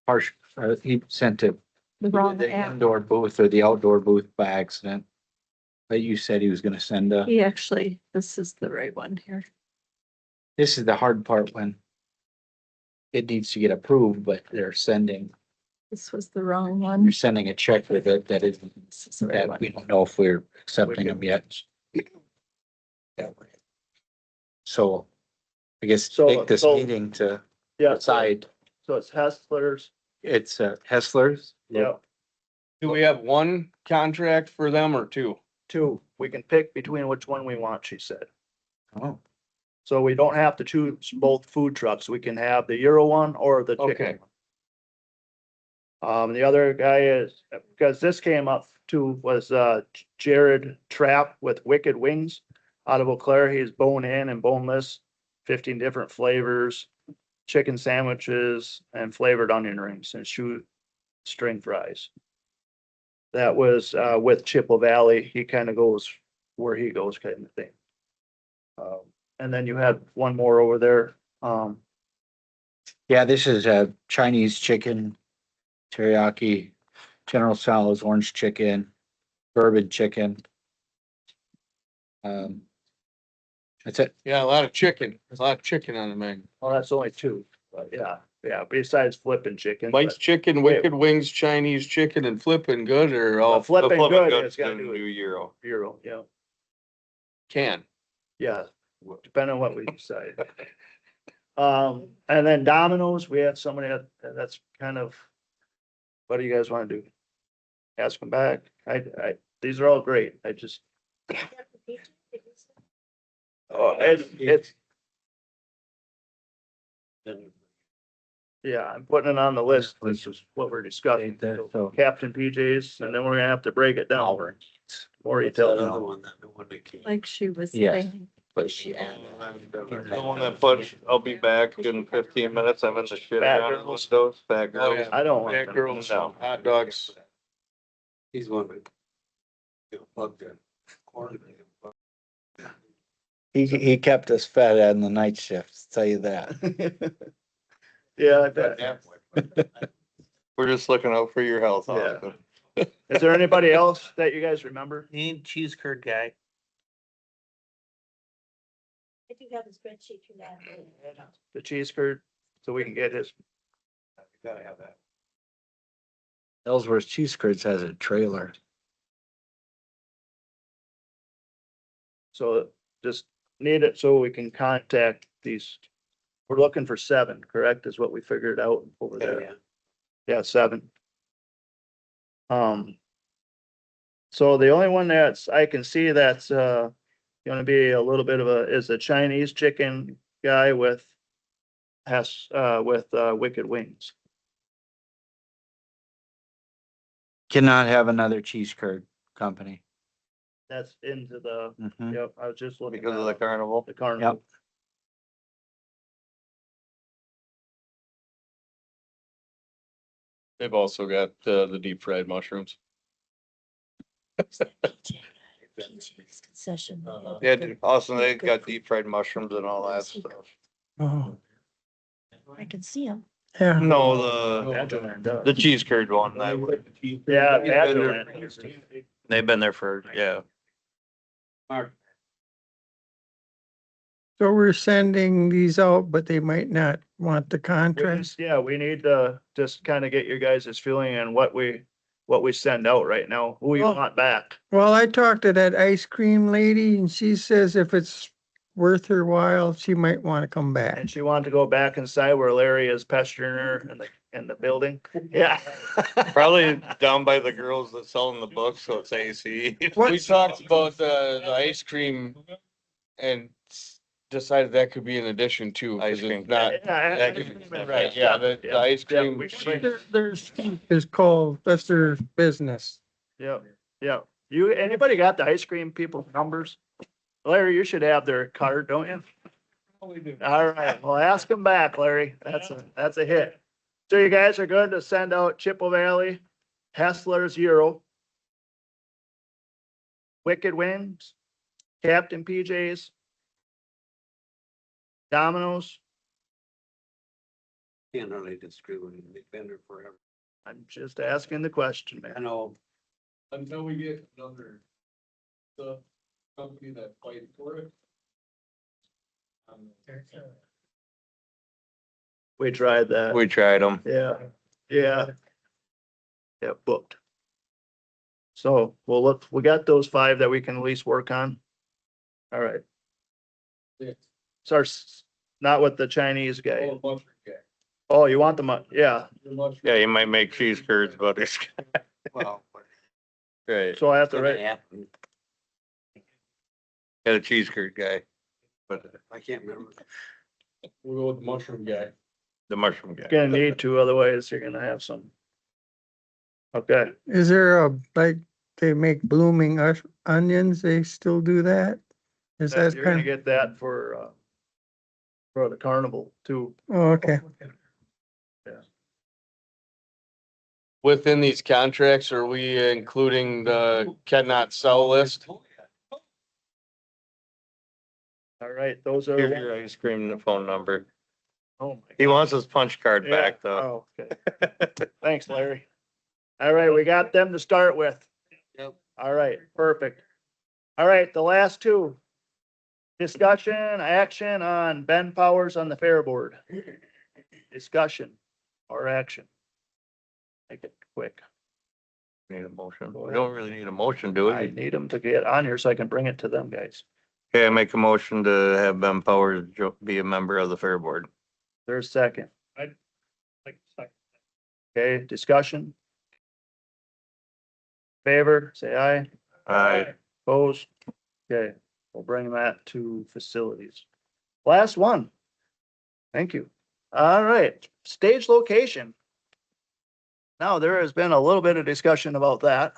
Partial, he sent it, the wrong the app. indoor booth or the outdoor booth by accident. But you said he was gonna send He actually, this is the right one here. this is the hard part when it needs to get approved, but they're sending This was the wrong You're one. sending a check with it that is, This is the right that one. we don't know if we're accepting them yet. So I guess So- take this so- meeting to Yeah, decide. So it's Hessler's. It's Hessler's. Yep. Do we have one contract for them or two? Two. We can pick between which one we want, she said. Oh, So we don't have to choose both food trucks. We can have the Euro one or the chicken Okay. one. The other guy is, because this came up too, was Jared Trapp with Wicked Wings out of Eau Claire. He's bone in and boneless, 15 different flavors, chicken sandwiches and flavored onion rings and shoestring fries. That was with Chippewa Valley. He kind of goes where he goes kind of thing. And then you had one more over there. yeah, this is a Chinese chicken, teriyaki, General Tso's orange chicken, bourbon chicken. That's it. Yeah, a lot of chicken. There's a lot of chicken on the menu. Well, that's only two, but yeah, besides flipping chicken. Mike's but- Chicken, Wicked Wings, Chinese chicken and flipping good or Well, all flipping Flipping good, Good's it's gotta gonna do do it Euro. Euro, yeah, can. yeah, depending on what we decide. And then Domino's, we had somebody that's kind of, what do you guys wanna do? Ask them back, these are all great, I just, oh, it's, yeah, I'm putting it on the list, this is what we're discussing. So- Captain PJ's, and then we're gonna have to break it down. More you tell them. Like she was Yes. saying. But The one that put, I'll be back in 15 minutes. I'm in the shit Fat down in girls. those fat Oh, girls. yeah. I don't want Fat them. girls, No. hot dogs. He's wondering. Plugged in. He kept us fed on the night shifts, tell you that. Yeah, I bet. We're just looking out for your health. Yeah. Austin. Is there anybody else that you guys remember? Need cheese curd guy. I do have a spreadsheet for that. The cheese curd, so we can get his, Gotta have that. Ellsworth Cheese Curds has a trailer. so just need it so we can contact these. We're looking for 7, correct, is what we figured out over there. Yeah, 7. So the only one I can see that's gonna be a little bit of is a Chinese chicken guy with Wicked Wings. Cannot have another cheese curd company. That's into the, Mhm. yep, I was just looking. Because of the at carnival. the carnival. They've also got the deep fried mushrooms. PJ's concession. Yeah, dude. Austin, they got deep fried mushrooms and all that stuff. Oh, I can see them. yeah. No, Badgerland does. the cheese curd one. I would, Yeah, Badgerland. they've been there for, yeah. So we're sending these out, but they might not want the We contract. just- Yeah, we need to just kind of get your guys' feeling on what we send out right now, who you Well- want back. Well, I talked to that ice cream lady and she says if it's worth her while, she might want to come back. And she wanted to go back inside where Larry is pestering her in the building. Yeah. Probably down by the girls that selling the books, so it's AC. We talked about the ice cream and decided that could be an addition too. 'cause Ice it's cream. Not, Yeah, that could- right, yeah, the ice cream. we- There's is called, that's their business. Yeah, yeah. Anybody got the ice cream people numbers? Larry, you should have their card, don't you? All right, well, ask them back, Larry. That's a hit. So you guys are good to send out Chippewa Valley, Hessler's Euro, Wicked Wings, Captain PJ's, Domino's. Can't really disagree with him. They've been there forever. I'm just asking the question, I man. know. Until we get another, the company that fight for it. We tried that. We tried them. Yeah, yeah. Yeah, booked. So we'll look, we got those 5 that we can at least work on. All right. Yeah. So not with the Chinese guy. Oh, you want the yeah, Yeah, you might make cheese curds, but it's, Well, right, so I have to gonna write, happen. got a cheese curd guy, But I can't remember. We'll go with the mushroom guy. the mushroom guy. gonna need to, otherwise you're gonna have some. Okay, Is there a, like, they make blooming onions, they still do that? Is that you're gonna kind get that for the carnival too. oh, okay. Within these contracts, are we including the cannot sell list? All right, those are. Here's your ice cream and the phone number. Oh my He God. wants his punch card Yeah, back though. oh, okay. Thanks, Larry. All right, we got them to start with. Yep. All right, perfect. All right, the last two. Discussion, action on Ben Powers on the Fair Board. Discussion or action. Make it quick. Need a motion. Go We ahead. don't really need a motion, do I we? need them to get on here so I can bring it to them guys. Okay, I make a motion to have Ben Powers be a member of the fair board. There's a second. Okay, discussion. Favor, say aye. Aye. Opposed? Okay, we'll bring that to facilities. Last one. Thank you. All right, stage location. Now, there has been a little bit of discussion about that.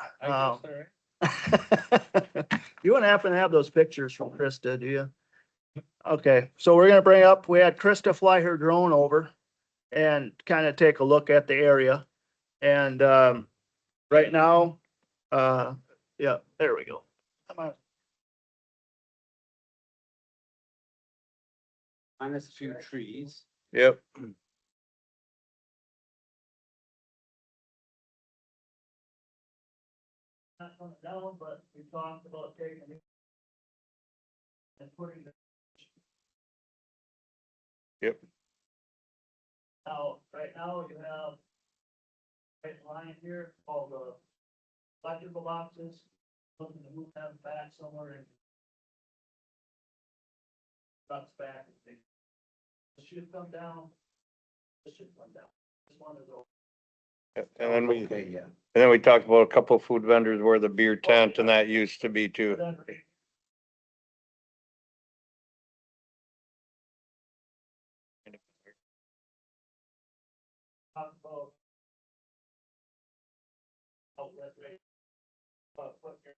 You wouldn't happen to have those pictures from Krista, do you? Okay, so we're gonna bring up, we had Krista fly her drone over and kind of take a look at the area. And right now, yeah, there we go. Come on. Minus a few trees. Yep. Not coming down, but we talked about taking it and putting the. Yep. Now, right now you have right line here, all the electrical boxes, looking to move them back somewhere and drops back. This should come down. This should come down. This one is over. Yep, and then we, Okay, yeah. and then we talked about a couple of food vendors where the beer tent and that used to be too. Talk about outlet rate. What your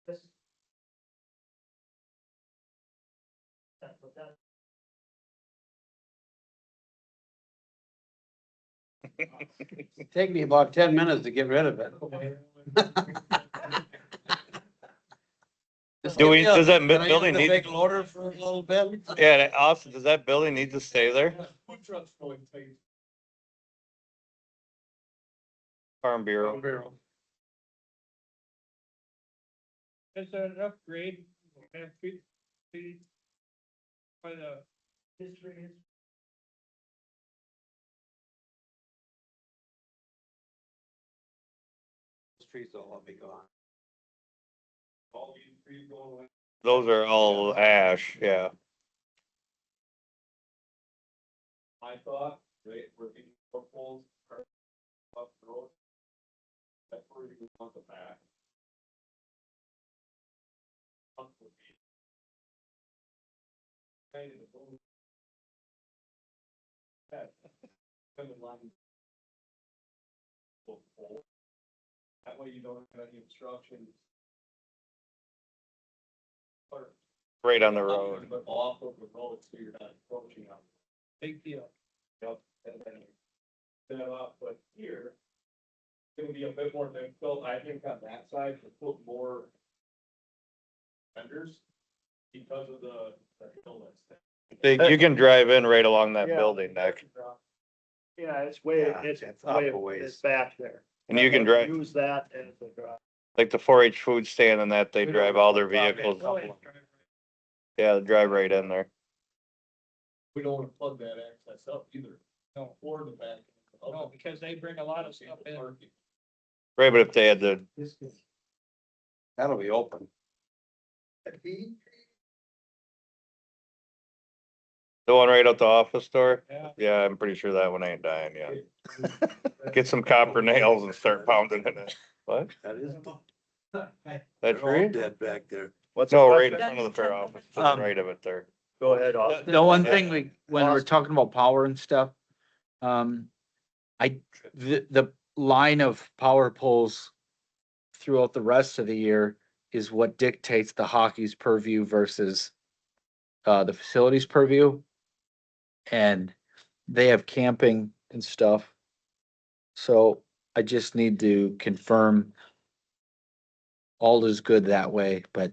this. That's what that. Take me about 10 minutes to get rid of it. Just Do give we- me a- does that can I use building the need- big loader for a little bit? Yeah, Austin, does that building need to stay there? Farm Bureau. Is there an upgrade? By the history. Those trees will all be gone. All these trees going away. Those are all ash, yeah. I thought, right, where these poles are up the road. That's where you want the back. Kind of the bone. Kind of line. That way you don't have any obstructions. Or Right on the road. but off of the road, so you're not approaching them. Big deal. Yep, and then set up, but here. It's gonna be a bit more difficult, I think, on that side to put more. Vendors. Because of the hill that's there. You can drive in right along that Yeah. building, Nick. Yeah, it's way, Yeah, it's it's up way, a ways. it's back there. And you can drive, Use that as a drive. like the 4-H food stand and that, they drive all their vehicles. Yeah, drive right in there. We don't wanna plug that access up either. No. Or the back. No, because they bring a lot of stuff in. Right, but if they had the, That'll be open. The one right out the office door? Yeah, I'm pretty sure that one ain't dying yet. Get some copper nails and start pounding in it. What? That is. That They're all tree? dead back there. What's No, the right in question? front of the fair office, to the right of it there. Go ahead, Austin. The one thing when we're talking about power and stuff, the line of power poles throughout the rest of the year is what dictates the hockey's purview versus the facilities purview. And they have camping and stuff. So I just need to confirm all is good that way, but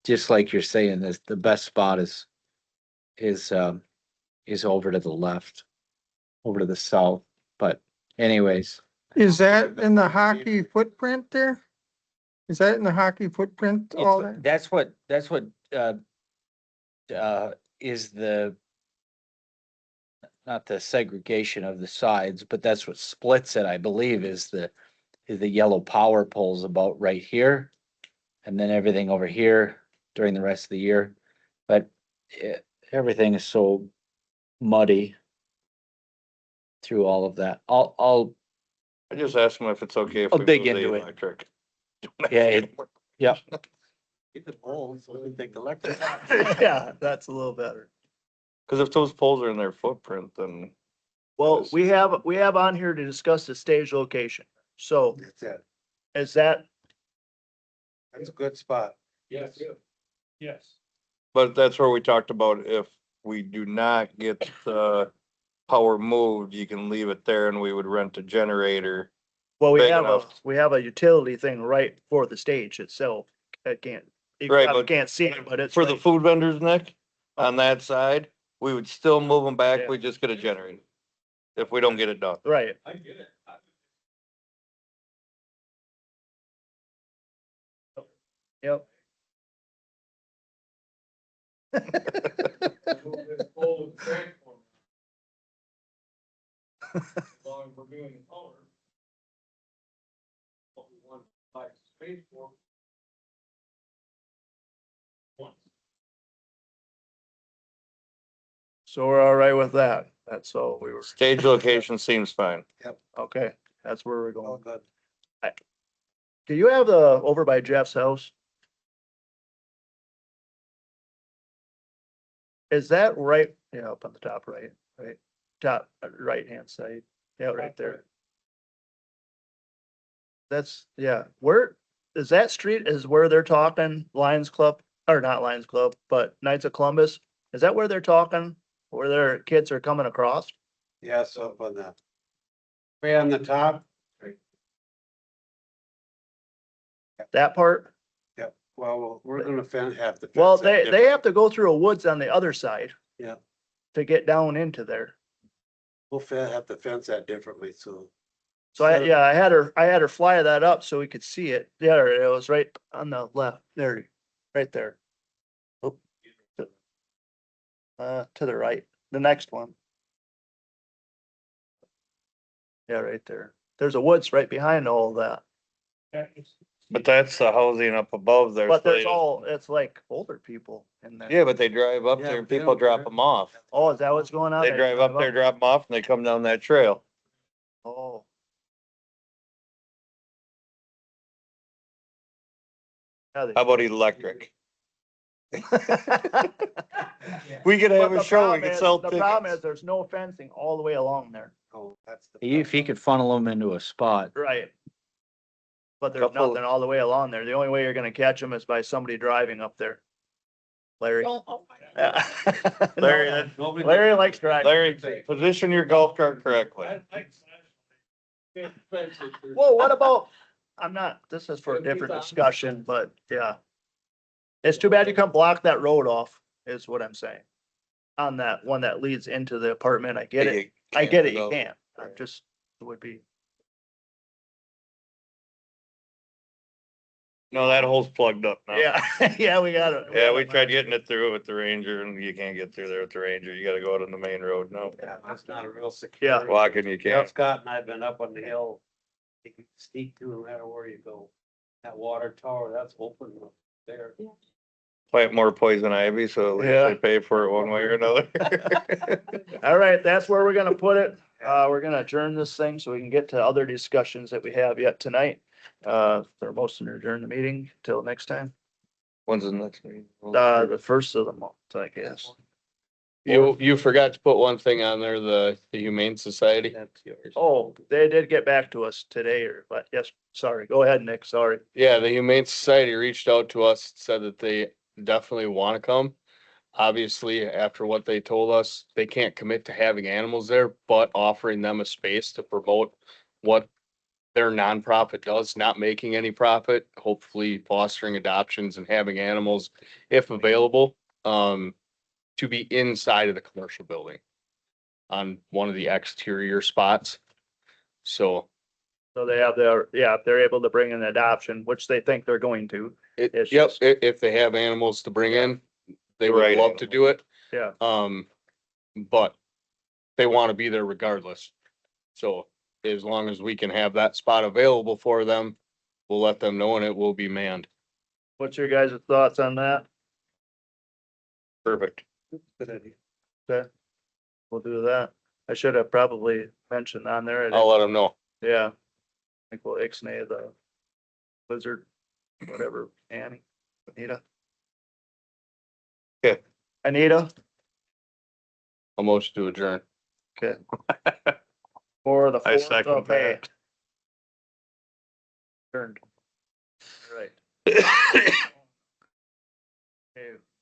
just like you're saying, this the best spot is over to the left, over to the south. But anyways, Is that in the hockey footprint there? Is that in the hockey footprint, all that? that's what is the not the segregation of the sides, but that's what splits it, I believe, is the yellow power poles about right here. And then everything over here during the rest of the year. But everything is so muddy through all of that. I'll I just asked him if it's okay if I'll we dig move the into it. electric. Yeah, yeah. Get the poles, so we take the electric. Yeah, that's a little better. Cause if those poles are in their footprint, then Well, we have on here to discuss the stage location. So That's it. is that, That's a good spot. Yes. Yes. but that's where we talked about if we do not get the power moved, you can leave it there and we would rent a generator. well, Big enough. we have a utility thing right for the stage itself. I can't, you Right, probably but can't see it, but it's For the right- food vendors, Nick, on that side, we would still move them back. Yeah. We just get a generator. If we don't get it done. right. I get it. Yep. Long for doing the color. What we want like space for. Once. So we're all right with that. That's all we were, Stage location seems fine. okay, that's where we're All going. good. Do you have the over by Jeff's house? Is that right? Yeah, up on the top right, right? Top right hand side. Yeah, right there. That's, yeah, where, is that street is where they're talking Lions Club, or not Lions Club, but Knights of Columbus? Is that where they're talking, where their kids are coming across? Yeah, so up on the, way on the top. That part? Yep, well, we're gonna have to. Well, fence that they have to go through a woods on the other side. Yeah. To get down into there. We'll have to fence that differently, so. So I had her fly that up so we could see it. Yeah, it was right on the left, there, right there. Oh. To the right, the next one. Yeah, right there. There's a woods right behind all that. But that's the housing up above there. But so there's they don't- all, it's like older people in there. Yeah, but they drive up Yeah, there and they people don't drop drive. them off. Oh, is that what's going on? They drive up there, drop them off and they come down that trail. Oh. Yeah, they- How about electric? But We could have the a show, we problem could is- sell The problem is tickets. there's no fencing all the way along there. Oh, that's the. If he could funnel them into a spot. Right. But there's Couple- nothing all the way along there. The only way you're gonna catch them is by somebody driving up there. Larry. Yeah. Larry, No, that- nobody- Larry likes driving. Larry, position your golf cart correctly. Well, what about, I'm not, this is for a different discussion, but yeah. It's too bad you can't block that road off, is what I'm saying. On that one that leads into the apartment. I get it. I get it, you can't. I'm just, it would be. No, that hole's plugged up now. Yeah, yeah, we got it. Yeah, we tried getting it through with the Ranger and you can't get through there with the Ranger. You gotta go out on the main road now. Yeah, that's not a real Yeah. secure. Walking you Yeah, can't. Scott and I've been up on the hill. You can sneak through no matter where you go. That water tower, that's open up there. plant more poison ivy, so at least Yeah. they pay for it one way or another. All right, that's where we're gonna put it. We're gonna adjourn this thing so we can get to other discussions that we have yet tonight. For most of adjourn the meeting till next time, When's the next meeting? the first of the month, I guess. You forgot to put one thing on there, the Humane Society. That's yours. Oh, they did get back to us today but yes, sorry, go ahead, Nick, sorry. Yeah, the Humane Society reached out to us, said that they definitely want to come. Obviously, after what they told us, they can't commit to having animals there, but offering them a space to promote what their nonprofit does, not making any profit, hopefully fostering adoptions and having animals, if available, to be inside of the commercial building on one of the exterior spots. So So they have their, yeah, if they're able to bring an adoption, which they think they're going to, It's yep, just- if they have animals to bring in, they would Right love to do it. yeah. But they want to be there regardless. So as long as we can have that spot available for them, we'll let them know and it will be manned. What's your guys' thoughts on that? Perfect. Okay, we'll do that. I should have probably mentioned on there. I didn't- I'll let them know. Yeah. I think we'll ixnay the lizard, whatever, Annie, Anita. Okay. Anita, I'll motion to adjourn. okay. For the I 4th second of May. that. Turned. All right.